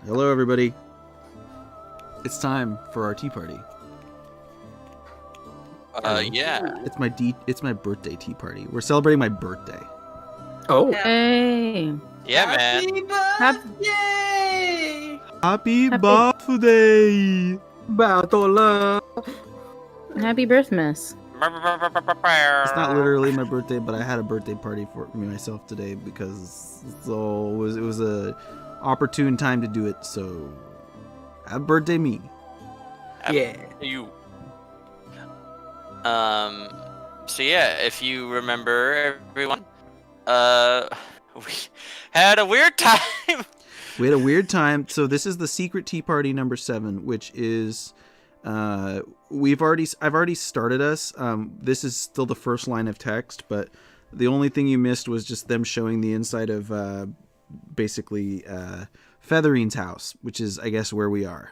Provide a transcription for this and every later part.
Hello, everybody. It's time for our tea party. Yeah. It's my birthday tea party. We're celebrating my birthday. Oh. Hey. Yeah, man. Happy birthday! Battle. Happy birthmas. It's not literally my birthday, but I had a birthday party for me myself today because it was a opportune time to do it. So, happy birthday, me. Yeah. You. So yeah, if you remember, everyone, we had a weird time. We had a weird time. So this is the secret tea party number 7, which is, I've already started us. This is still the first line of text, but the only thing you missed was just them showing the inside of, basically, Featherine's house, which is, I guess, where we are.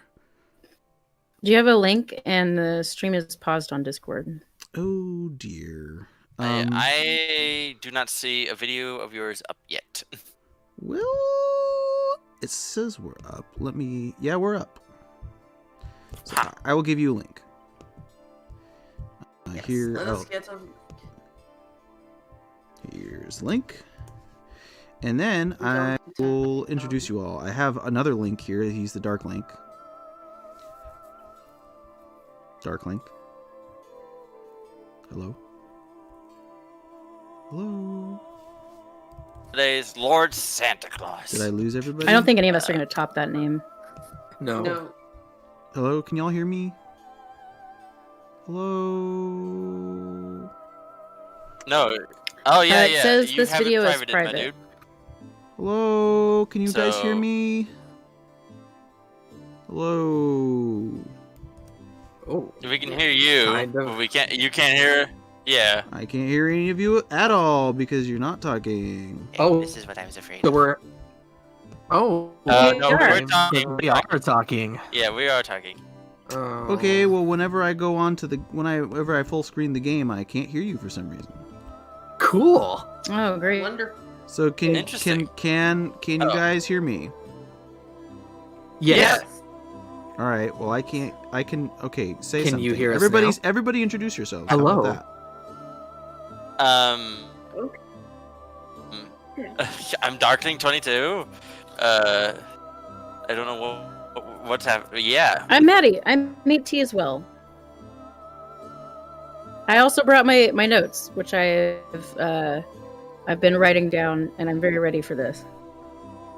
Do you have a link? And the stream is paused on Discord. Oh dear. I do not see a video of yours up yet. Well, it says we're up. Yeah, we're up. So I will give you a link. Yes, Here, let's get some... Here's link. And then I will introduce you all. I have another link here. He's the dark link. Dark link. Hello? Hello? Today's Lord Santa Claus. Did I lose everybody? I don't think any of us are going to top that name. No. Hello? Can y'all hear me? Hello? No. Oh yeah, It yeah. says You this have it video is privated, my private. dude. Hello? Can you guys hear So- me? Hello? Oh. We can hear you, Kind of. but we can't. You can't hear. Yeah. I can't hear any of you at all because you're not talking. Oh. This is what I was afraid. So we're. Oh. No, sure. we're talking. We are talking. Yeah, we are talking. Okay, well, whenever I go on to whenever I full screen the game, I can't hear you for some reason. Cool. Oh, great. Wonderful. So can Interesting. you guys hear me? Yes. All right. Well, I can't. I can. Okay, say Can something. you hear us Everybody, introduce yourselves. Hello. How about I'm Darkling22. I don't know what's happening. Yeah. I'm Maddie. I'm Mate T as well. I also brought my notes, which I've been writing down, and I'm very ready for this.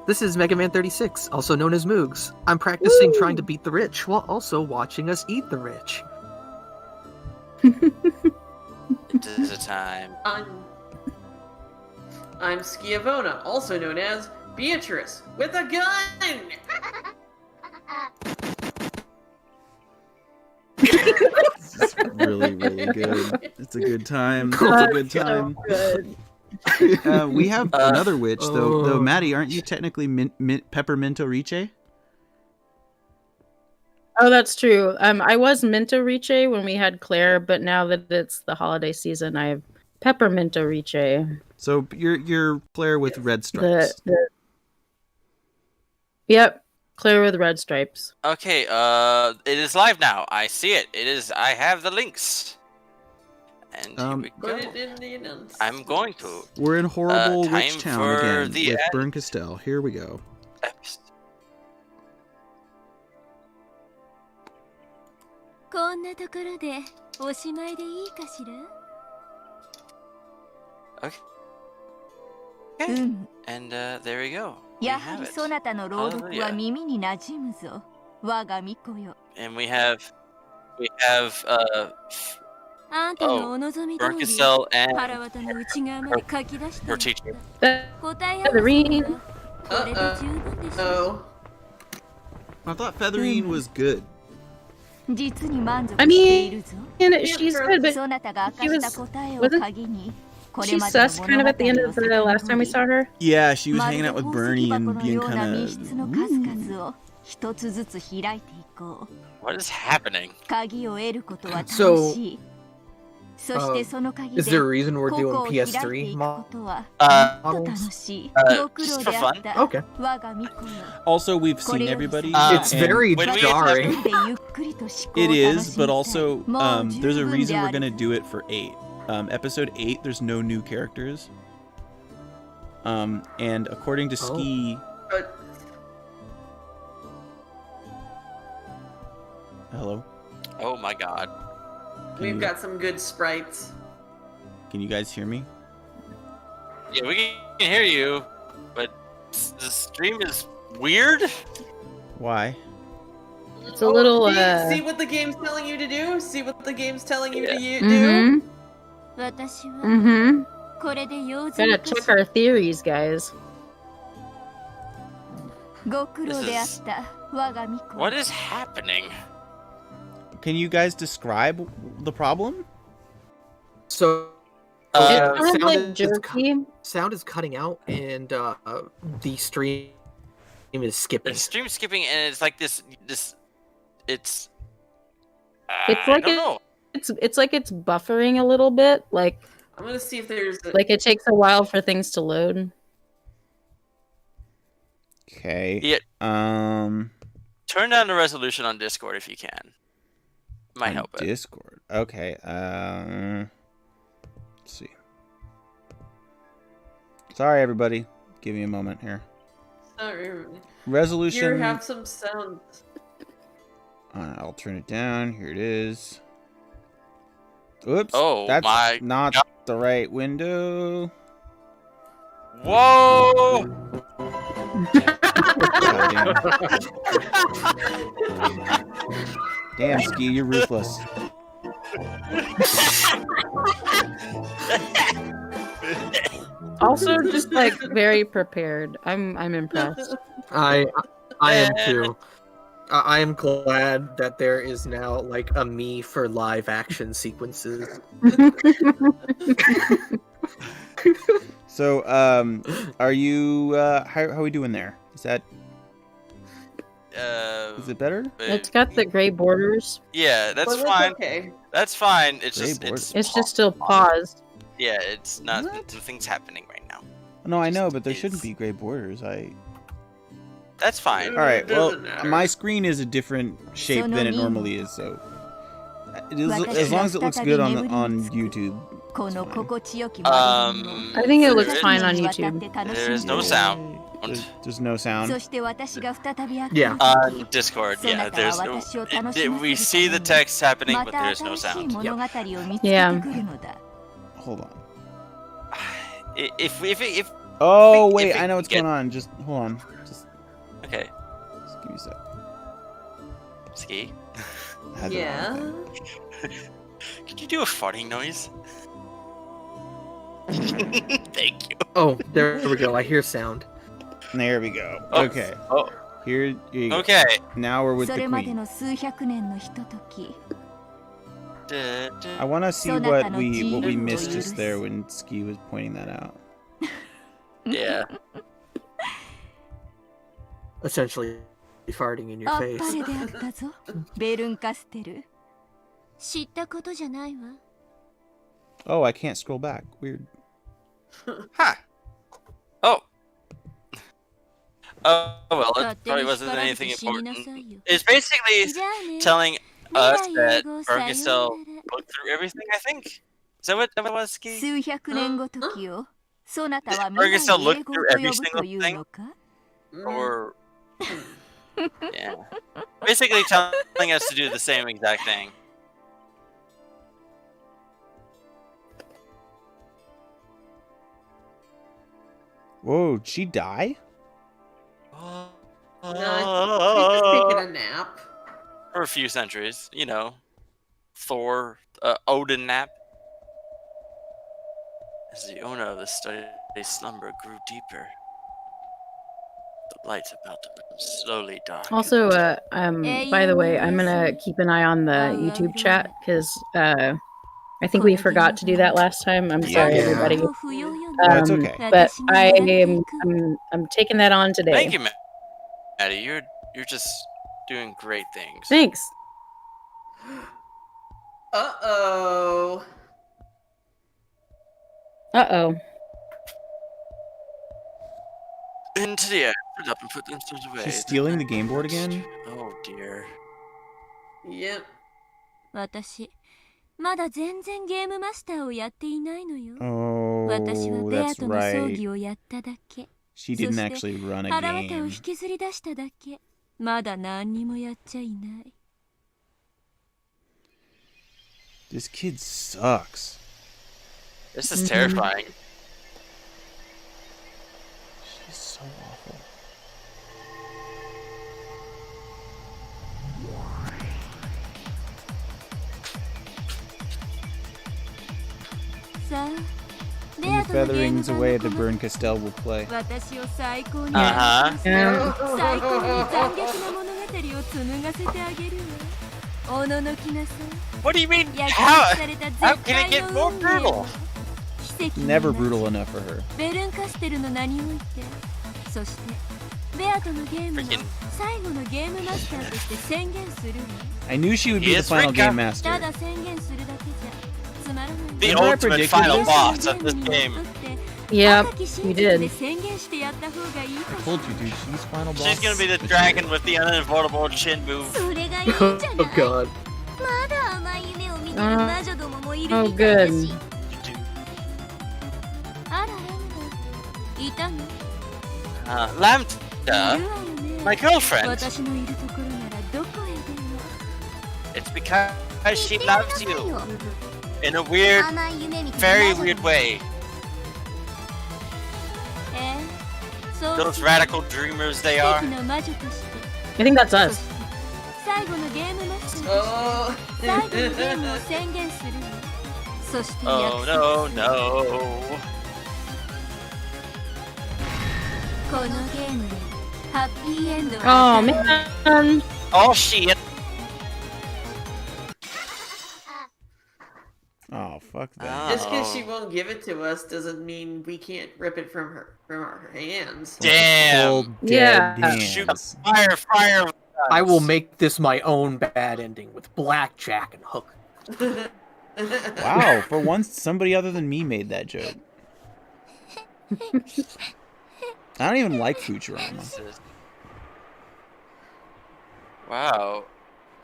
This is Mega Man 36, also known as Moogs. I'm practicing trying to beat the rich while also watching us eat the rich. It is a time. I'm Schiavona, also known as Beatrice, with a gun! that? It's really, really good. It's a good time. It's a good time. Good. We have another witch, though. Maddie, aren't you technically Pepperminto Riche? Oh, that's true. I was Minto Riche when we had Claire, but now that it's the holiday season, I have Pepperminto Riche. So you're Claire with red stripes. Yep, Claire with red stripes. Okay. It is live now. I see it. It is. I have the links. And here we Put go. it in the announcement. I'm going to. We're in horrible time witch town for again the with ad. Burn Castell. Here we go. こんなところでおしまいでいいかしら Okay. うん And there we go. We やは have り it. そなたの朗読は Hallelujah. 耳に馴染むぞ我が巫女よ And we have あんたのお望み通 Burn り Castell and 腹渡の内側まで書き出した her teacher. 答え合わせはこれで十分でしょ Oh. I thought Featherine was good. 実に満足 I しているぞ And she's good, but そなたが明かした答えを wasn't 鍵にこれ she までの sus kind of at the end of the last time we saw her? Yeah, she was まる hanging で out with 宝石 Bernie 箱 and の being ような kind 密 of. 室の数々を一つずつ開いていこう What is happening? 鍵を得ることは楽 So- しい Is there a reason we're doing PS3 just for fun. Okay. Also, we've seen everybody. It's and very when we jarring. It is, but also there's a reason we're gonna do it for 8. Episode 8, there's no new characters. And according to Ski, hello. Oh my god. We've got some good sprites. Can you guys hear me? Yeah, we can hear you, but the stream is weird. Why? It's a little. See what the game's telling you to do? See what the game's telling you to do? Mm-hmm. 私は Mm-hmm. これで用済 Gotta みかし check our theories, guys. ご苦労であった我が巫女 What is happening? Can you guys describe the problem? So, It's kind of sound like is jerky. sound is cutting out, and the stream is skipping. The stream skipping, and it's like this. It's. It's I like don't know. It's like it's buffering a little bit. Like I'm gonna see if there's it takes a while for things to load. Okay. Yeah. Turn down the resolution on Discord if you can. Might help it. Discord. Okay. Let's see. Sorry, everybody. Give me a moment here. Sorry. Resolution. Here, have some sounds. I'll turn it down. Here it is. Oops. Oh, that's my not God. the right window. Whoa! Damn, Ski, you're ruthless. Also, just like very prepared. I'm impressed. I am too. I am glad that there is now like a me for live action sequences. So, are you? How are we doing there? Is that? Is it better? It's got the gray borders. Yeah, that's But it's fine. okay. That's fine. It's Gray just borders. It's just still paused. Yeah, it's not. What? Nothing's happening right now. No, I know, but there It's- shouldn't be gray borders. That's fine. All right. Well, Doesn't matter. my screen is a different shape than it normally is, so it is, as long as it looks good on YouTube. この心地よき我々の I think it looks There fine on にわたっ YouTube. て楽し There is ん no で sound There's no sound. そして私が再び会った Yeah. on Discord. そな Yeah, たは there's no. 私を楽しませ We て see the くれる text happening, ま but た there's no 新しい sound. 物語を見つけてくるのだ Hold on. If Oh If wait, it I know what's get- going on. Just hold on. Just okay, give me a sec. Ski. I have it Yeah. on. Could you do a farting noise? Thank you. Oh, there we go. I hear sound. There we go. Oh, Okay. Oh, Here you go. okay. Now we're with そ the れまで queen. の数百年のひととき I want to see what we missed just there when Ski was pointing that out. Yeah. Essentially, farting in your あっ face. ぱれであったぞベルンカステル知ったことじゃないわ Oh, I can't scroll back. Weird. Huh. Oh. Oh well, it 勝手 probably に wasn't 叱られ anything て死になさ important. いよ It's basically じゃあね telling 未 us 来 that 永劫 Berg さ can よ still うなら look through everything. I think. Is that what was Ski? 数百年ごときをそなたは Berg 未 can still 来 look 永劫 through と every 呼ぶと single いう thing, のか or yeah, basically telling us to do the same exact thing. Whoa, did she die? No, I think she's taking a nap. For a few centuries, you know, Thor, Odin nap. As the owner of the study slumber grew deeper, the light's about to become slowly dark. Also, by the way, I'm gonna keep an eye on the YouTube chat because I think we forgot to do that last time. I'm sorry, Yeah. everybody. That's okay. But I'm taking that on today. Thank you, Maddie. You're just doing great things. Thanks. Uh-oh. Uh-oh. Into the air. Put up and put themselves away. She's stealing the game board again? Oh dear. Yep. 私まだ全然ゲームマスターをやっていないのよ。 Oh, 私はベア that's との葬 right. 儀をやっただけ。 She didn't そして actually run a 腹渡を game. 引きずり出しただけ。まだ何にもやっちゃいない。 This kid sucks. This is terrifying. She's so awful. さあ、 When the featherings away, the Burn Castell will play. 私を最高に Uh-huh. 最高に残虐な物語を紡がせてあげるわ。おののきなさい。 What do you mean? 焼き How? された How 絶 can it 対 get の more 運命 brutal? を奇跡に Never なる brutal enough for her. ベルンカステルの名において、そしてベアとのゲームの Freaking- 最後のゲームマスターとして宣言するわ。 I knew she would be the Yes, final Rika. game た master. だ宣言するだけじゃつまらない。 The Remember I ultimate predicted final this? boss of this game. Yep, 赤き we 真実 did. で宣言してやった方がいいか I も。 told you, dude. She's final boss. She's gonna be the dragon with the unavoidable chin move. それがいいんじゃ Oh ない god. まだ甘い夢を見てる魔女どももいる Oh, みたいだ good. し。あらラムダ、いたの？ Lambda, いるわよね。 my girlfriend. 私のいるところならどこへでも。 It's because she loves you in a weird, 甘い夢見てる very 魔女 weird ども。 way. そう Those radical dreamers they 素 are. 敵な魔女として。 I think that's us. 最後のゲームマスターとして Oh. 最後のゲームを宣言するわ。そして約 Oh 束 no, する。 no. このゲームでハッピーエンドを Oh 与える man. Oh shit. Oh, fuck that. Just because she Oh. won't give it to us doesn't mean we can't rip it from our hands. Full Damn. dead Yeah. Shoot hands. fire, fire. I will make this my own bad ending with blackjack and hook. Wow, for once, somebody other than me made that joke. I don't even like Futurama. Wow.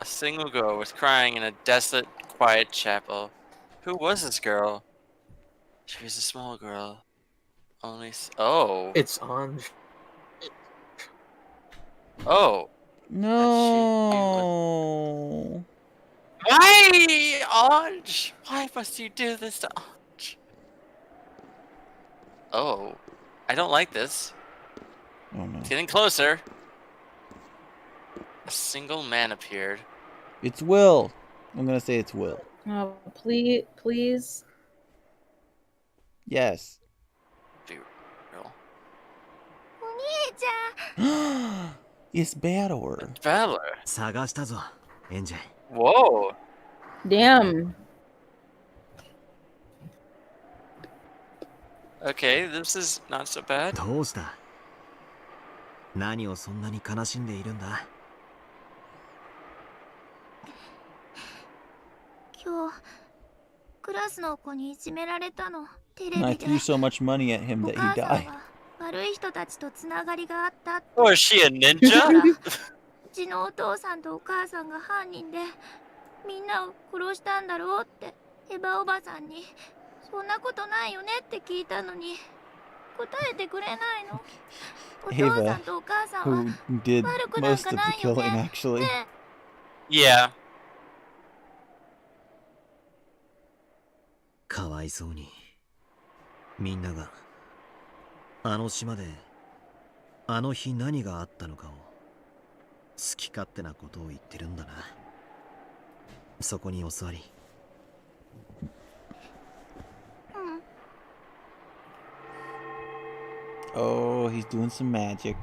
A single girl was crying in a desolate, quiet chapel. Who was this girl? She was a small girl. Oh. It's on. Oh. No. Why, Ange? Why must you do this to Ange? Oh. I don't like this. Oh no. It's getting closer. A single man appeared. It's Will. I'm gonna say it's Will. Oh, please. Yes. Be real. お兄ちゃん。 It's Bador. Valor. 探したぞ、エンジェル。 Whoa. Damn. Okay, this is not so bad. どうした？何をそんなに悲しんでいるんだ？今日クラスの子にいじめられたの。テレ And I ビで。 threw so much money at him お that 母 he さん died. は悪い人たちとつながりがあったって。 Oh, is she a だ ninja? うちのお父さんとお母さんが犯人でみんなを殺したんだろうってエバおばさんにそんなことないよねって聞いたのに答えてくれないの。お父さんとお母さんは Who did 悪くなん most か of な the いよ killing, ね。 actually. ね Yeah. かわいそうに。みんながあの島であの日何があったのかを好き勝手なことを言ってるんだな。そこにお座り。Oh, he's doing some magic.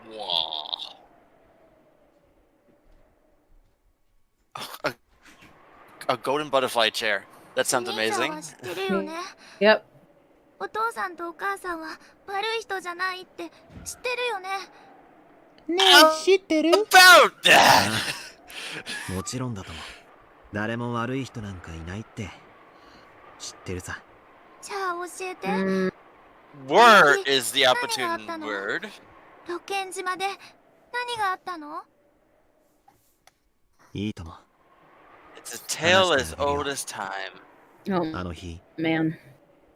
Wow. A golden butterfly chair. That お sounds 兄ちゃん amazing. は知ってるよね。 Yep. お父さんとお母さんは悪い人じゃないって知ってるよね。 No, shit, About that! もちろんだとも。誰も悪い人なんかいないって知ってるさ。じゃあ教えて。 Word is the opportune word. ロケン島で何があったの？いいとも。 It's a tale as old as time. あの日、 Man.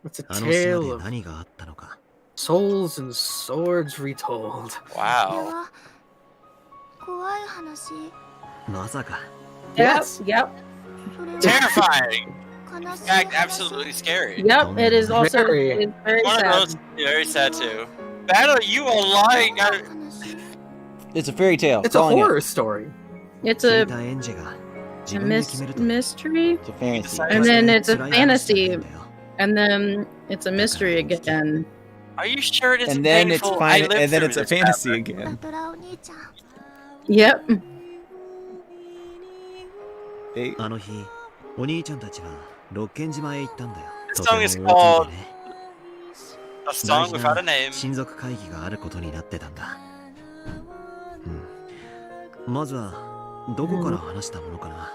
It's a あの島 tale で of 何があったのか。 souls and swords retold. これ Wow. は怖い話。まさか。 Yes. Yep. それは Terrifying. 悲 In しい fact, 話。 absolutely scary. Yep. It is also Very. it's very One of sad. those, very sad too. Battle, you are lying. 悲しい。 It's a fairy tale. It's a Calling it. horror story. It's 聞 a いたエンジェが自分で決めると mystery, It's a fantasy. and then it's a 辛い話じゃない fantasy, んだよ。 and then it's a mystery again. Are you sure it isn't And then it's painful? I fine. lived And then through it's a this, fantasy Pepper. バ again. トラお兄ちゃん。 Yep. Hey, あの日、お兄ちゃんたちはロッケン島へ行ったんだよ。 The と song て is も大きいんで called ね。 A Song 大事 Without a な Name. 親族会議があることになってたんだ。まずはどこから話したものかな。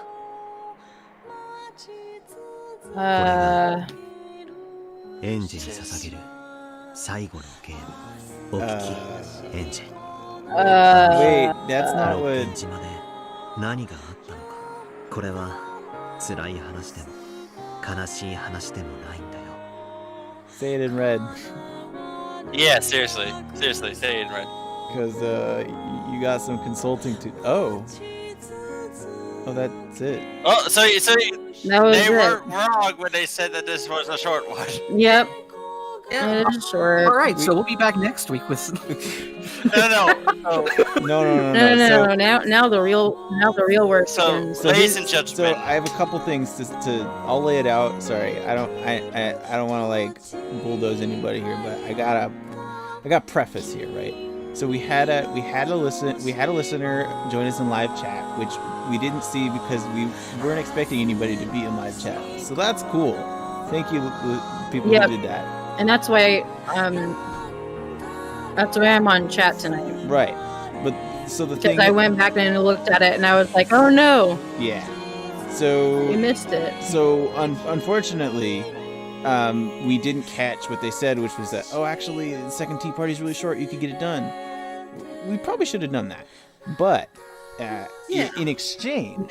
エンジェに捧げる最後のゲーム。お聞き、エンジェ。 wait, that's ロ not ッケン what. 島で何があったのか。これは辛い話でも悲しい話でもないんだよ。 Say it in red, Yeah, seriously. Seriously, say it in red. because you got some consulting to. Oh, that's it. Oh, so That was they it. were wrong when they said that this was a short one. Yep. Yeah. It is short. All right, so we'll be back next week with. No. No. Now the real work So, begins. ladies and So gentlemen, I have a couple things to. I'll lay it out. Sorry, I don't want to like bulldoze anybody here, but I got preface here, right? So we had a listener join us in live chat, which we didn't see because we weren't expecting anybody to be in live chat. So that's cool. Thank you, people Yep. who did that. And that's why I'm on chat tonight. Right, but so the Because thing. I went back and looked at it and I was like, oh no, Yeah. So. we missed it. So unfortunately, we didn't catch what they said, which was that, oh, actually, the second tea party is really short. You could get it done. We probably should have done that, but in exchange,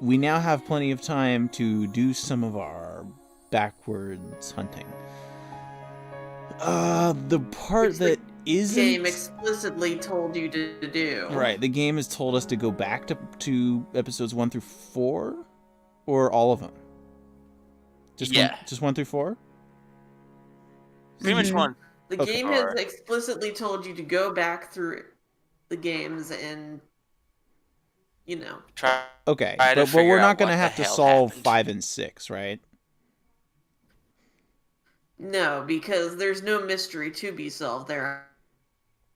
we now have plenty of time to do some of our backwards hunting. The part Which that the isn't game explicitly told you to do. right. The game has told us to go back to episodes 1 through 4, or all of them. Just Yeah. just 1 through 4. pretty much Mhm. one. The Okay. game has explicitly told you to go back through the games and, Try. Okay, Try to but figure we're not out going to what have the to hell solve happened. 5 and 6, right? no, because there's no mystery to be solved there.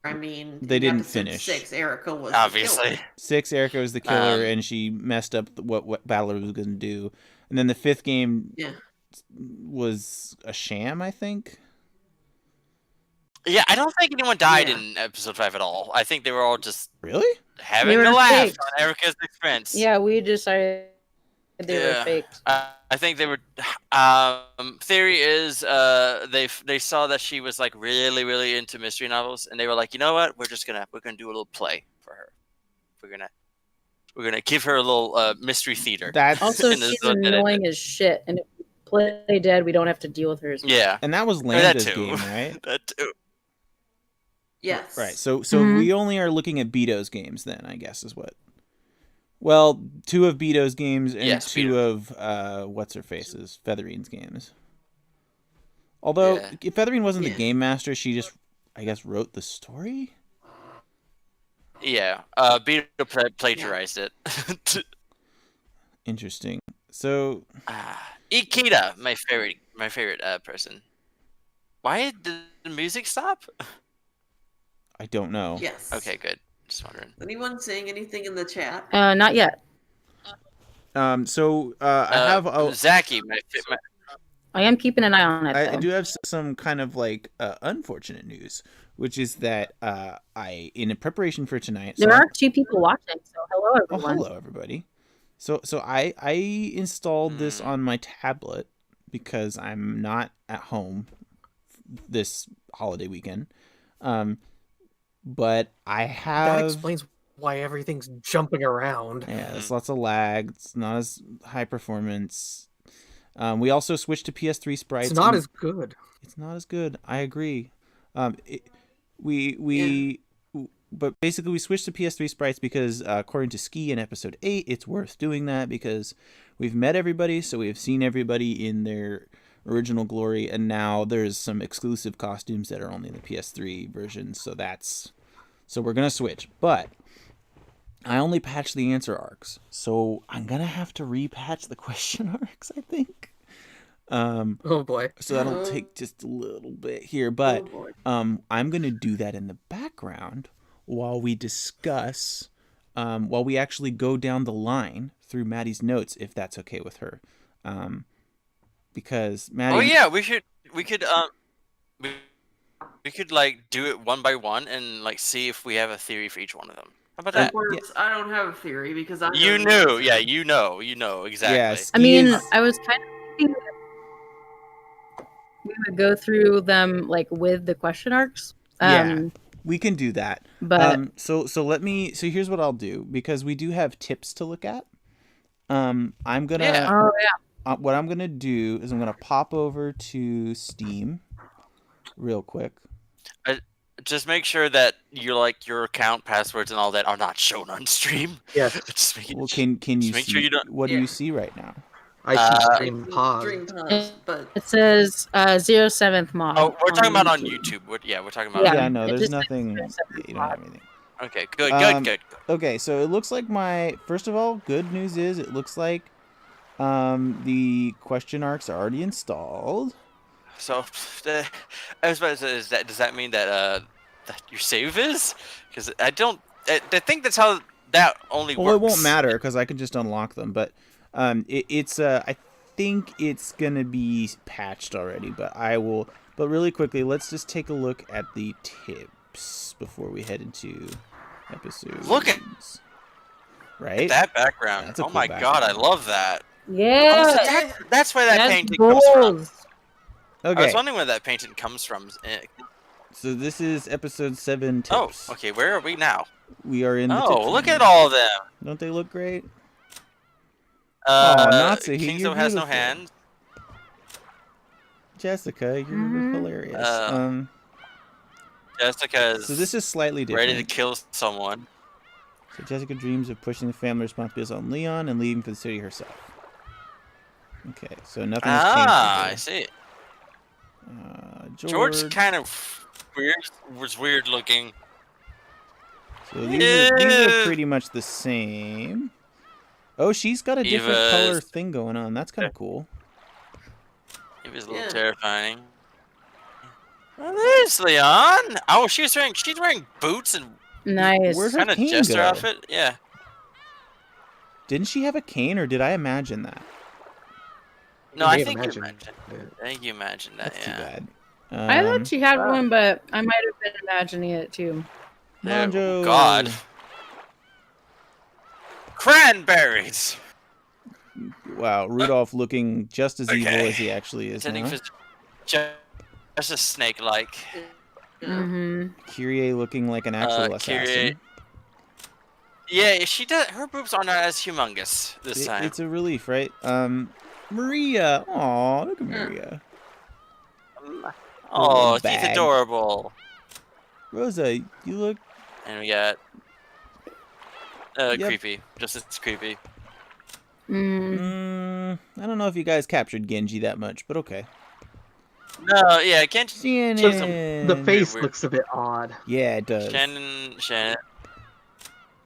I mean, They in didn't episode finish. 6, Erica was Obviously. The killer. 6, Erica was the killer, Um, and she messed up what Battler was going to do. And then the 5th game Yeah. was a sham, I think. Yeah, I don't think anyone died Yeah. in episode 5 at all. I think they were all just Really? having were a laugh faked. on Erica's expense. Yeah, we decided they were faked. I think they were. Theory is, they saw that she was like really, really into mystery novels, and they were like, you know what? We're gonna do a little play for her. We're gonna give her a little mystery theater. That's Also, And this she's is what they did. annoying as shit, and if we play dead, we don't have to deal with her as much. Yeah, and that was that Landa's too. game, right? That too. Yes. Right. So Mhm. we only are looking at Beto's games then, I guess is what. Well, 2 of Beto's games and Yes, 2 Beto. of what's her face's Featherine's games. Although Yeah. if Featherine wasn't the Yeah. game master, she just I guess wrote the story. Yeah. Beto plagiarized it. Interesting. So Ikeda, my favorite person. Why did the music stop? I don't know. Yes. Okay, good. Just wondering. Anyone saying anything in the chat? Not yet. So I have Zaki, I am keeping an eye on it. I though. do have some kind of like unfortunate news, which is that in preparation for tonight. There are 2 people watching, so hello Oh, everyone. hello everybody. So I installed this on my tablet because I'm not at home this holiday weekend. But I have... That explains why everything's jumping around. Yeah, there's lots of lag. It's not as high performance. We also switched to PS3 sprites. It's not as good. It's not as good. I agree. But basically we switched to PS3 sprites because according to Ski in episode 8, it's worth doing that because we've met everybody, so we've seen everybody in their original glory, and now there's some exclusive costumes that are only in the PS3 version, so we're gonna switch. But I only patched the answer arcs, so I'm gonna have to repatch the question arcs, I think. Oh boy. So that'll take just a little bit here, but I'm gonna do that in the background while we discuss, while we actually go down the line through Maddie's notes, if that's okay with her. Because Maddie... Oh yeah, we could like do it one by one and like see if we have a theory for each one of them. How about that? I don't have a theory because I You know exactly. Yes. I mean, I was kind of thinking that we would go through them like with the question arcs. Yeah, we can do that. But so here's what I'll do, because we do have tips to look at. I'm gonna... Yeah. Oh yeah. What I'm gonna do is I'm gonna pop over to Steam real quick. Just make sure that your account passwords and all that are not shown on stream. Yes. Just make it, Well, can you make see? sure you don't... What do you see right now? I see Dream Pod. Dream pause, but It says 07th mod. Oh, we're talking about on YouTube. We're talking about. Yeah, no, it there's just nothing. says You don't have anything. Okay, good. Okay, so it looks like first of all, good news is it looks like the question arcs are already installed. So, I was about to say, does that mean that that your save is? Because I think that's how that only works. Well, it won't matter because I can just unlock them. But it's I think it's gonna be patched already. But But really quickly, let's just take a look at the tips before we head into episodes. Look at right that background. That's a Oh cool my god, I love that. Yeah. Oh, so that's where that That's painting comes from. goals. I Okay, was wondering where that painting comes from. so this is episode 7 tips. Oh, okay. Where are we now? We are in the tips Oh, look room. at all of them. Don't they look great? Natsu, you're Kingzo has no beautiful. hands. Jessica, you're hilarious. Jessica is So this is slightly different. ready to kill someone. So Jessica dreams of pushing the family responsibilities on Leon and leaving for the city herself. Okay, so nothing has changed. I see. George. Kind of was weird looking. So these are pretty much the same. Oh, she's got a different color Eva's- thing going on. That's kind of cool. It was a little Yeah. terrifying. Well, there's Leon. Oh, she's wearing boots and Nice. Where's her kind of cane jester go? outfit. Yeah. Didn't she have a cane, or did I imagine that? No, may I have think you imagined imagined. it. I think you imagined that. That's too Yeah. bad. I thought she had one, but I might have been imagining it too. Manjo. God. Cranberries. Wow, Rudolph looking just as evil Okay. as he actually is Intending now. for just a snake-like. Mm-hmm. Kyrie looking like an actual Kyrie. assassin. Yeah, she does. Her boobs are not as humongous this time. It's a relief, right? Maria. Aw, look at Maria. Oh, she's bag. adorable. Rosa, you look... And we got Yep. creepy. Just as creepy. I don't know if you guys captured Genji that much, but okay. No, yeah, can't Shannon. The face weird. looks a bit odd. Yeah, it does. Shannon,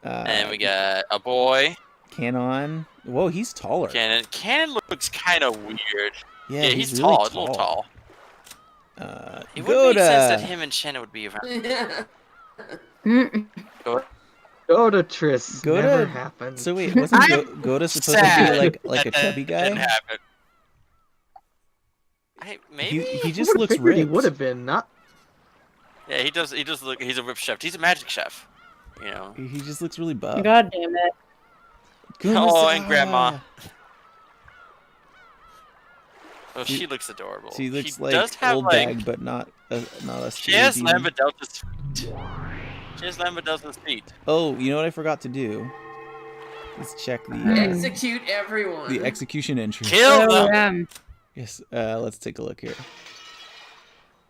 Uh, and we got a boy. Canon. Whoa, he's taller. Cannon looks kind of weird. Yeah, Yeah, he's really tall, a little tall. It would make sense that him and Shannon would be around. Go to Triss. Go Never to- happened. So wait, wasn't Goda supposed to Sad. be like a chubby Didn't guy? happen. Maybe. He just Would've looks figured He ripped. would have been not. Yeah, he does. He does look. He's a whip chef. He's a magic chef. You know. He just looks really buff. God damn it. Oh, and Grandma. Kumasawa. Oh, she looks adorable. She looks she like does have, old like, bag, but not a She has scary demon. Lambadelta's feet. She has Lambadelta's feet. Oh, you know what I forgot to do? Let's check the Execute everyone. execution entry. Kill them! yeah. Yes, let's take a look here.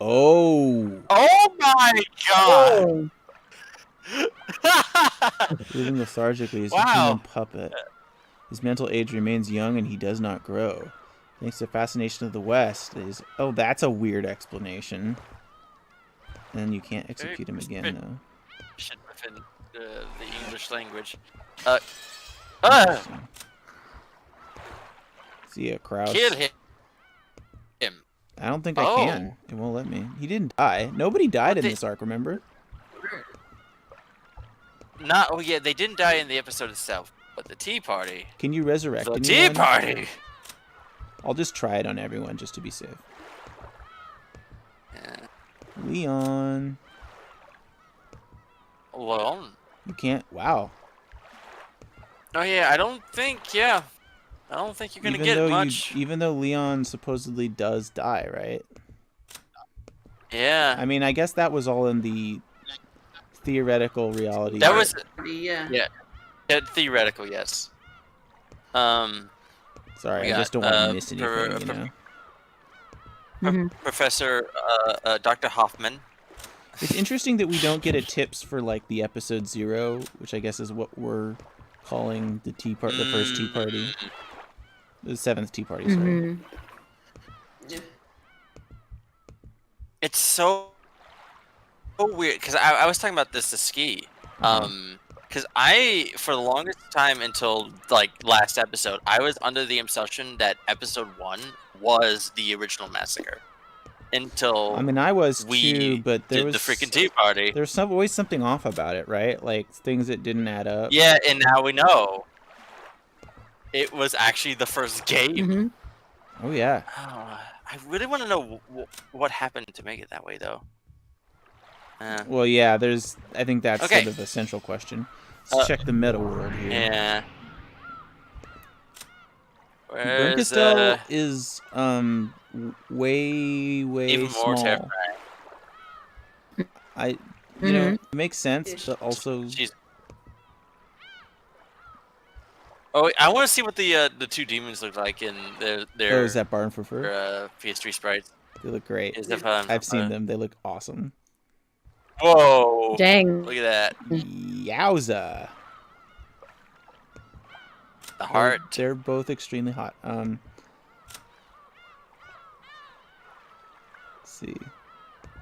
Oh, Oh my god! Oh. living lethargically as a Wow. human puppet. His mental age remains young and he does not grow. Thanks to fascination of the West is... Oh, that's a weird explanation. And you can't execute him again, though. Shit within the English language. Interesting. See a Kraus. Kill him. I don't think I Oh. can. It won't let me. He didn't die. Nobody died in They- this arc, remember? Oh yeah, they didn't die in the episode itself, but the Tea Party. Can you resurrect The anyone? Tea Party! I'll just try it on everyone just to be safe. Yeah. Leon. Well, You can't... Wow. oh yeah, I don't think you're gonna get much. Even though Leon supposedly does die, right? Yeah. I mean, I guess that was all in the theoretical reality. That was Yeah. yeah, theoretical, yes. Sorry, we I just got, don't want to miss anything, you know? Professor Dr. Hoffman. It's interesting that we don't get a tips for, like, the episode 0, which I guess is what we're calling the tea part, the first tea party. The 7th tea party, sorry. Yeah. It's so weird because I was talking about this to Ski. Because for the longest time until like last episode, I was under the assumption that episode 1 was the original massacre. Until I mean, I was we too, but there did was the freaking Tea Party. There's always something off about it, right? Like things that didn't add up. Yeah, and now we know it was actually the first game. Oh yeah. Oh, I really want to know what happened to make it that way, though. Well, yeah. I think that's Okay. sort of a central question. Let's check the meta world here. Yeah. Where's Brinkistel is way even more small. terrifying? You know, it makes sense, but also She's. Oh, I want to see what the two demons look like in their oh, is that Barn for Fur? PS3 sprites. They look great. I've seen them. They look awesome. Whoa! Dang. Look at that. Yowza! The heart. They're both extremely hot. Let's see.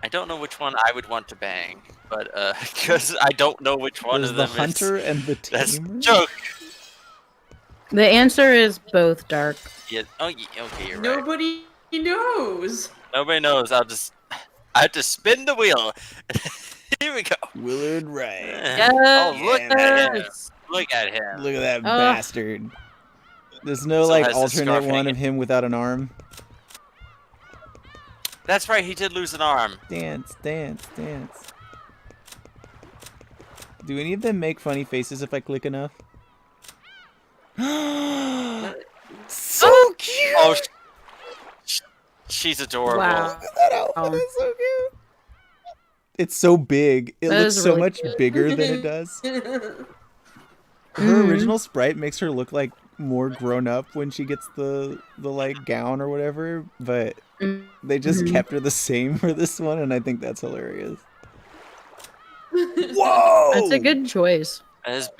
I don't know which one I would want to bang, but because I don't know which one There's of the them hunter is. and the That's tamer. joke. The answer is both dark. Yeah. Oh, yeah, okay, you're right. Nobody knows. Nobody knows. I have to spin the wheel. Here we go. Willard Wright. Oh, look Yeah, at him. Yes. Look at him. Look at that Oh. bastard. There's no Still like has the alternate scarf one hanging. of him without an arm. That's right. He did lose an arm. Dance, dance, dance. Do any of them make funny faces if I click enough? So cute! Oh, she's adorable. Wow. Look at that outfit, it's so cute. It's so big. It That looks is so really much cute. bigger than it does. Her original sprite makes her look like more grown up when she gets the like gown or whatever, but they just kept her the same for this one, and I think that's hilarious. Whoa! That's a good choice. There's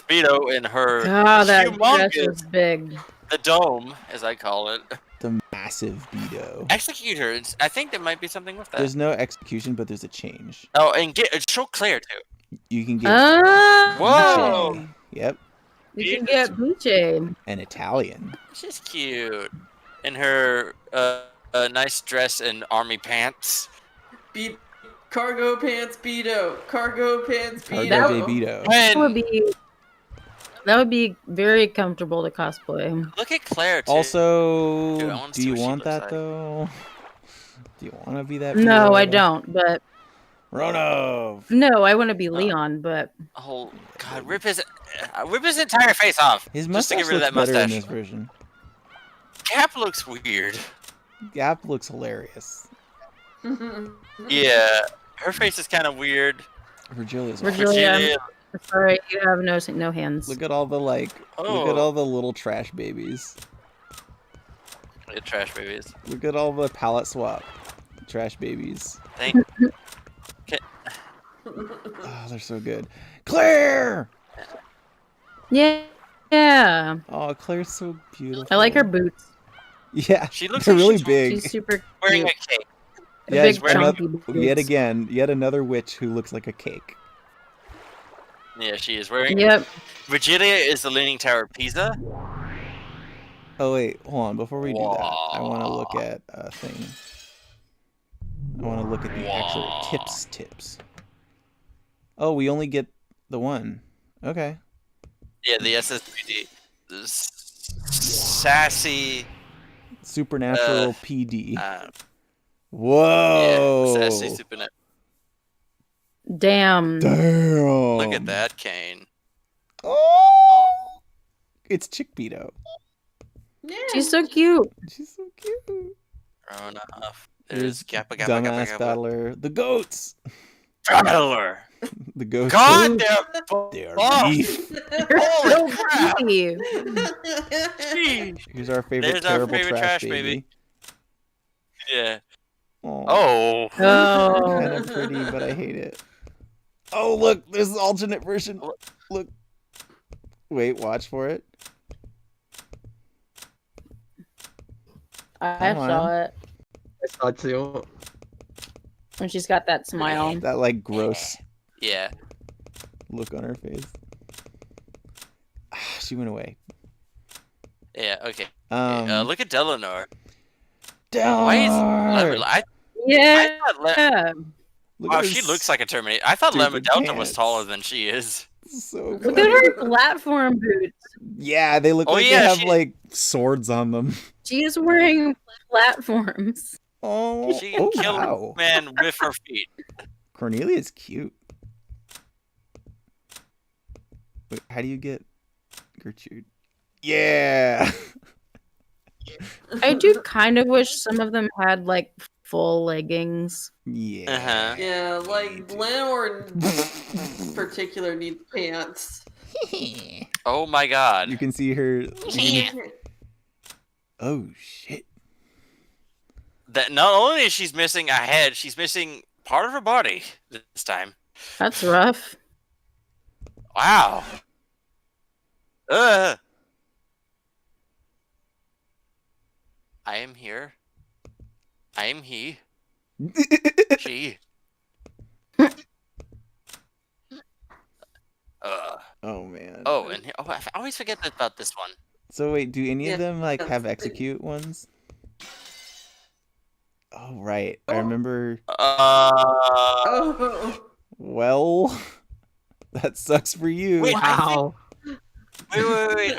Beto in her Oh, that dress humongous, is big. the dome, as I call it. The massive Beto. Execute her. I think there might be something with that. There's no execution, but there's a change. Oh, and show Claire too. You can get Whoa! Buche. Yep, You can get Buche. an Italian. She's cute. In her nice dress and army pants. Cargo pants Beto. Cargo pants Cargo Beto. J Beto. That would be very comfortable to cosplay. Look at Claire too. Also, Dude, I wanna do see you what she want looks that like. though? Do you want to be that? No, I Beto? don't. But Ronov. No, I want to be Leon, but Oh God, rip his entire face off. His just to mustache get rid of looks that better in mustache. this version. Cap looks weird. Gap looks hilarious. Yeah, her face is kind of weird. Virgilia's Virgilia, sorry, you have no hands. Look at all the look at all the little trash babies. The trash babies. Look at all the palette swap trash babies. Thank. Oh, they're so good. Claire! Yeah. Yeah. Oh, Claire's so beautiful. I like her boots. Yeah, She looks they're like really she's big. She's super wearing cute. a cake. Yeah, big it's chunky yet another witch who looks like a cake. Yeah, she is wearing. Yep. Virgilia is the Leaning Tower of Pisa. Oh wait, hold on. Before we do that, I want to look at a thing. I want to look at the actual tips. Oh, we only get the one. Okay. Yeah, the SSPD. The sassy. Supernatural PD. Yeah, Whoa. sassy supernatural. Damn. Damn. Look at that, Kane. Oh, it's Chickpedo. Yeah. She's so cute. She's so cute. Grown off. There's There's Gappa dumbass battler. The goats. Battler. The goats. God, They're buff. beef. Holy So crap. pretty. Jeez. Here's our favorite There's our terrible favorite trash, trash baby. Yeah. Oh. Oh. Kind of Oh. pretty, but I hate it. Oh, look, there's the alternate version. Look. Wait, watch for it. I Come saw on. it I saw it too. when she's got that smile. That like gross Yeah. look on her face. Ah, she went away. Yeah. Okay. Look Look at Delanor. down. Why is I Yeah. thought Look wow, at her she looks like a Terminator. I thought Lemma stupid Delta was pants. taller than she is. so Look clever. at her platform boots. Yeah, they look Oh, like yeah, they have she- like swords on them. She is wearing platforms. Oh, She can kill wow. a man with her feet. Cornelia's cute. Wait, how do you get Gertrude? Yeah. I do kind of wish some of them had like full leggings. Yeah. Uh-huh. Yeah, like Lenore in particular needs pants. Oh my God. You can see her. Oh shit. That not only is she's missing a head, she's missing part of her body this time. That's rough. Wow. I am here. I am he. She. Oh man. Oh, and I always forget about this one. So wait, do any of Yeah, them like that's have the- execute ones? Oh right, I Oh. remember. Oh. Well, that sucks for you. Wait, Wow. Wait.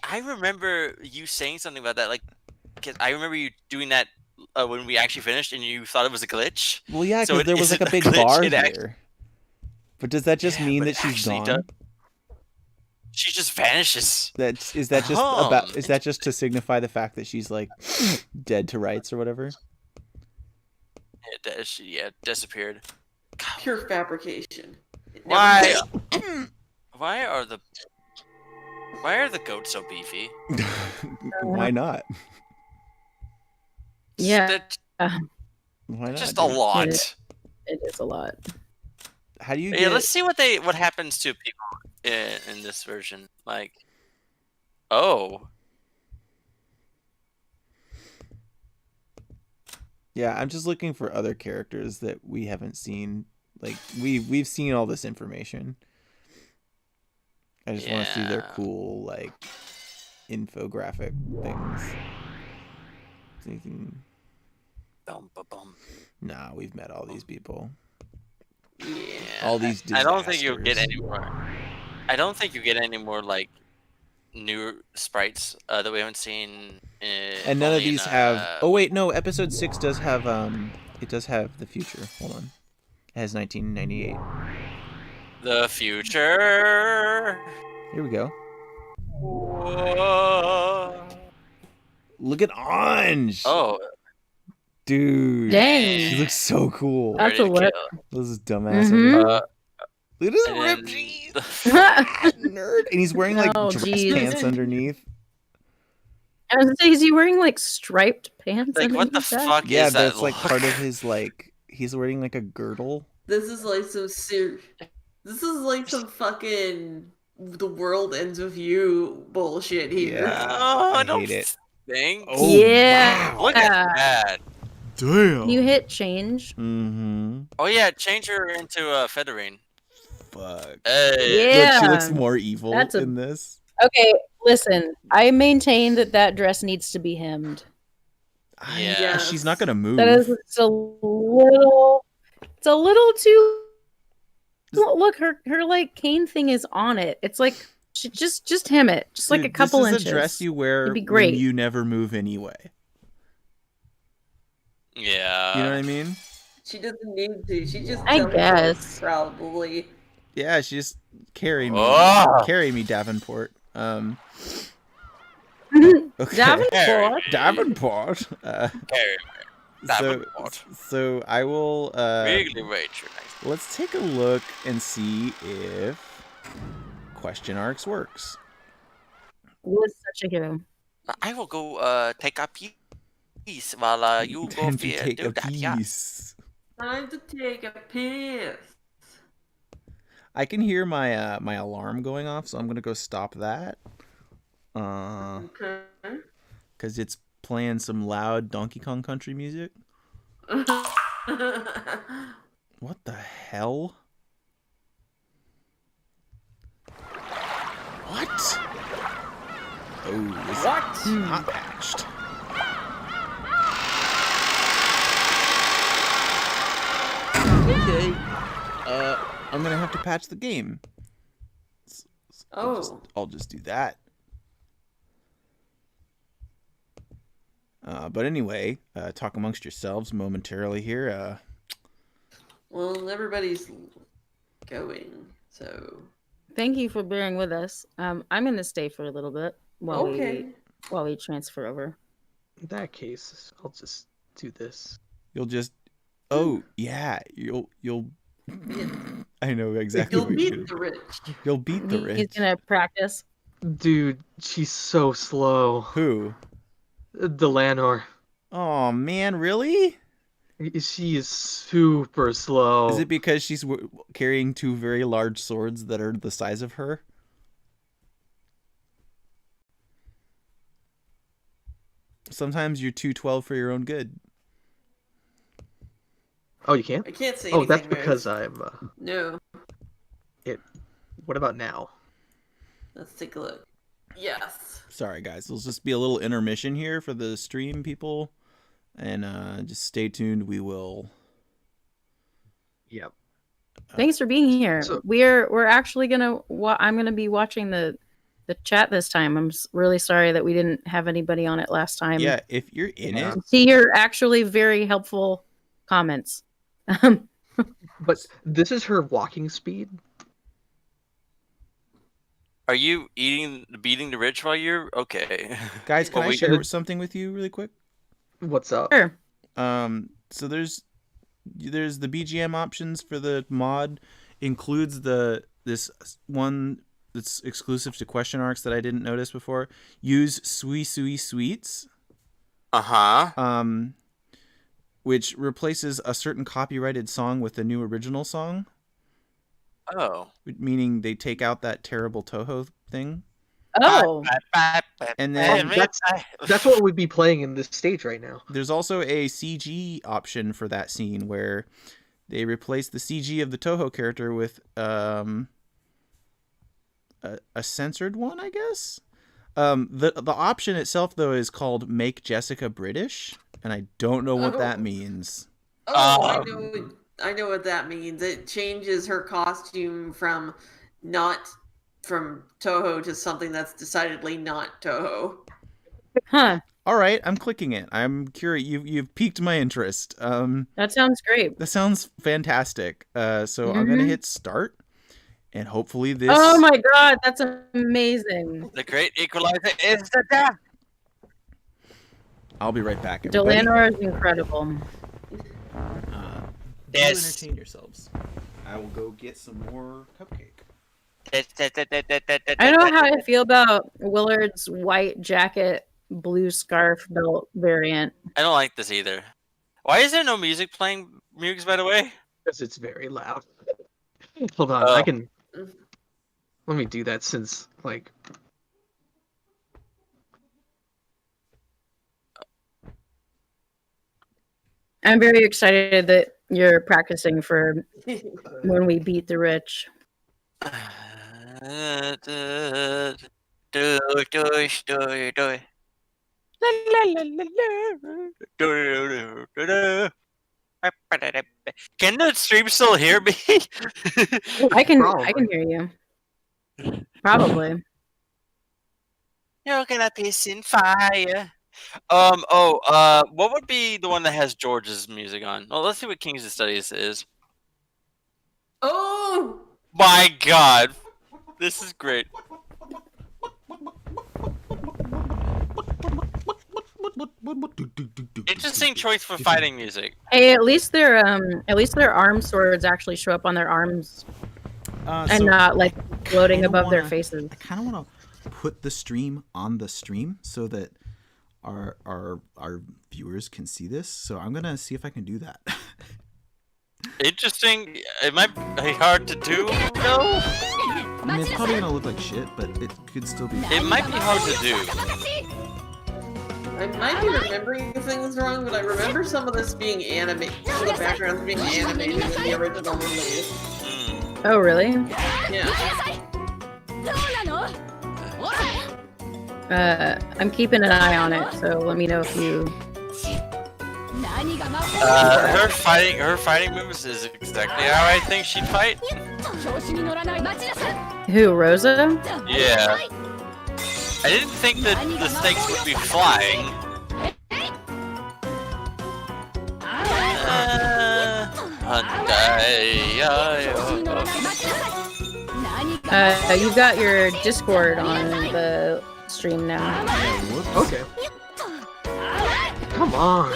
I remember you saying something about that. Like, 'cause I remember you doing that when we actually finished, and you thought it was a glitch. Well, yeah, So because it there was like a isn't a big glitch, bar it act- here. But does that just Yeah, mean but that it she's actually gone? does- She just vanishes. Is that just about? Is that just to signify the fact that she's like dead to rights or whatever? She disappeared. Pure fabrication. It never Why? fails. Why are the goats so beefy? Why not? Yeah. Why not? Just a dude? lot. It is a lot. How do you Yeah, get? let's see what happens to people in this version. Like, oh, Yeah, I'm just looking for other characters that we haven't seen. Like we've seen all this information. I just want to see their Yeah. cool like infographic things. Anything? bum, bum, bum. Nah, we've met all these people. Yeah. All these I don't think you'll get disasters. any more. I don't think you get any more like new sprites that we haven't seen. And none of these have. Oh wait, no. Episode 6 does have. It does have the future. Hold on. has 1998. The future. Here we go. Whoa. Look at Anj. Oh, Dude. Dang. She looks so cool. That's ready a to look. kill. This is dumbass. Mhm. over here. Uh, Look at his and ripped then jeans. the- Nerd. And he's wearing like Oh, dress geez. pants underneath. I was gonna say, is he wearing like striped pants? like, what the underneath that? fuck Yeah, is that? that's like look? part of his like. He's wearing like a girdle. This is like some This is like some fucking the world ends with you bullshit here. Yeah. Oh, I I don't hate it. think. Oh, Yeah. wow. Look at that. Damn. Can you hit change? Mm-hmm. Oh yeah, change her into Federine. Fuck. Hey. Yeah. Look, she looks more evil That's a- in this. Okay, listen. I maintain that dress needs to be hemmed. Yeah. She's not gonna move. That is, it's a little too. Look, her like cane thing is on it. It's like just hem it, just like Dude, a couple this is inches. a dress you wear It'd be when great. you never move anyway. Yeah. You know what I mean? She doesn't need to. She just I teleports, guess. probably. Yeah, she just carry me. Oh. Carry me, Davenport. Okay. Davenport. Davenport. Carry Davenport. So I will. Really patronizing. Let's take a look and see if question arcs works. Was such a hero. I will go take a piece while you go Time to fear take do a that. Yeah. piece. Time to take a piss. I can hear my my alarm going off, so I'm gonna go stop that. Okay. Cause it's playing some loud Donkey Kong Country music. What the hell? What? Oh, this is not patched. Okay. I'm gonna have to patch the game. Oh. I'll just do that. But anyway, talk amongst yourselves momentarily here. Well, everybody's going, so. Thank you for bearing with us. I'm gonna stay for a little bit while Okay. we transfer over. In that case, I'll just do this. You'll just. Oh yeah, you'll. I know exactly You'll what you're beat the gonna. rich. You'll beat the He's rich. gonna practice. Dude, she's so slow. Who? Delanor. Oh man, really? She is super slow. Is it because she's carrying two very large swords that are the size of her? Sometimes you're too 12 for your own good. Oh, you can't? I can't say Oh, anything. that's Rose. because I'm. No. What about now? Let's take a look. Yes. Sorry, guys. There'll just be a little intermission here for the stream people. And just stay tuned. We will. Yep. Thanks for being here. So- We're actually gonna. I'm gonna be watching the chat this time. I'm really sorry that we didn't have anybody on it last time. Yeah, if you're in it. See your actually very helpful comments. But this is her walking speed. Are you beating the rich while you're okay? Guys, can Well, I we share could- something with you really quick? What's up? Sure. So there's the BGM options for the mod includes this one that's exclusive to question arcs that I didn't notice before. Use Sui Sui Sweets. Which replaces a certain copyrighted song with a new original song. Oh. Meaning they take out that terrible Toho thing. Oh. And then That's what we'd be playing in this stage right now. there's also a CG option for that scene where they replace the CG of the Toho character with a censored one, I guess. The option itself though is called Make Jessica British, and I don't know what that means. Oh, I know what that means. It changes her costume from not from Toho to something that's decidedly not Toho. Huh. All right, I'm clicking it. I'm curious. You've piqued my interest. That sounds great. That sounds fantastic. So I'm gonna hit start, and hopefully this. Oh my god, that's amazing. The great equalizer is the death. I'll be right back, everybody. Delanor is incredible. Yes. Entertain yourselves. I will go get some more cupcake. I don't know how I feel about Willard's white jacket, blue scarf belt variant. I don't like this either. Why is there no music playing, Mugs, by the way? Because it's very loud. Hold on, Oh. I can. Let me do that since, like. I'm very excited that you're practicing for when we beat the rich. Can the stream still hear me? I can Probably. hear you. Probably. You're gonna piss in fire. What would be the one that has George's music on? Well, let's see what Kings of Studies is. Oh! My God, this is great. Interesting choice for fighting music. Hey, at least their arm swords actually show up on their arms and not like floating above their faces. I kind of want to put the stream on the stream so that our viewers can see this. So I'm gonna see if I can do that. Interesting. It might be hard to do, though. I mean, it's probably gonna look like shit, but it could still be. It might be hard to do. I might be remembering things wrong, but I remember some of this being animated. Some of the backgrounds being animated in the original release. Hmm. Oh, really? Yeah. I'm keeping an eye on it, so let me know if you. Her fighting moves is exactly how I think she'd fight. Who, Rosa? Yeah. I didn't think that the snakes would be flying. You've got your Discord on the stream now. Okay. Come on.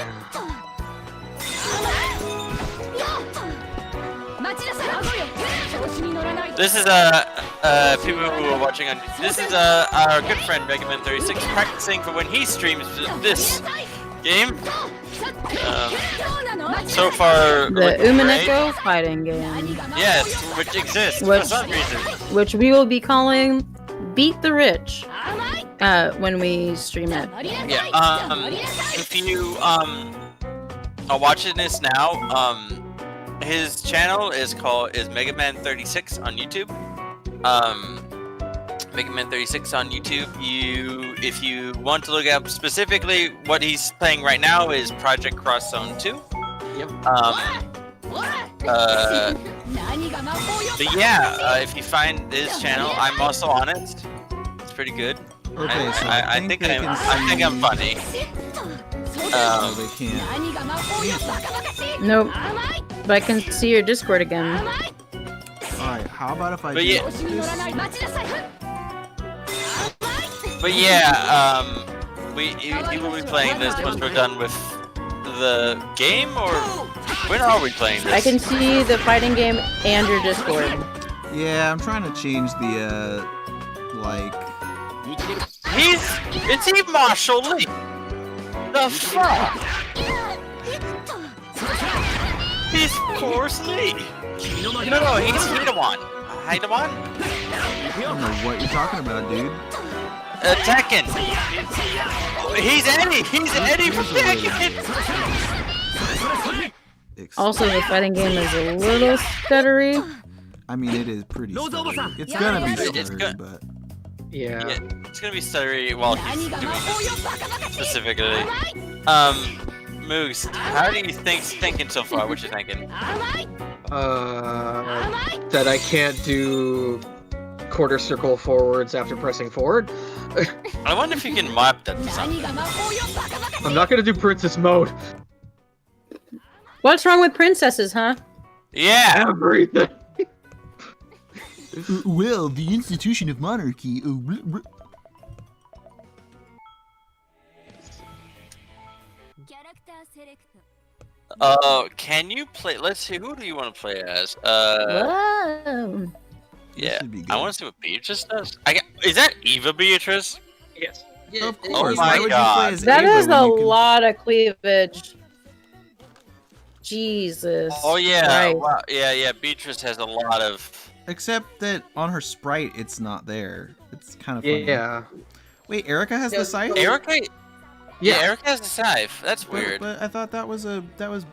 This is people who are watching on. This is our good friend Megaman36 practicing for when he streams this game. So far, The looking Umineko fighting game. great. Yes, which exists Which- for some reason. Which we will be calling Beat the Rich when we stream it. Yeah. If you are watching this now, his channel is Megaman36 on YouTube. Megaman36 on YouTube. If you want to look up specifically what he's playing right now is Project Cross Zone 2. Yep. But yeah, if you find his channel, I'm also on it. It's pretty good. Okay, so I think they can I'm funny. No, they can't. Nope. But I can see your Discord again. All right, how about if I But do yeah. this? But yeah, he will be playing this once we're done with the game, or when are we playing this? I can see the fighting game and your Discord. Yeah, I'm trying to change the like. It's he Marshall Lee. The fuck? He's Forrest Lee. No, he's Hidawan. Hidawan? I don't know what you're talking about, dude. Tekken. He's Eddie. He's Eddie from Tekken. Also, the fighting game is a little stuttery. I mean, it is pretty. Stuttery. It's gonna be stuttery, but. Yeah. Yeah, it's gonna be stuttery while he's doing this specifically. Moose, how do you thinking so far? What you thinking? That I can't do quarter circle forwards after pressing forward. I wonder if you can map that to something. I'm not gonna do princess mode. What's wrong with princesses, huh? Yeah. Everything. Well, the institution of monarchy. Can you play? Let's see. Who do you want to play as? Whoa. Yeah. should be good. I want to see what Beatrice does. Is that Eva Beatrice? Yes. Yeah, Of it- course. my Why would you God. play as That Ava is when a you can- lot of cleavage. Jesus. Oh yeah. Christ. Wow. Yeah. Beatrice has a lot of. Except that on her sprite, it's not there. It's kind of funny. Yeah. Wait, Erica has Yeah, the scythe? Erica. Yeah. Erica has the scythe. That's But- weird. But I thought that was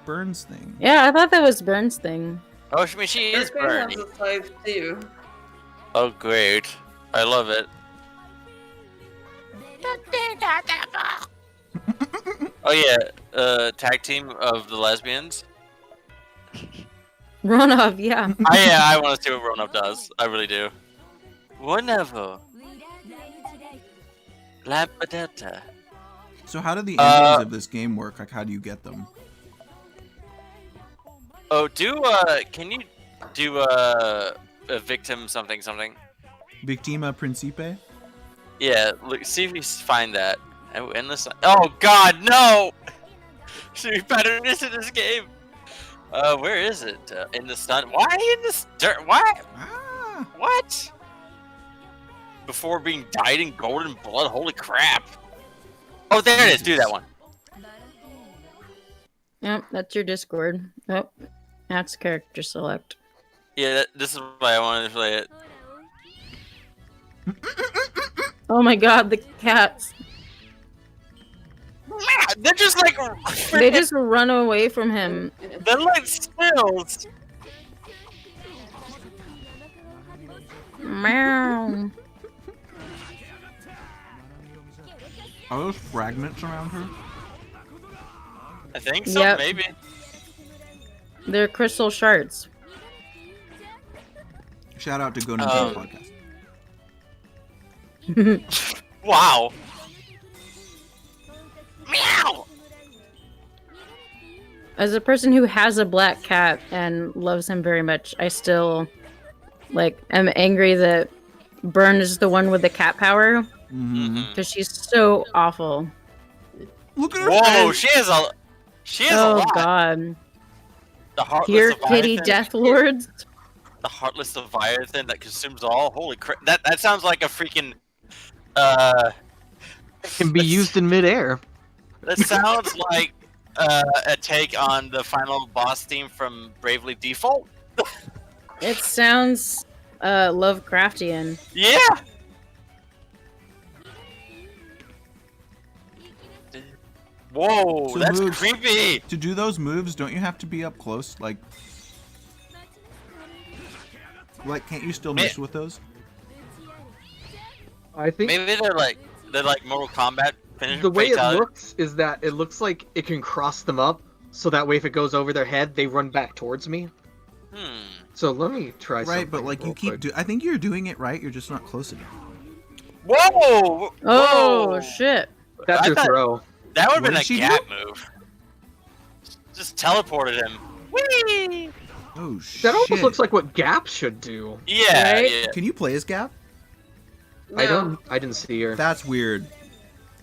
Burns' thing. Yeah, I thought that was Burns' thing. Oh, I mean, she is Erica has Bernie. a scythe too. Oh, great. I love it. Oh yeah, tag team of the lesbians. Ronoff, yeah. I want to see what Ronup does. I really do. Wonderful. Lampadetta. So how do the endings of this game work? Like, how do you get them? Oh, can you do a victim something? Victima Principe? Yeah, look, see if you find that. Oh, in the sun. Oh God, no! Should be better in this game. Where is it? In the sun? Why in this dirt? What? Ah! What? Before being dyed in golden blood? Holy crap! Oh, there it is. Do that one. Yep, that's your Discord. Oh, that's character select. Yeah, this is why I wanted to play it. Oh my god, the cats. They're just like They just run away from him. they're like stills. Meow. Are those fragments around her? I think so. Yep. Maybe. They're crystal shards. Shout out to Go Um, Podcast. Wow. Meow. As a person who has a black cat and loves him very much, I still am angry that Byrne is the one with the cat power Mm-hmm. because she's so awful. Look at her Whoa, face! she has a Oh lot. god. The heartless Here, kitty Leviathan. death lords. The heartless Leviathan that consumes all. Holy crap! That sounds like a freaking. Can be used in midair. That sounds like a take on the final boss theme from Bravely Default. It sounds Lovecraftian. Yeah. Whoa, So that's moves- creepy. To do those moves, don't you have to be up close? Like, can't you still miss with those? I think Maybe they're like Mortal Kombat finish. the way it fatality. looks is that it looks like it can cross them up, so that way if it goes over their head, they run back towards me. So let me try something. Right, but like you real keep quick. I think you're doing it right. You're just not close enough. Whoa! Oh Whoa! shit. That's I your thought- throw. That would have What been a did she gap move. Just teleported him. Whee! Oh shit! That almost looks like what Gap should do. Yeah, Right? yeah. Can you play as Gap? No. I didn't see her. That's weird.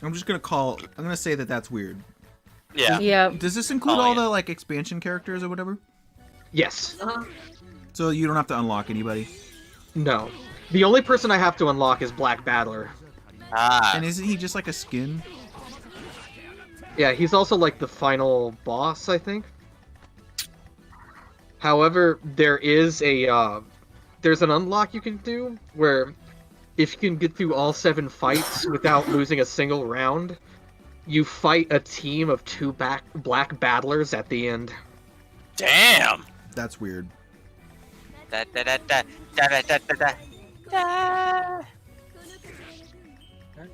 I'm gonna say that that's weird. Yeah. Yeah. Does this include Oh, all yeah. the like expansion characters or whatever? Yes. So you don't have to unlock anybody. No. The only person I have to unlock is Black Battler. Ah. And isn't he just like a skin? Yeah, he's also like the final boss, I think. However, there is there's an unlock you can do where if you can get through all 7 fights without losing a single round, you fight a team of 2 black battlers at the end. Damn. That's weird. Da, da, da, da, da, da, da, da, da.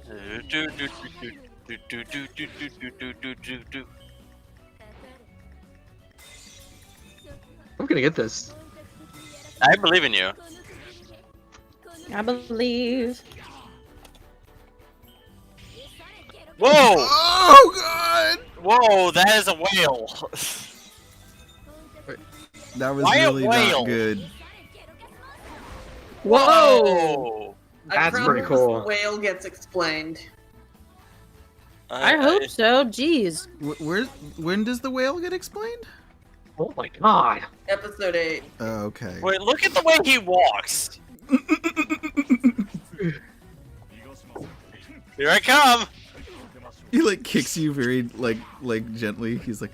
Do, do, do, do, do, do, do, do, do, do, do, do, do. I'm gonna get this. I believe in you. I believe. Whoa! Oh god! Whoa, that is a whale. That was Why a really whale? not good. Whoa! That's I pretty promise cool. The whale gets explained. I hope so. Jeez. When does the whale get explained? Oh my god. Episode 8. Oh, okay. Wait, look at the way he walks. Here I come. He like kicks you very like gently. He's like,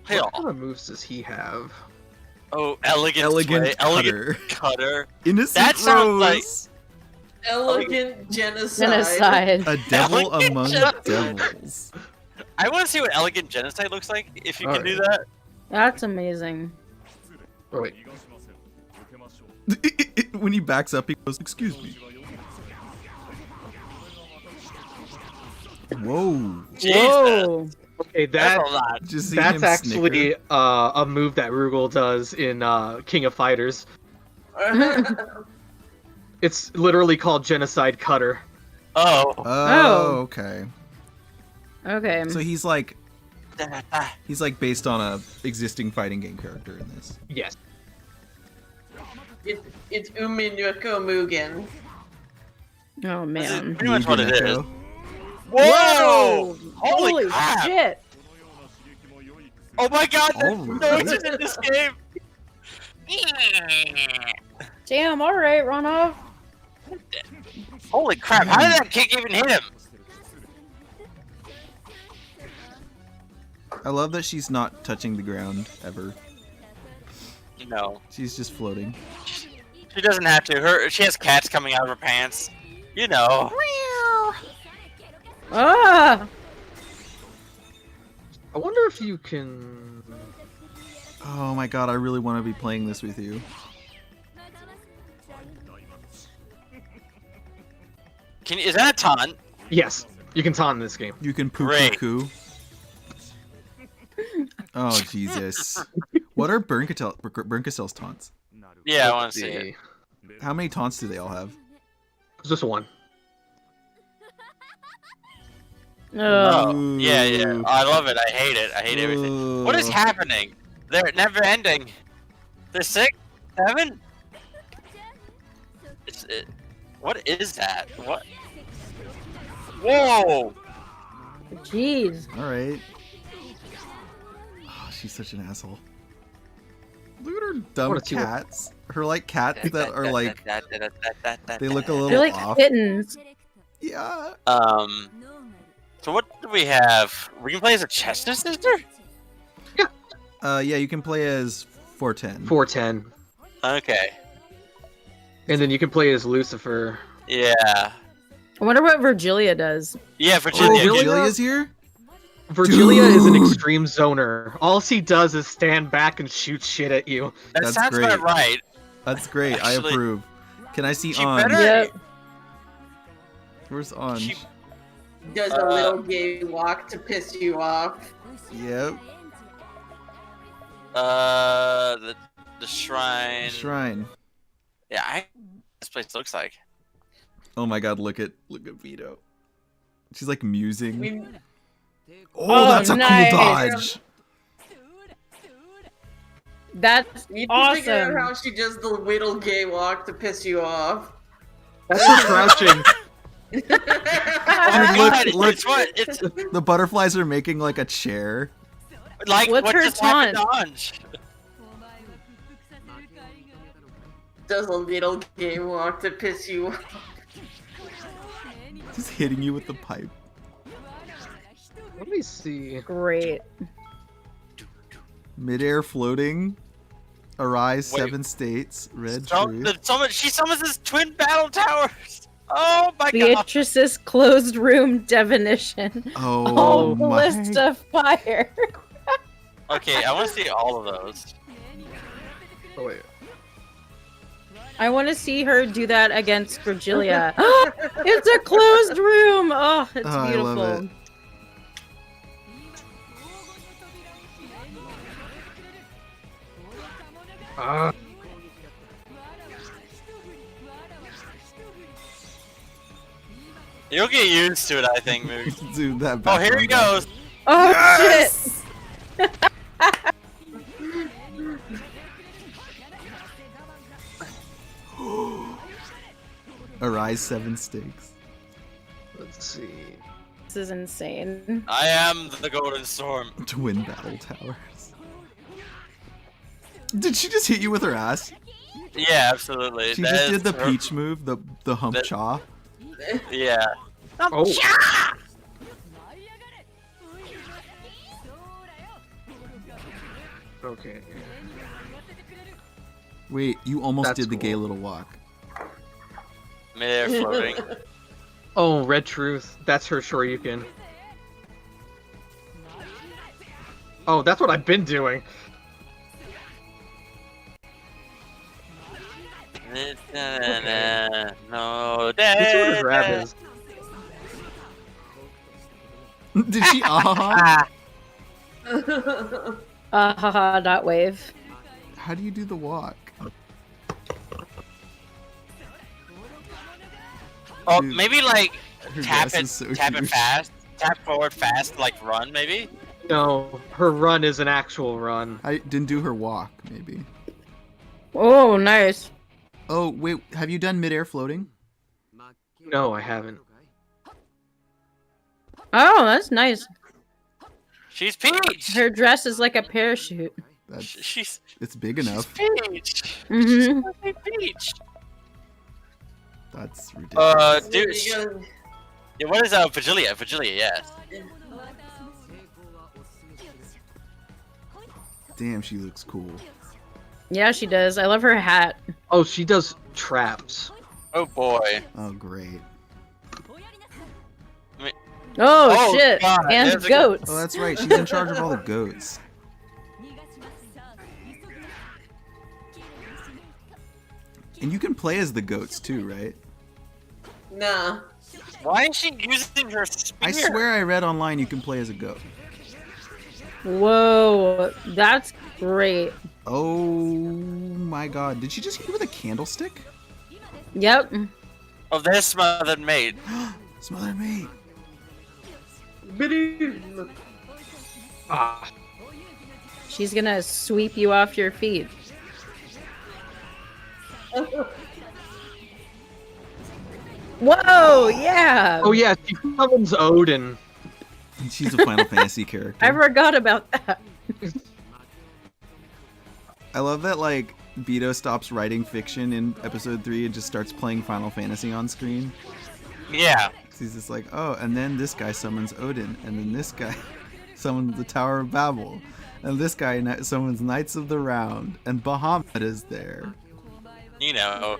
Hell. What kind of moves does he have? Oh, elegant Elegant Elegant cutter. innocent That sounds like- rose. Elegant genocide. Genocide. A devil Elegant among genocide. devils. I want to see what elegant genocide looks like. If you can do that. That's amazing. Oh, wait. When he backs up, he goes, "Excuse me." Whoa! Jesus. Whoa. Okay, That's a lot. Just see that's him actually snicker. a move that Rugal does in King of Fighters. It's literally called Genocide Cutter. Oh. Oh, okay. Okay. So he's like based on a existing fighting game character in this. Yes. It's Umineko Mugen. Oh This is man. pretty much what it is. Umineko. Whoa! Holy Holy crap! shit. Oh my god, there's Alright. noises in this game! Damn, alright, run off. Holy crap, how did that kick even hit him? I love that she's not touching the ground ever. No. She's just floating. She doesn't have to. She has cats coming out of her pants. You know. Ah! I wonder if you can. Oh my god, I really want to be playing this with you. Is that a taunt? Yes, you can taunt in this game. You can poo Great. poo. Oh Jesus! What are Burncasel's taunts? Yeah, I want to see it. How many taunts do they all have? Just one. Oh, yeah, yeah. I love it. I hate it. I hate everything. What is happening? They're never ending. They're 6, 7? What is that? What? Whoa! Jeez. All right. Oh, she's such an asshole. Look at her dumb What a two- cats. Her like cats that are like they look a little They're like off. kittens. Yeah. So what do we have? We can play as a Chester sister? Yeah, you can play as 410. 410. Okay. And then you can play as Lucifer. Yeah. I wonder what Virgilia does. Yeah, Oh, Virginia. Virgilia's here? Virgilia is an Dude. extreme zoner. All she does is stand back and shoot shit at you. That That's sounds great. about right. That's great. Actually, I approve. Can I see she on? better- Yep. Where's on? She- Does a little gay walk to piss you off. Yep. The shrine. Shrine. Yeah, this place looks like. Oh my god, look at Vito. She's like musing. We, Oh, that's a nice. cool dodge. That's need to figure out awesome. how she does the little gay walk to piss you off. That's her crouching. Oh Dude, my look- god, look. it's what? It's The butterflies are making like a chair. like What's what her just happened to taunt? Anj. Does a little gay walk to piss you off. Just hitting you with the pipe. Let me see. Great. Midair floating. Arise Wait. 7 states. Red tree. She summons his twin battle towers. Oh my god. Beatrice's closed room definition. Oh Oh, my. ballista fire. Okay, I want to see all of those. Oh wait. I want to see her do that against Virgilia. It's a closed room. Oh, it's Oh, I beautiful. love it. You'll get used to it, I think, Moog. Dude, that Oh, here he background goes. Oh Yes! Arise 7 stakes. Let's see. This is insane. I am the Golden Storm. Twin battle towers. Did she just hit you with her ass? Yeah, absolutely. She That just is did the her- peach move, the hump that- chaw. Yeah. Oh. Okay. Wait, you almost That's did the gay cool. little walk. Midair floating. Oh, Red Truth. That's her Shoryuken. Oh, that's what I've been doing. No, Let's see what her grab is. Did she? Haha. Haha, dot wave. How do you do the walk? Oh, Dude, maybe like her tap dress it, is so tap it huge. fast, tap forward fast, like run maybe. No, her run is an actual run. I didn't do her walk, maybe. Oh, nice. Oh, wait, have you done midair floating? No, I haven't. Oh, that's nice. She's Peach. Her dress is like a parachute. That's, She's it's big enough. Peach. Mm-hmm. She's Peach. That's ridiculous. Dude. Yeah, what is Vigilia? Vigilia, yes. Damn, she looks cool. Yeah, she does. I love her hat. Oh, she does traps. Oh boy. Oh, great. Oh, shit. God, And there's a goats. Oh, that's right. She's in charge of all the goats. And you can play as the goats too, right? Nah. Why is she using her spear? I swear I read online you can play as a goat. Whoa, that's great. Oh my god. Did she just hit you with a candlestick? Yep. Oh, there's Smothered Maid. Smothered Maid. Ah. She's gonna sweep you off your feet. Whoa, yeah. Oh yeah, she summons Odin. She's a Final Fantasy character. I forgot about that. I love that, like, Beto stops writing fiction in episode 3 and just starts playing Final Fantasy on screen. Yeah. He's just like, oh, and then this guy summons Odin, and then this guy summons the Tower of Babel, and this guy summons Knights of the Round, and Bahamut is there. You know.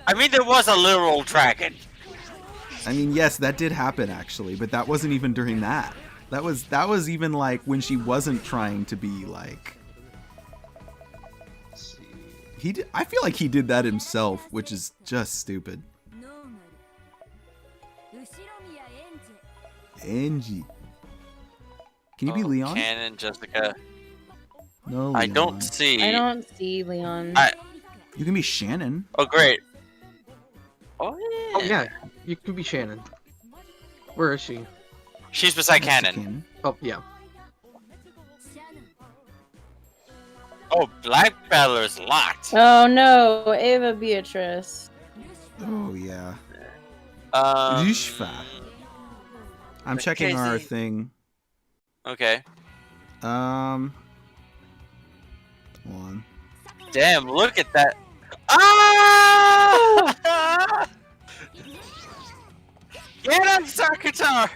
I mean, there was a literal dragon. I mean, yes, that did happen actually, but that wasn't even during that. That was even like when she wasn't trying to be like. I feel like he did that himself, which is just stupid. Angie. Can you be Leon? Canon, Jessica. No, I Leon. don't see. I don't see Leon. You can be Shannon. Oh, great. Oh, Oh yeah, you could be Shannon. Where is she? She's beside That's Canon. Canon. Oh yeah. Oh, Black Battler is locked. Oh no, Ava Beatrice. Oh yeah. Yushfa. I'm checking our Casey. thing. Okay. Hold on. Damn, look at that. Ah! Get him, Sakutar!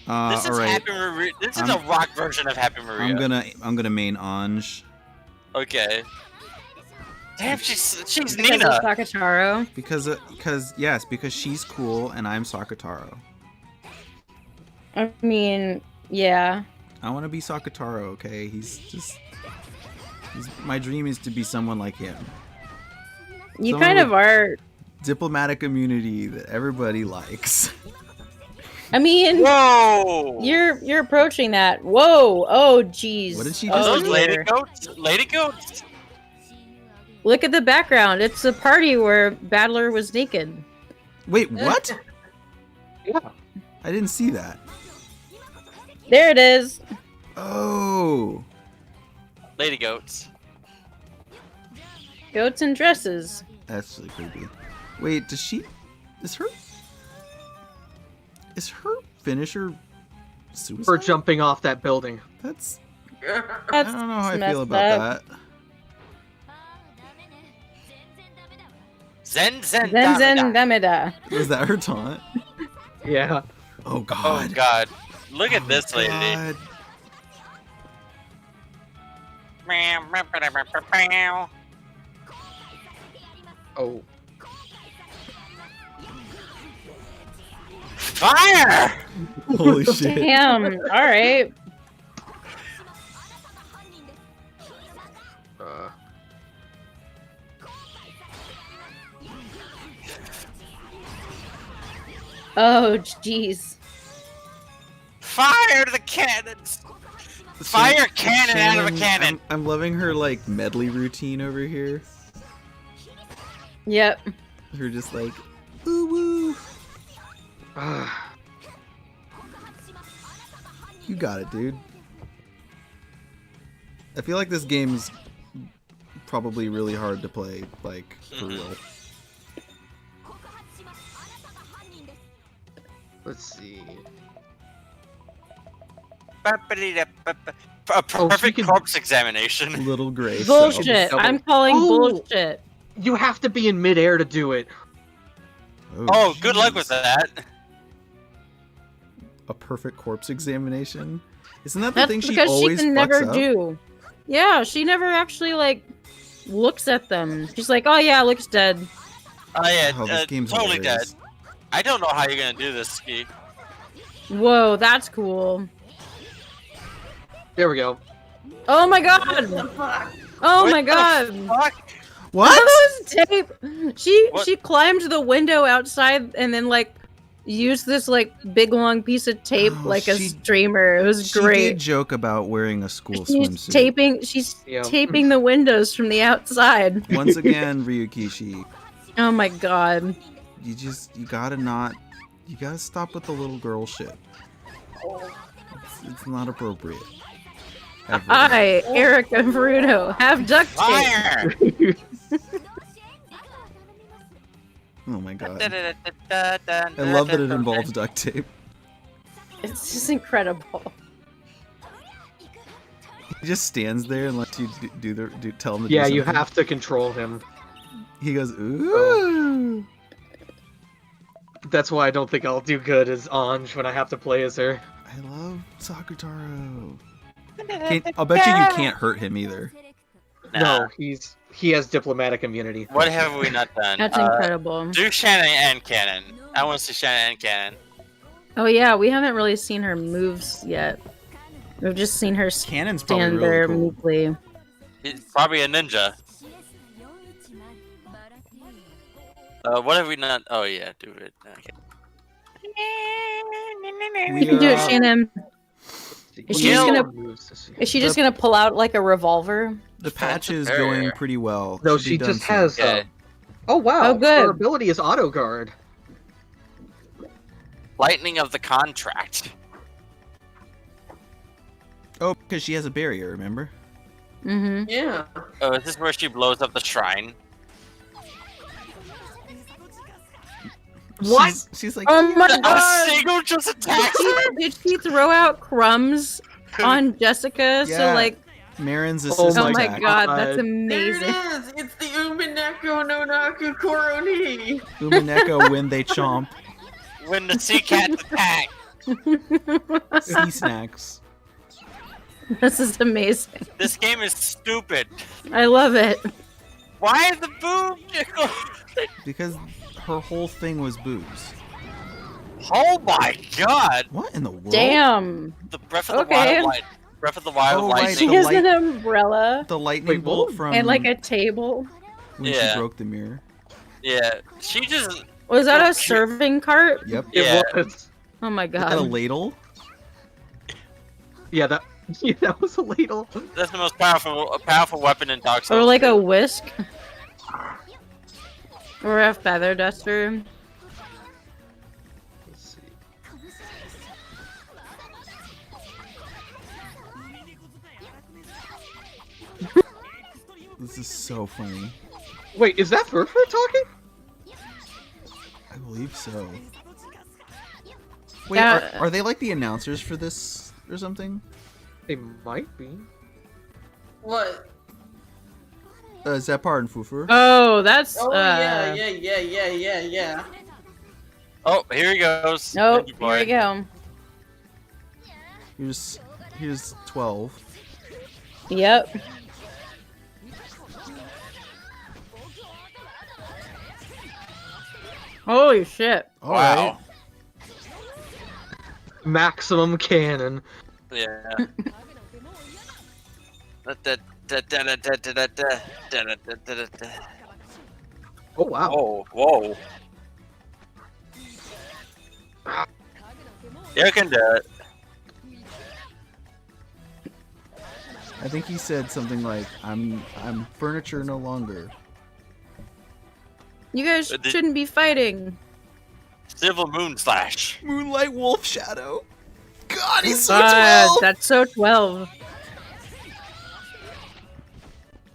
This is all right. Happy Maria. This is I'm- a rock version of Happy Maria. I'm gonna main Ange Okay. Damn, she's Because Nina. of Sakataro. because she's cool and I'm Sakataro. I mean, yeah. I want to be Sakataro. Okay, my dream is to be someone like him. You Someone kind of with are. Diplomatic immunity that everybody likes. I mean, Whoa! you're approaching that. Whoa! Oh, jeez. What did she Are just those do? lady goats? Lady goats? Look at the background. It's a party where Battler was naked. Wait, what? Yeah. I didn't see that. There it is. Oh. Lady goats. Goats and dresses. That's really creepy. Wait, does she... Is her finisher suicide? For jumping off that building. That's... That's I don't know how I feel messed about up. that. Zen Zen Zen Zen Damida. Damida. Was that her taunt? Yeah. Oh Oh god. god. Look at this lady. God. Oh. Fire! Holy shit. Damn. All right. Oh, jeez. Fire the cannons! Fire cannon out of a cannon! I'm loving her like medley routine over here. Yep. Her just like ooh woo. You got it, dude. I feel like this game's probably really hard to play, like for real. Let's see. A perfect can- corpse examination. Little gray. Bullshit. so- I'm calling Oh. bullshit. You have to be in midair to do it. Oh, good luck jeez. with that. A perfect corpse examination. Isn't that the That's thing she because she always can fucks never up? do. Yeah, she never actually like looks at them. She's like, "Oh yeah, looks dead." Oh yeah, Oh, this game's totally dead. hilarious. I don't know how you're gonna do this, Ski. Whoa, that's cool. There we go. Oh my god! Oh What my the god! fuck? What? That was tape. What? She climbed the window outside and then like used this like big long piece of tape Oh, like a she- streamer. It was She great. did joke about wearing a school She's swimsuit. Yeah. taping the windows from the outside. Once again, Ryukishi, Oh my god. you gotta stop with the little girl shit. It's not appropriate. Ever. I, Erica Bruno, have duct tape. Fire! Oh my god. I love that it involves duct tape. It's just incredible. He just stands there and lets you tell him to do Yeah, something. you have to control him. He goes, ooh. That's why I don't think I'll do good as Anj when I have to play as her. I love Sakutaro. I'll bet you can't hurt him either. No, he has diplomatic immunity. What have we not done? That's incredible. Do Shannon and Cannon. I want to see Shannon and Cannon. Oh yeah, we haven't really seen her moves yet. We've just seen her Cannon's probably stand really there cool. meekly. He's probably a ninja. What have we not? Oh yeah, do it. Okay. You can do it, Shannon. Is she just Gil. gonna? Is she just gonna pull out like a revolver? The patch is Barrier. going pretty well. No, Should be she done just soon. has. Okay. Oh wow! Oh, good. Her ability is auto guard. Lightning of the contract. Oh, because she has a barrier, remember? Mm-hmm. Yeah. Oh, is this where she blows up the shrine? What? She's like, Oh my A god! seagull just attacks her? Did she throw out crumbs on Jessica? Yeah. So like, Marin's Oh assistant oh my attack. god, that's God. There amazing. it is! It's the Umineko no Naku Koro ni! Umineko when they chomp. When the sea cats attack. Sea snacks. This is amazing. This game is stupid. I love it. Why is the boob jiggle? Because her whole thing was booze. Oh my god! What in the world? Damn. The Breath of the Okay. Wild light. Breath of the Wild Oh, right, lightning. She the has light- an umbrella The lightning Wait, bolt what? from and like a table. when Yeah. she broke the mirror. Yeah, she just. Was that Oh, a shit. serving cart? Yep. Yeah. It was. Oh my Is that a god. ladle? Yeah, that was a ladle. That's the most powerful weapon in Dark Souls. Or like a whisk. Or a feather duster. Let's see. This is so funny. Wait, is that Furfur talking? I believe so. Wait, Yeah. are they like the announcers for this or something? They might be. What? Zepar and Fufur. Oh, that's. Oh yeah. Oh, here he goes. Nope. Good Here boy. we go. Here's 12. Yep. Holy shit. All Wow. right. Maximum cannon. Yeah. Oh wow. Oh, whoa. You can do it. I think he said something like, "I'm furniture no longer." You guys Did- shouldn't be fighting. Civil Moon Slash. Moonlight Wolf Shadow. God, he's so Ah, 12. that's so 12.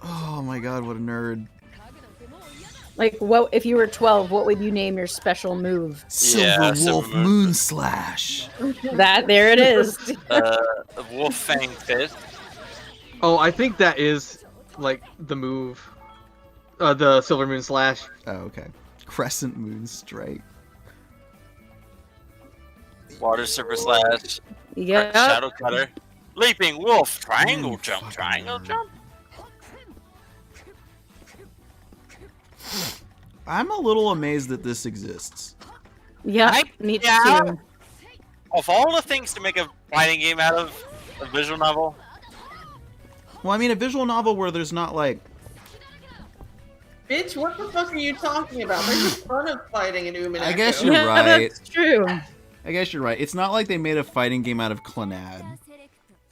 Oh my god, what a nerd. Like, what if you were 12? What would you name your special move? Silver Silver Wolf Moon. Moon Slash. That there it is. Wolf Fang Fist. Oh, I think that is like the move. The Silver Moon Slash. Oh, okay. Crescent Moon Strike. Water Surfer Slash. Yeah. Shadow Cutter. Leaping Wolf. Triangle Mm, Jump. fucking Triangle nerd. Jump. I'm a little amazed that this exists. Yeah. Me yeah. too. Of all the things to make a fighting game out of, a visual novel. Well, I mean, a visual novel where there's not like. Bitch, what the fuck are you talking about? There's a ton of fighting in Umineko. I guess you're Yeah, right. that's true. I guess you're right. It's not like they made a fighting game out of Clannad.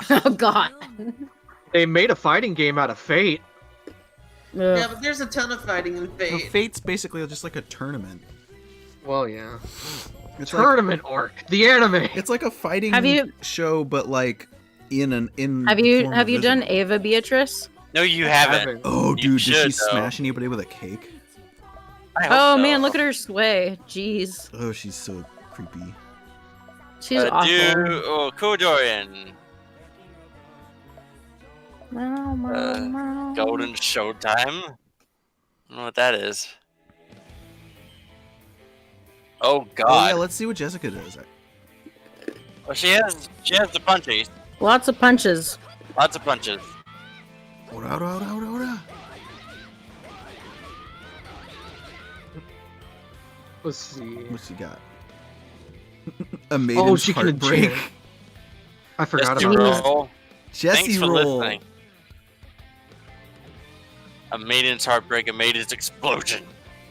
Oh god. They made a fighting game out of Fate. Yeah, Ugh. but there's a ton of fighting in No, Fate. Fate's basically just like a tournament. Well, yeah. It's like Tournament arc, the anime. it's like a fighting Have you- show, but like in an in. Have the you form have of you done visual. Ava Beatrice? No, you haven't. Oh, You dude, did she should, though. smash anybody with a cake? I hope Oh so. man, look at her sway. Jeez. Oh, she's so creepy. She's awful. Oh, Kodorian. Golden Showtime. I don't know what that is. Oh Oh yeah, god. let's see what Jessica does. Well, she has the punchies. Lots of punches. Lots of punches. Ora, ora, ora, ora, ora. Let's see. What's she got? A maiden's Oh, she can heartbreak. enchant. I forgot Jesse about that. roll. Jesse Thanks for roll. listening. A maiden's heartbreak. A maiden's explosion.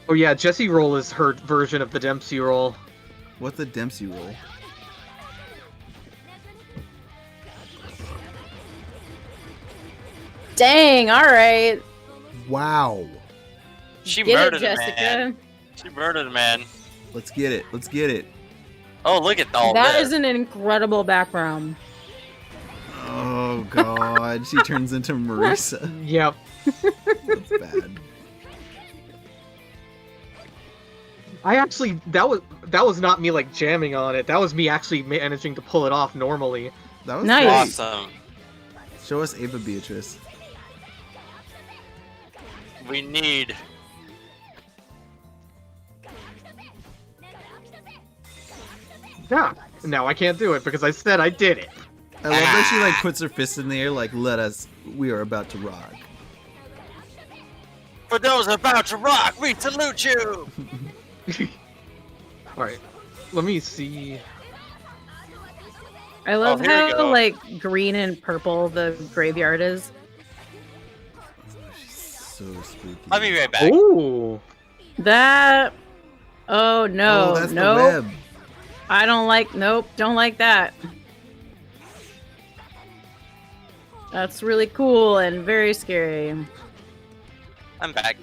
Oh yeah, Jessie roll is her version of the Dempsey roll. What's the Dempsey roll? Dang, alright. Wow. She Get it, murdered a Jessica. man. She murdered a man. Let's get it. Let's get it. Oh, look at all That this. is an incredible background. Oh god, she turns into Marisa. Yep. That's bad. That was not me like jamming on it. That was me actually managing to pull it off normally. That was Nice. great. Awesome. Show us Ava Beatrice. We need. Yeah. Now I can't do it because I said I did it. I love that she like puts her fist in the air like, let us, we are about to rock. For those about to rock, we salute you. Alright. Let me see. I love here we how go. like green and purple the graveyard is. She's so spooky. I'll be right back. Ooh. That. Oh no, Oh, that's no. the web. I don't like. Nope, don't like that. That's really cool and very scary. I'm back.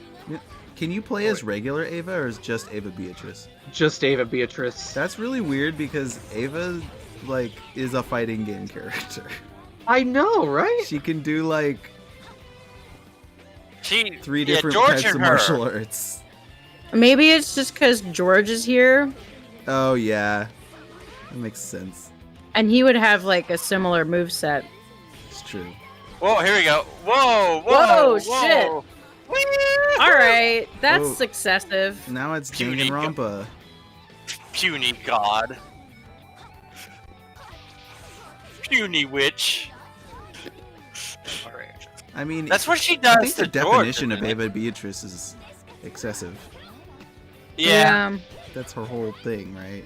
Can you play as regular Ava or is just Ava Beatrice? Just Ava Beatrice. That's really weird because Ava, like, is a fighting game character. I know, right? She can do, like, She 3 different George types and of her. martial arts. Maybe it's just because George is here, Oh, yeah. That makes sense. and he would have like a similar moveset. It's true. Whoa, here we go. Whoa, Whoa, whoa, shit. whoa. All right, that's Whoa. excessive. Now it's Puny Danganronpa. Puny god. Puny witch. Alright. I mean, That's what she I does think to the George, definition of isn't it? Ava Beatrice is excessive. Yeah. That's her whole thing, right?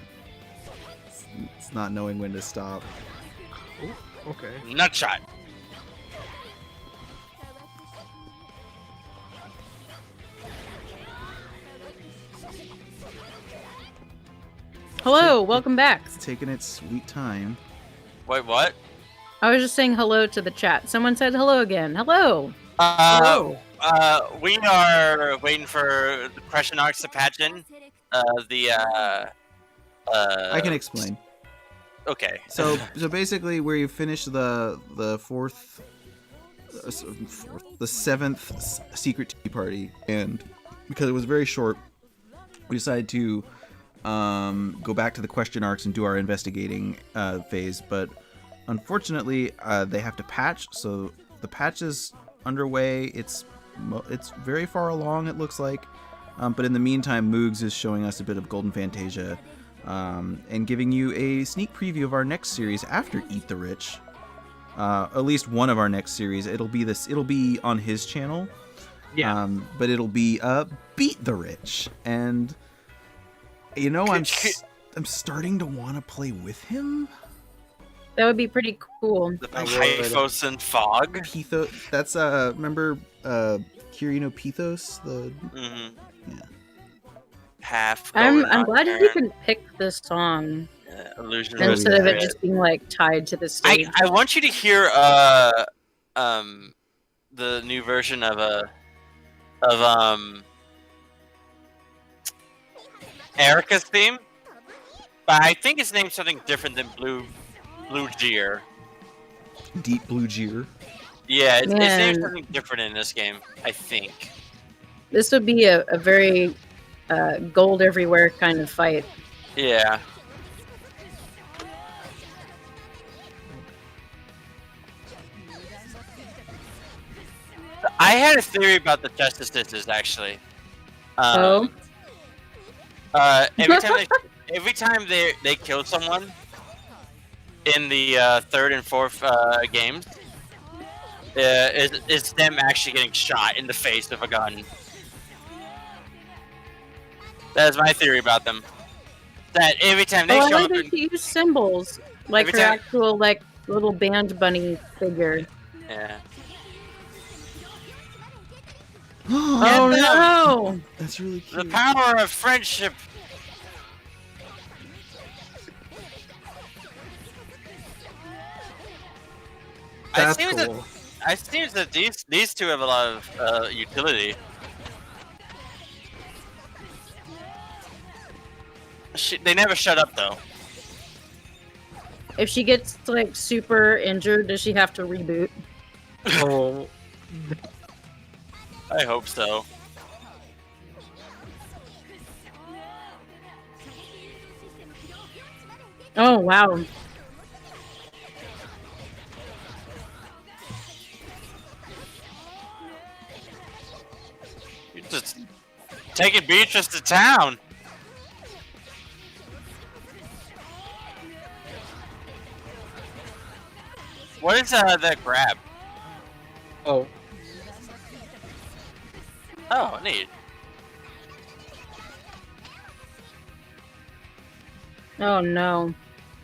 It's not knowing when to stop. Okay. Nutshot. Hello, welcome back. It's taking its sweet time. Wait, what? I was just saying hello to the chat. Someone said hello again. Hello. We are waiting for the question arcs to patch in. I can explain. Okay. So basically, where you finish the seventh secret tea party, and because it was very short, we decided to go back to the question arcs and do our investigating phase. But unfortunately, they have to patch. So the patch is underway. It's very far along. It looks like. But in the meantime, Moogs is showing us a bit of Golden Fantasia. And giving you a sneak preview of our next series after Eat the Rich. At least one of our next series. It'll be on his channel. Yeah. But it'll be Beat the Rich. And you know, I'm starting to want to play with him. That would be pretty cool. The Hyphos and Fog. Pithos. That's remember Kirino Pithos, the yeah. Half. I'm going glad on you can pick this song Illusion instead of it Spirit. just being like tied to the stage. I want you to hear the new version of Erica's theme, but I think it's named something different than Blue Gear. Deep Blue Gear. Yeah, it's named Man. something different in this game, I think. This would be a very gold everywhere kind of fight. Yeah. I had a theory about the Justices actually. Every time they kill someone in the third and fourth games, is them actually getting shot in the face with a gun. That is my theory about them. That every time they I show like up, that she used symbols, like Every her time- actual like little band bunny figure. yeah. Oh Get them! no! That's really The cute. power of friendship. That's it seems cool. It seems that these two have a lot of utility. They never shut up though. If she gets like super injured, does she have to reboot? Oh, I hope so. Oh wow! You're just taking Beatrice to town. What is that grab? oh, Oh, neat. Oh no!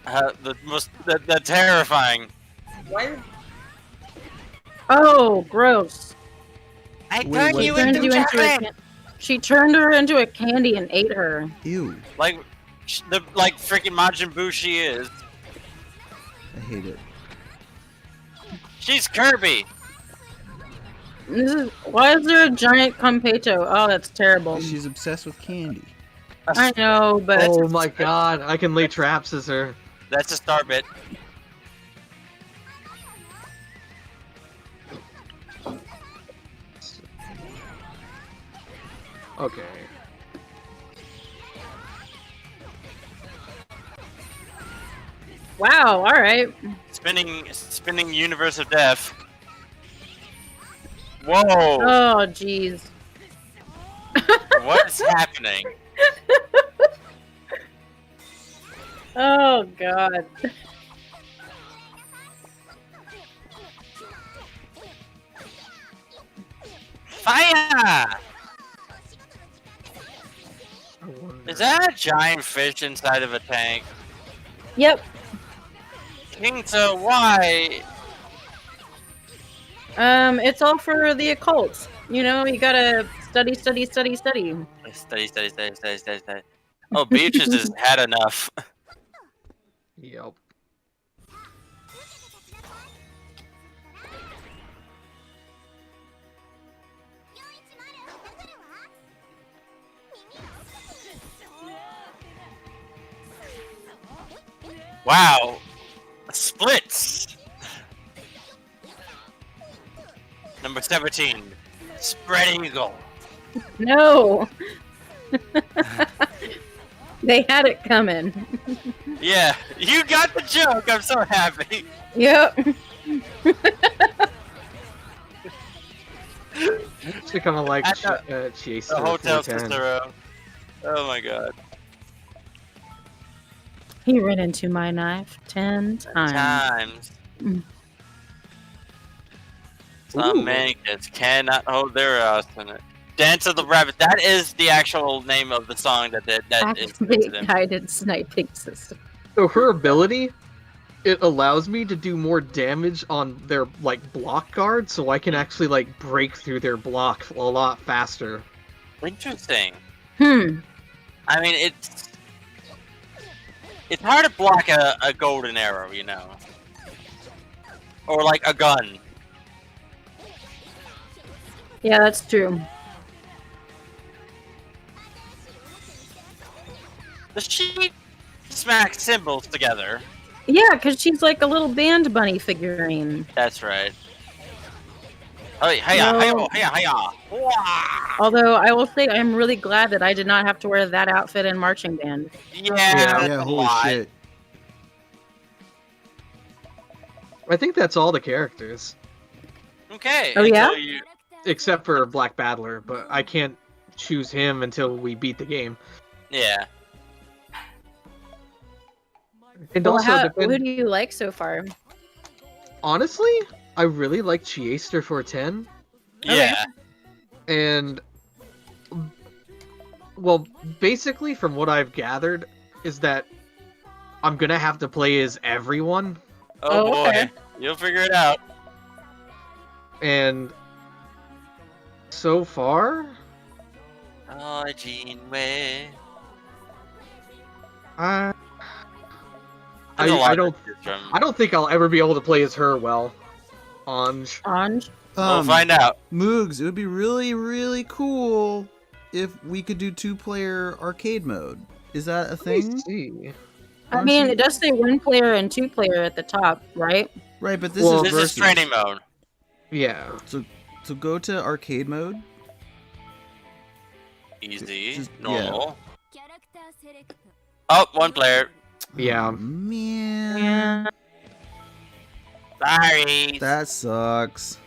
The terrifying. Why? Oh, gross! I Wait, turned what? you Turned into you into a chocolate. she turned her into a candy and ate her. Ew. Like freaking Majin Buu she is. I hate it. She's Kirby. Why is there a giant Competo? Oh, that's terrible. She's obsessed with candy. I know, but Oh my god, I can lay traps as her. That's a star bit. Okay. wow. All right. Spinning universe of death. Whoa! Oh, jeez. What is happening? Oh God. Fire! Is that a giant fish inside of a tank? Yep. Kingto, why? It's all for the occult. You know, you gotta study. Study. Oh, Beatrice has had enough. Yep. Wow. Splits. Number 17. Spread Eagle. No. They had it coming. Yeah, you got the joke. I'm so happy. Yep. Actually kind of like Chase. The Hotel Cicero. Oh my god. He ran into my knife 10 times. Some men just cannot hold their ass in it. Dance of the Rabbit. That is the actual name of the song that is Activate guided sniping system. So her ability, it allows me to do more damage on their like block guard, so I can actually like break through their block a lot faster. Interesting. Hmm. I mean, it's hard to block a golden arrow, you know, or like a gun. Yeah, that's true. Does she smack cymbals together? Yeah, because she's like a little band bunny figurine. That's right. Oh, hiya. Although I will say I'm really glad that I did not have to wear that outfit in marching band. Yeah, holy shit. I think that's all the characters. Okay. Oh, yeah? Except for Black Battler, but I can't choose him until we beat the game. Yeah. And Well, also, who do you like so far? honestly, I really like Chiester for 10. Yeah. And, well, basically, from what I've gathered, is that I'm gonna have to play as everyone. Oh boy. Okay. You'll figure it out. And so far, Oh, Gene Way. I There's a lot don't to choose from. I don't think I'll ever be able to play as her well. Anj. Anj? We'll find out. Moogs, it would be really, really cool if we could do 2-player arcade mode. Is that a thing? Let's see. I mean, it does say 1-player and 2-player at the top, right? Right, but this Well, is This versus. is training mode. Yeah. So go to arcade mode. Easy. Just- Normal. Oh, 1 player. Yeah. Oh, man. Sorry. That sucks.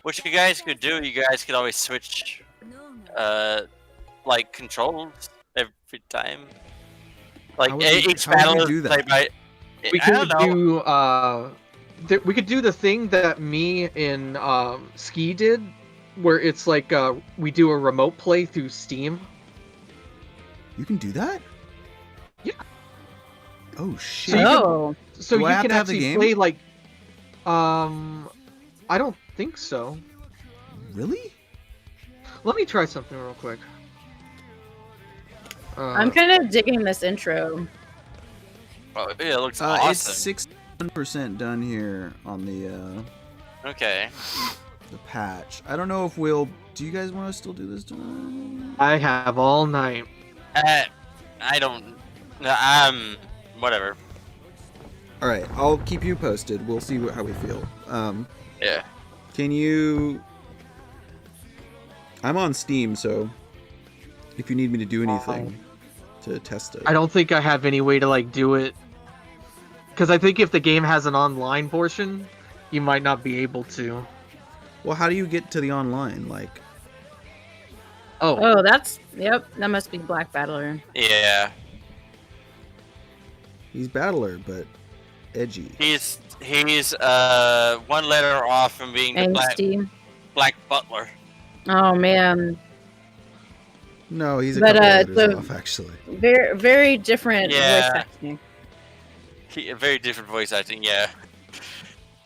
What you guys could do, you guys could always switch, like, controls every time. Like, How would we- each how would battle we is do that? played by... We I don't could know. do we could do the thing that me and Ski did, where it's like we do a remote play through Steam. You can do that? Yeah. Oh shit. So you Oh. So Do you I have can to have the actually game? play like I don't think so. Really? Let me try something real quick. I'm kind of digging this intro. Oh, yeah, it looks It's awesome. 61% done here on the Okay. the patch. I don't know if we'll. Do you guys want to still do this tonight? I have all night. I don't. Whatever. All right, I'll keep you posted. We'll see how we feel. Yeah. Can you? I'm on Steam, so if you need me to do anything to test it, I don't think I have any way to like do it, because I think if the game has an online portion, you might not be able to. Well, how do you get to the online? Like, Oh, that's yep. That must be Black Battler. Yeah. he's Battler, but edgy. He's one letter off from being the Angsty. Black Butler. Oh man, No, he's a But, couple letters the- off, actually. very very different Yeah. voice acting. A very different voice acting. Yeah.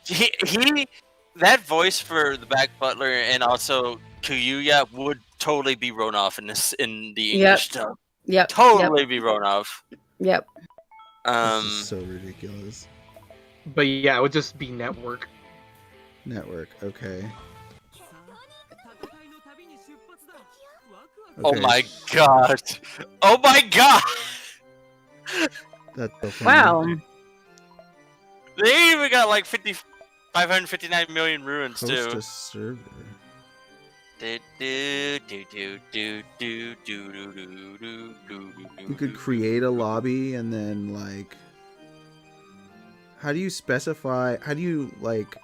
He that voice for the Black Butler and also Kuyuya would totally be Ronoff in the English dub. Yep. Totally be Ronoff. Yep. This is so ridiculous. But yeah, it would just be network. Network, okay. Oh Okay, my god! Oh my god! That's so funny. Wow. They even got like 559 million ruins Host too. a server. You could create a lobby and then like. How do you specify? How do you like?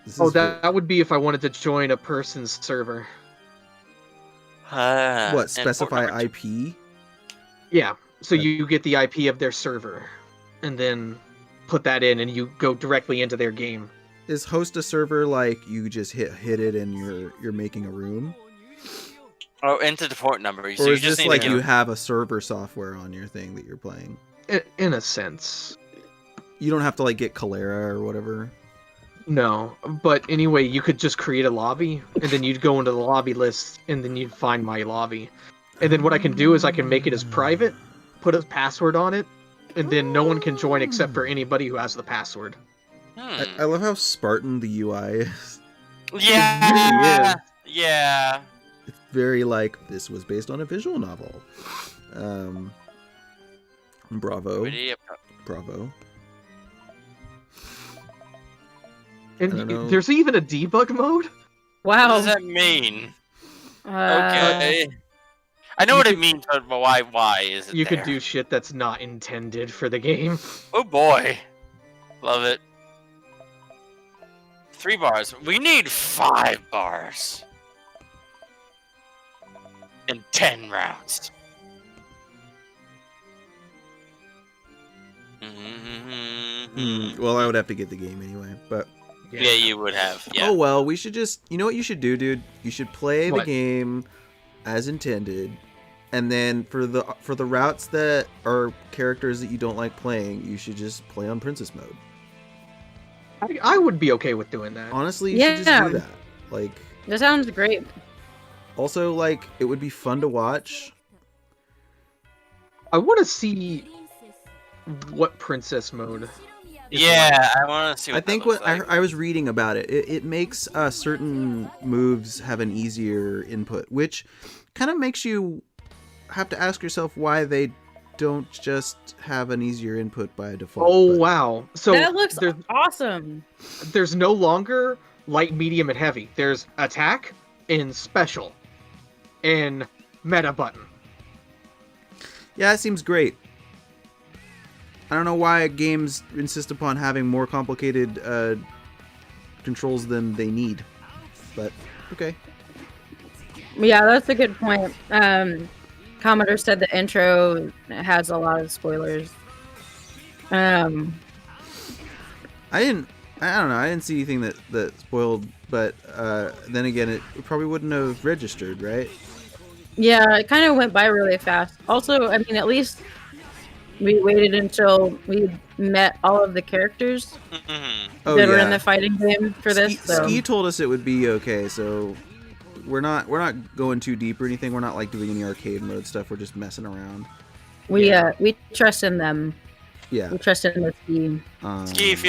This Oh, is that would be if I wanted to join a person's server. what specify IP? Yeah, so you get the IP of their server, and then put that in, and you go directly into their game. Is host a server like you just hit it and you're making a room? Oh, into the port number. So Or you is just this need like to you have a server software on your thing that you're playing? In a sense. You don't have to like get Calera or whatever. No, but anyway, you could just create a lobby, and then you'd go into the lobby list, and then you'd find my lobby. And then what I can do is I can make it as private, put a password on it, and then no one can join except for anybody who has the password. I love how Spartan the UI is. Yeah. Yeah. It's very like this was based on a visual novel. Bravo. Bravo. And I don't know. there's even a debug mode? What Wow. does that mean? Uh, Okay. I know what it means, but why is it You there? could do shit that's not intended for the game. Oh boy. Love it. 3 bars. We need 5 bars. In 10 rounds. Well, I would have to get the game anyway, but Yeah, you would have. Yeah. oh well. We should just. You know what you should do, dude? You should play the What? game as intended, and then for the routes that are characters that you don't like playing, you should just play on princess mode. I would be okay with doing that. Honestly, you should just do that. Like, that sounds great. also, like, it would be fun to watch. I want to see what princess mode. Yeah, I want to see I what think that looks what like. I was reading about it, it makes certain moves have an easier input, which kind of makes you have to ask yourself why they don't just have an easier input by default. Oh but- wow! So That looks there's, awesome. there's no longer light, medium, and heavy. There's attack and special, and meta button. Yeah, it seems great. I don't know why games insist upon having more complicated controls than they need, but okay. Yeah, that's a good point. Commodore said the intro has a lot of spoilers. I don't know. I didn't see anything that spoiled, but then again, it probably wouldn't have registered, right? Yeah, it kind of went by really fast. Also, I mean, at least we waited until we met all of the characters Oh, that were in yeah. the fighting game for this. So. Ski told us it would be okay, so we're not going too deep or anything. We're not like doing any arcade mode stuff. We're just messing around. We trust in them. Yeah. I'm trusting the team. Ski, if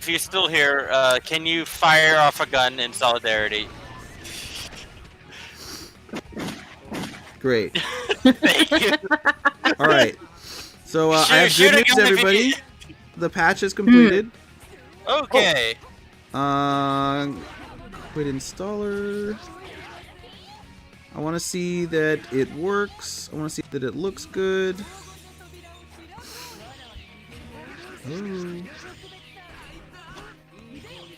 you're still here, can you fire off a gun in solidarity? Great. Thank you. All right. So I have Shoot good a news, gun if you everybody. can. The patch is completed. Okay. Quit installer. I want to see that it works. I want to see that it looks good. Oh.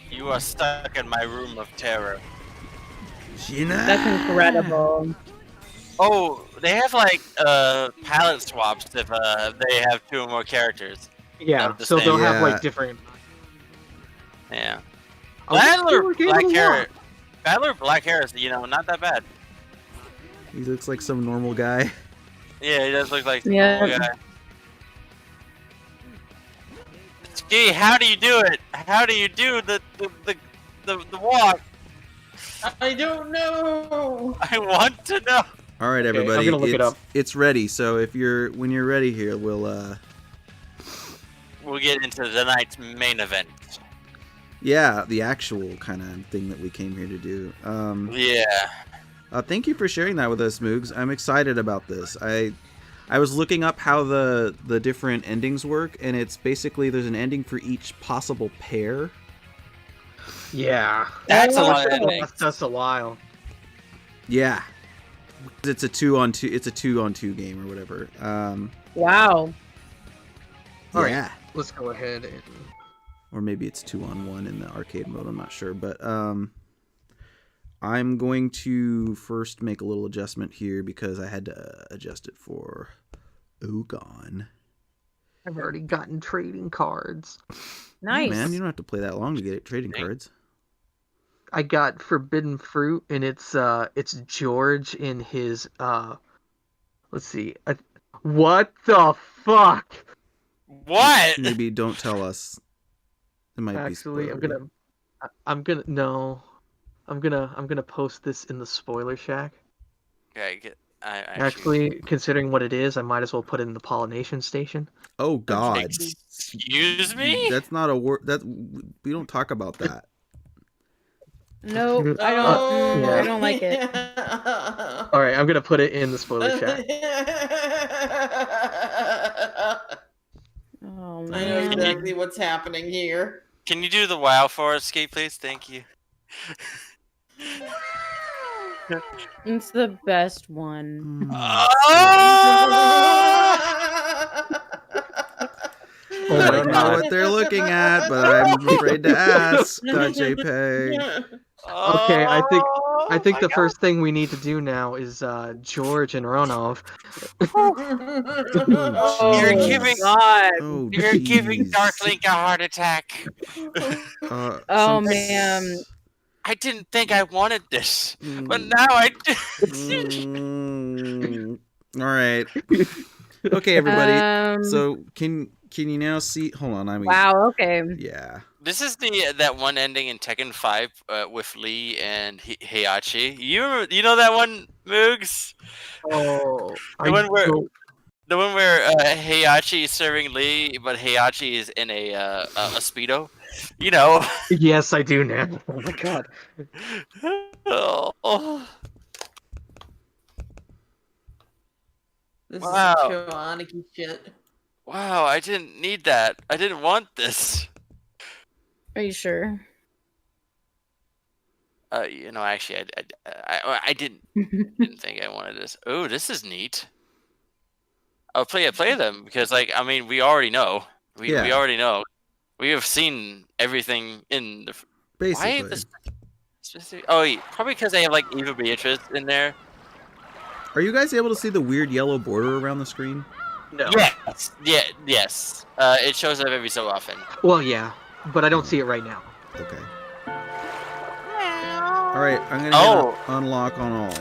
You are stuck in my room of terror. Gina. That's incredible. Oh, they have like palette swaps if they have 2 or more characters. Yeah, Of the so same- they'll have Yeah. like different. Yeah. I wish they Battler were able black to hair. walk. Battler black hair is, not that bad. He looks like some normal guy. Yeah, he does look like a Yeah. normal guy. Ski, how do you do it? How do you do the walk? I don't know. I want to know. All right, Okay, I'm everybody. gonna look it up. It's ready. So when you're ready here, we'll We'll get into tonight's main event. yeah, the actual kind of thing that we came here to do. Yeah. Thank you for sharing that with us, Moogs. I'm excited about this. I was looking up how the different endings work, and it's basically there's an ending for each possible pair. Yeah. That's a Oh, lot of shit. endings. That's a while. Yeah, it's a 2-on-2. It's a 2-on-2 game or whatever. Wow. All right. Yeah, Let's go ahead and. or maybe it's 2-on-1 in the arcade mode. I'm not sure, but I'm going to first make a little adjustment here because I had to adjust it for Ogon. I've already gotten trading cards. Nice. Man, you don't have to play that long to get it trading cards. I got Forbidden Fruit, and it's George in his let's see, what the fuck? What? Maybe don't tell us. It might Actually, be I'm spoilery. gonna post this in the spoiler shack. Okay, I Actually, considering what it is, I might as well put it in the pollination station. Oh God, Excuse me? that's not a word. That we don't talk about that. No, I don't. Oh, I don't like it. All right, I'm gonna put it in the spoiler shack. Oh I know man. exactly what's happening here. Can you do the WoW for us, Ski, please? Thank you. It's the best one. I my don't know God. what they're looking at, but I'm afraid to ask. .jpg. Okay, I think Oh the my first thing we need to do now is George and Ronov. Oh, You're jeez. giving- God. Oh, You're giving jeez. Darklink a heart attack. Oh Some- man. I didn't think I wanted this, but Mm. now I do. Mm. All right. Okay, everybody. So can you now see? Hold on. I mean, Wow. Okay. yeah. This is that one ending in Tekken 5 with Lee and Heihachi. You know that one, Moogs? Oh, The one where Heihachi is serving Lee, but Heihachi is in a speedo. You know. yes, I do now. Oh my god. Oh. This Wow. is some Shoaniki shit. Wow, I didn't need that. I didn't want this. Are you sure? Actually, I didn't think I wanted this. Oh, this is neat. I'll play them because, we already know. We Yeah. already know. We have seen everything in the. Basically. Why this? Probably because they have Eva Beatrice in there. Are you guys able to see the weird yellow border around the screen? No. Yes. Yeah. Yes. It shows up every so often. Well, yeah, but I don't see it right now. Okay. All right. I'm gonna hit unlock on all.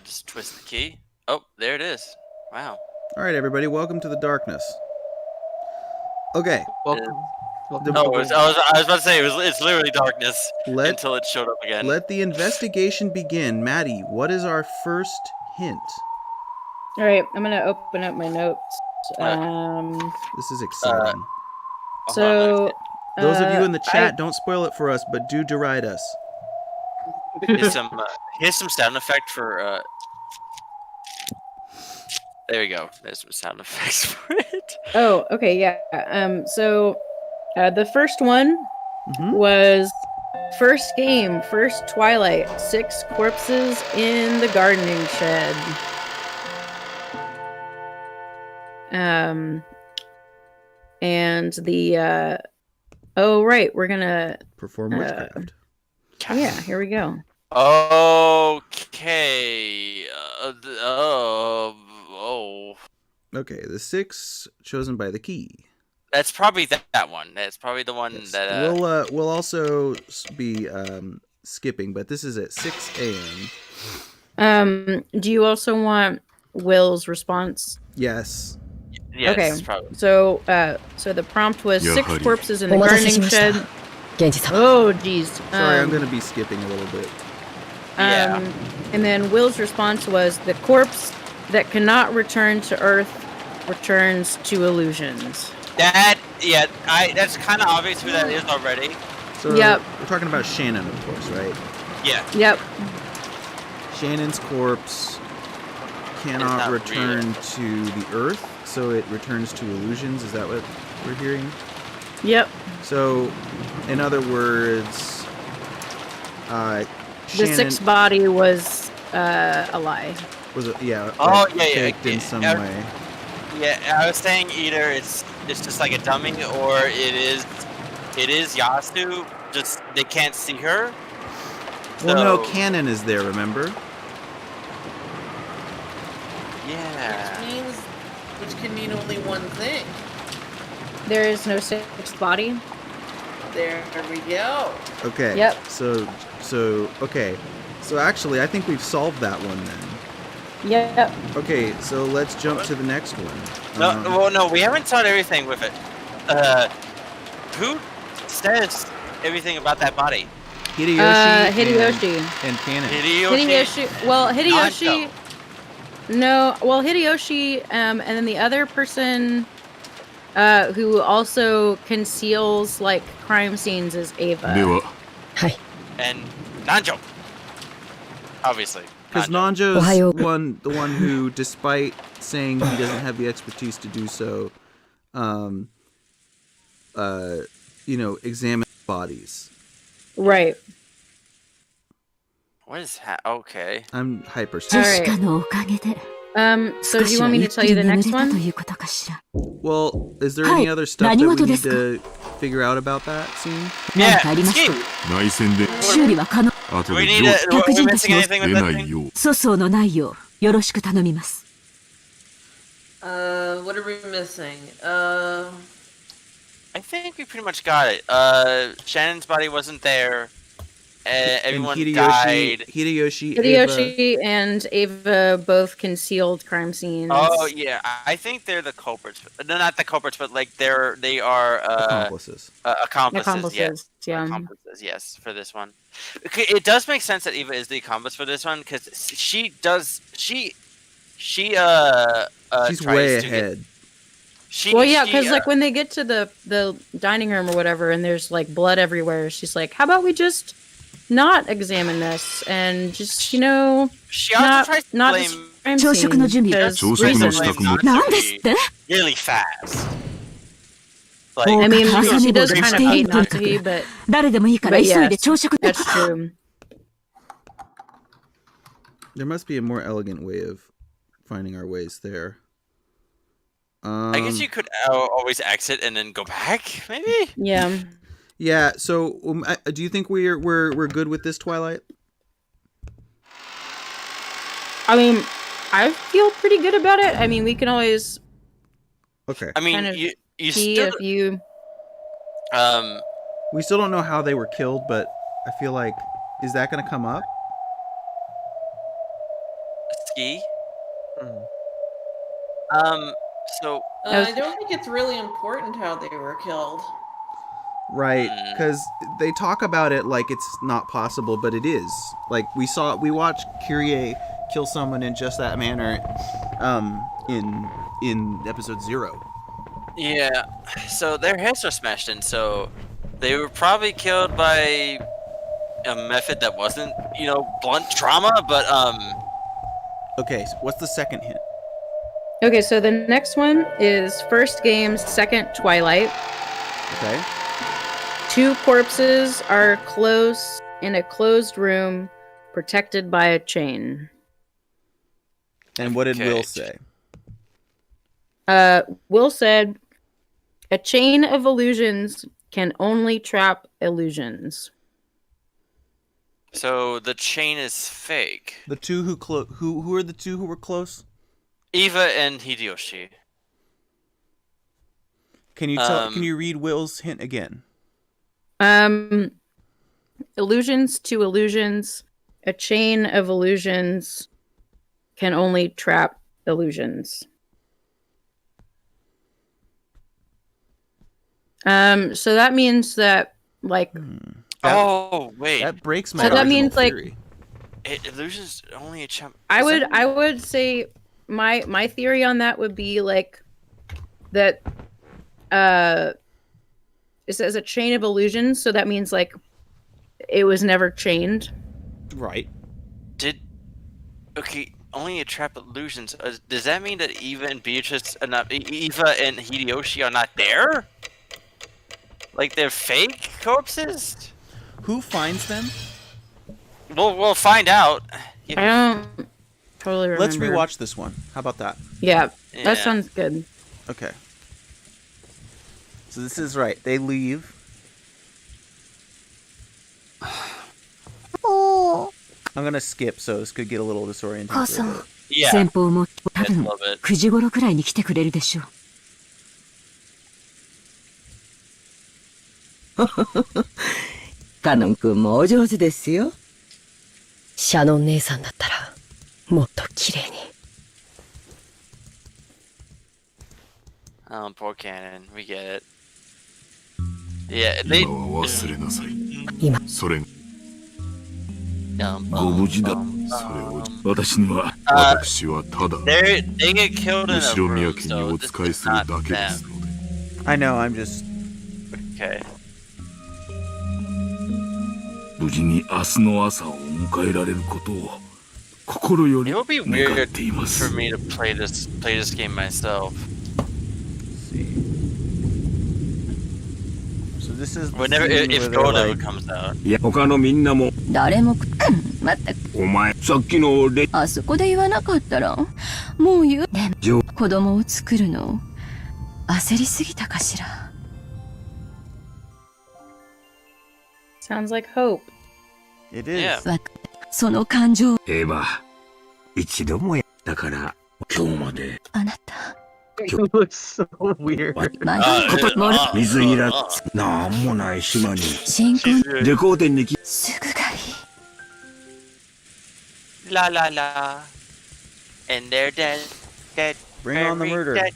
Just twist the key. Oh, there it is. Wow. All right, everybody. Welcome to the darkness. Okay. Welcome. Well, The- Oh, I was about to say it's literally darkness Let until it showed up again. let the investigation begin. Maddie, what is our first hint? All right, I'm gonna open up my notes. This is exciting. So Those of you in the I- chat, don't spoil it for us, but do deride us. Here's some sound effect for. There we go. There's some sound effects for it. Oh, okay, yeah. So the first one Mhm. was first game, first Twilight, 6 corpses in the gardening shed. And the oh right, we're gonna Perform witchcraft. oh yeah, here we go. Okay. Oh. Okay, the 6 chosen by the key. That's probably that one. That's probably the one Yes. that. We'll also be skipping, but this is at 6 a.m. Do you also want Will's response? Yes. Yes, Okay. probably. So the prompt was 6 corpses in the gardening shed. Oh jeez. Sorry, I'm going to be skipping a little bit. Yeah. And then Will's response was the corpse that cannot return to Earth returns to illusions. That's kind of obvious who that is already. So Yep. we're talking about Shannon, of course, right? Yeah. Yep. Shannon's corpse cannot not return to the Earth, so it returns to illusions. Is that what we're hearing? Yep. So, in other words, The Shannon 6th body was a lie. was Oh, yeah, faked in some way. Yeah, I was saying either it's just like a dummy or it is Yasu. Just they can't see her. Well, no, So- Canon is there. Remember? Yeah. Which can mean only one thing. There is no 6th body. There we go. Okay. Yep. So okay. So actually, I think we've solved that one then. Yep. Okay, so let's jump to the next one. No, we haven't solved everything with it. Who says everything about that body? Hideyoshi. Hideyoshi. And Canon. Hideyoshi. Hideyoshi. Nanjo. No, well, Hideyoshi, and then the other person who also conceals like crime scenes is Ava. And Nanjo. Obviously. Because Nanjo's the one who, despite saying he doesn't have the expertise to do so, examine bodies. Right. What is okay. I'm hyper. All right. So do you want me to tell you the next one? Well, is there any other stuff that we need to figure out about that scene? Yeah. Ski. Do we need to... Are we missing anything with that thing? What are we missing? I think we pretty much got it. Shannon's body wasn't there. Everyone died. Hideyoshi and Ava both concealed crime scenes. Oh yeah, I think they're the culprits. No, not the culprits, but like they are accomplices. Accomplices, yeah. Accomplices, yes, for this one. It does make sense that Eva is the accomplice for this one because she's way ahead. Because like when they get to the dining room or whatever, and there's like blood everywhere, she's like, "How about we just not examine this and just she also tries to blame really fast. Like, I mean, she does kind of hate not to be, but yes, that's true. There must be a more elegant way of finding our ways there. I guess you could always exit and then go back, maybe. Yeah. Yeah. So, do you think we're good with this Twilight? I mean, I feel pretty good about it. I mean, we can always. Okay. I mean, kind of you see still. if you. We still don't know how they were killed, but I feel like is that going to come up? Ski. So I don't think it's really important how they were killed. Right, because they talk about it like it's not possible, but it is. Like we watched Kyrie kill someone in just that manner, in episode 0. Yeah, so their heads are smashed in, so they were probably killed by a method that wasn't, blunt trauma, but Okay, so what's the second hint? Okay, so the next one is first game's second twilight. Okay. 2 corpses are close in a closed room, protected by a chain. And what did Will say? Will said, a chain of illusions can only trap illusions. so the chain is fake. The two who are the two who were close? Eva and Hideyoshi. Can you read Will's hint again? Illusions to illusions. A chain of illusions can only trap illusions. So that means that, like... wait. That breaks my So that means, theory. Illusions only a champ. I would say my theory on that would be like that it says a chain of illusions, so that means like it was never chained. Right. Only a trap illusions. Does that mean that Eva and Beatrice are not Eva and Hideyoshi are not there? Like they're fake corpses? Who finds them? We'll find out. I don't totally remember. Let's rewatch this one. How about that? Yeah, that sounds good. Okay. So this is right. They leave. I'm gonna skip, so this could get a little disorienting. For a bit. Yeah. 先方も多 Just a 分 little bit. 9時頃くらいに来てくれるでしょう。カノン君もお上手ですよ。シャノン姉さんだったらもっと綺麗に。Oh, poor Cannon. We get it. Yeah, they. 今は忘れなさい。今。それ。 Dumb, ご無事だ。 dumb, それ dumb. を私には、私はただ They get killed in a 後ろ room, 宮家に so お this 仕え is する not だけで them. すので。 I know. I'm just. Okay. 無事に明日の朝を迎えられることを心より It would be 願 weird っていま for す。 me to play this game myself. So this is. Whenever if Godo comes out. いや、他のみんなも誰も待ってお前さっきの俺あそこで言わなかったらもう言うでも子供を作るの焦りすぎたかしら。 Sounds like hope. It is. Yeah. その感情エヴァ一度もやったから今日まであなた It looks so weird. まだ水いらなんもない島に新婚レコーデンに来すぐがいい La la la. And they're dead. Dead. Bring on the very murder. dead.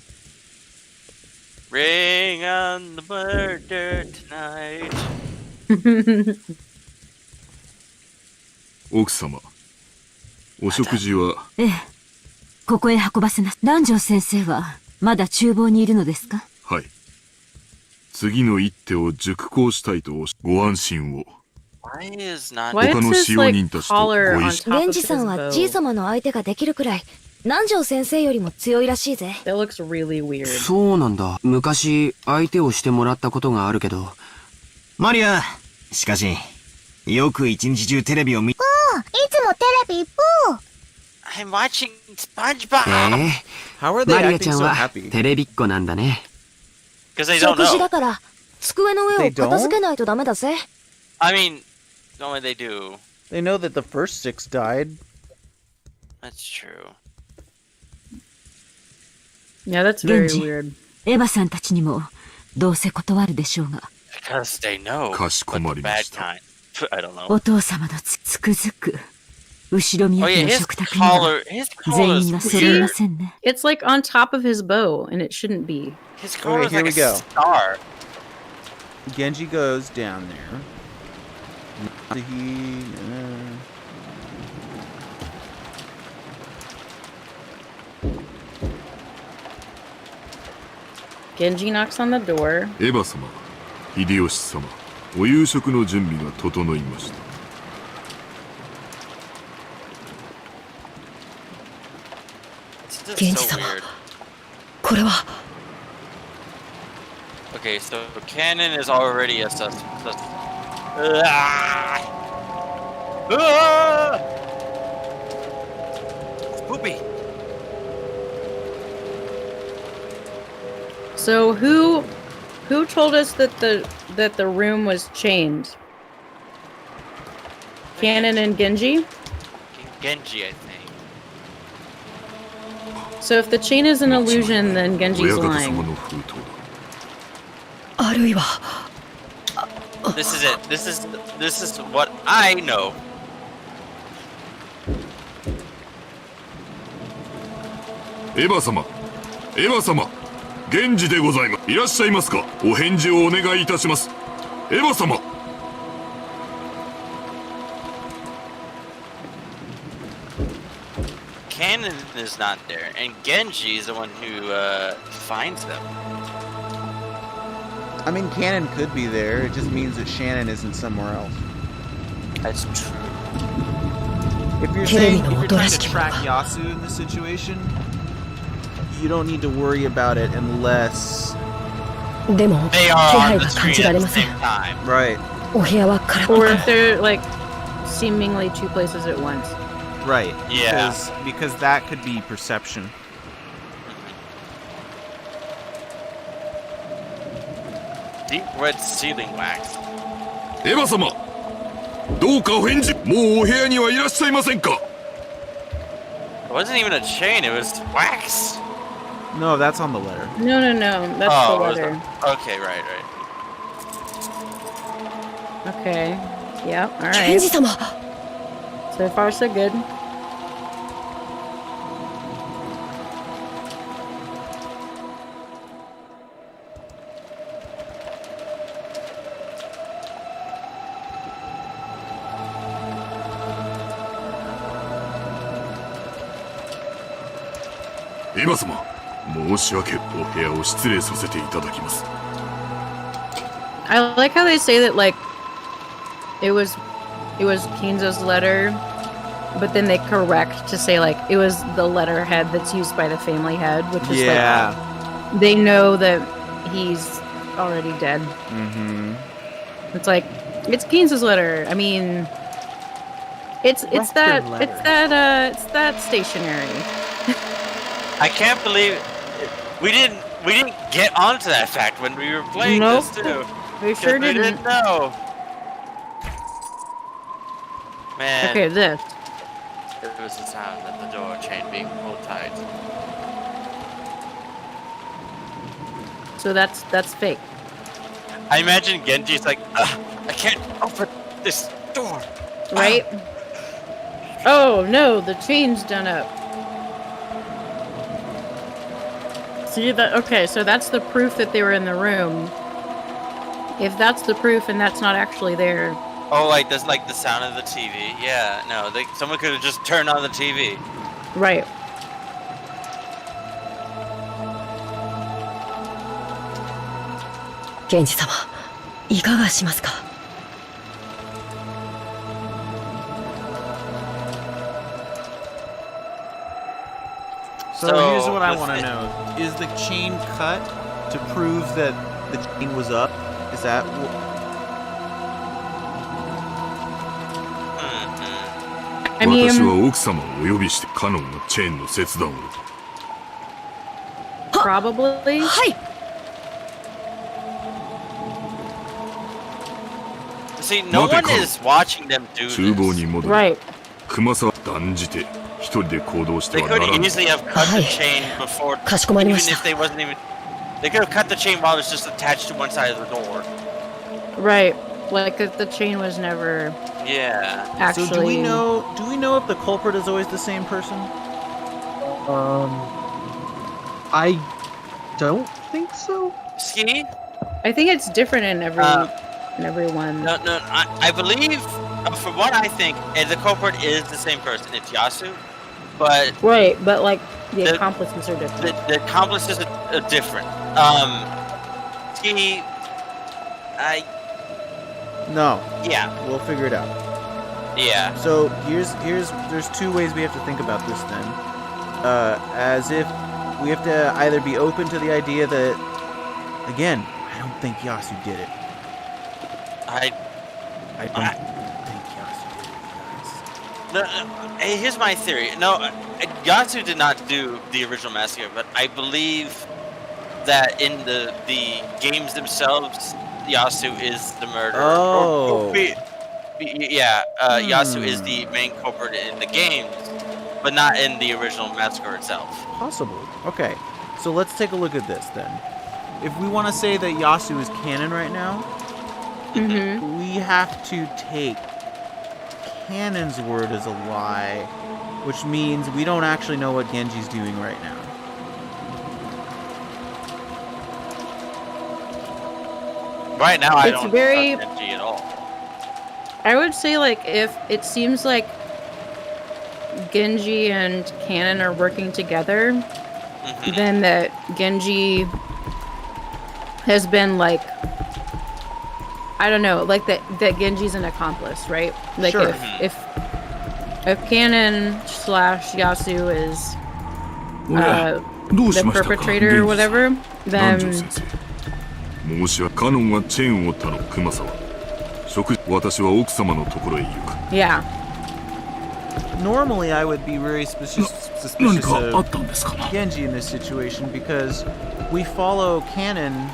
Bring on the murder tonight. 奥様お食事はええここへ運ばせます。南條先生はまだ厨房にいるのですか。はい次の一手を熟考したいとご安心を Why is not Why 他 is の his 使用 like 人たちと collar ご on 一緒 top of 源 his 氏さんは bow? じい様の相手ができるくらい南條先生よりも強いらしいぜ。 That looks really weird. そうなんだ。昔相手をしてもらったことがあるけど。マリア、しかしよく一日中テレビを見。いつもテレビブー I'm watching SpongeBob. How are they マリア acting ちゃん so は happy? テレビっ子なんだね。 Because they don't 食事 know. だから机の上を片付けないとダメだぜ。 I mean, only they do. They know that the first 6 died. That's true. Yeah, that's very 源氏 weird. エヴァさんたちにもどうせ断るでしょうが Because they know. かしこ But ま the りま bad した kind. I don't know. お父様のつくづく後ろ Oh 宮 yeah, 家の his 食卓には his 全 collar 員 is が揃い weird. ませんね。 It's like on top of his bow, and it shouldn't be. His collar is here like we a go. star. Genji goes down there. Genji knocks on the door. エヴァ様、秀吉様、お夕食の準備が整いました。源氏様、これは。Okay, so Canon is already a suspect. Spoopy. So who told us that the room was chained? Canon and Genji? Genji, I think. So if the chain is an illusion, then Genji's lying. This is it. This is what I know. エヴァ様、エヴァ様、源氏でございます。いらっしゃいますか。お返事をお願いいたします。エヴァ様。Canon is not there, and Genji is the one who finds them. I mean, Canon could be there. It just means that Shannon isn't somewhere else. That's true. If you're trying to track Yasu in this situation, you don't need to worry about it unless they are on the screen at the same time. Right. Or if they're like seemingly two places at once. Right. Yeah. Because that could be perception. Deep red sealing wax. エヴァ様、どうかお返事。もうお部屋にはいらっしゃいませんか。 It wasn't even a chain, it was wax. No, that's on the letter. No, that's the letter. Okay, right. Okay. Yeah, alright. So far, so good. Eva 様、申し訳、お部屋を失礼させていただきます。 I like how they say that like it was Kinzo's letter, but then they correct to say like it was the letterhead that's used by the family head, which is like they know that he's already dead. Mm-hmm. It's like it's Kinzo's letter. I mean, it's that stationery. I can't believe we didn't get onto that fact when we were playing Nope. this too. We sure We didn't. didn't know. Man. Okay, this. It was the sound of the door chain being pulled tight. So that's fake. I imagine Genji's like, I can't open this door. Right? Oh no, the chain's done up. See that? Okay, so that's the proof that they were in the room. If that's the proof and that's not actually there. Oh, like there's like the sound of the TV. Yeah, no, someone could have just turned on the TV. Right. Genji-sama, いかがしますか? So here's what I want to know. Is the chain cut to prove that the chain was up? Is that... I mean... 私は奥様をお呼びしてカノンのチェーンの切断を。 Probably. See, no one is watching them do this. 厨房に戻り、 Right. 熊沢断じて一人で行動して They はな could らぬ。 easily have cut the chain before, even if they wasn't even. They could have cut the chain while it was just attached to one side of the door. Right. Like if the chain was never Yeah. actually. So do we know if the culprit is always the same person? I don't think so. Ski? I think it's different in everyone. No, I believe, from what I think, the culprit is the same person. It's Yasu, but right, but like the accomplices are different. The accomplices are different. No. Yeah. We'll figure it out. Yeah. So there's two ways we have to think about this then. As if we have to either be open to the idea that, again, I don't think Yasu did it. I don't think Yasu did it, guys. No, here's my theory. No, Yasu did not do the original massacre, but I believe that in the games themselves, Yasu is the murderer. Oh. Yasu is the main culprit in the games, but not in the original massacre itself. Possibly. Okay. So let's take a look at this then. If we want to say that Yasu is canon right now, we have to take canon's word as a lie, which means we don't actually know what Genji's doing right now. Right now, I It's don't very- trust Genji at all. I would say like if it seems like Genji and Canon are working together, then that Genji has been like, I don't know, like that Genji's an accomplice, right? Like Sure. if Canon / Yasu is the perpetrator or whatever, then 申し訳カノンはチェーンを頼む熊沢私は奥様のところへ行く yeah. Normally, I would be very suspicious of Genji in this situation because we follow Canon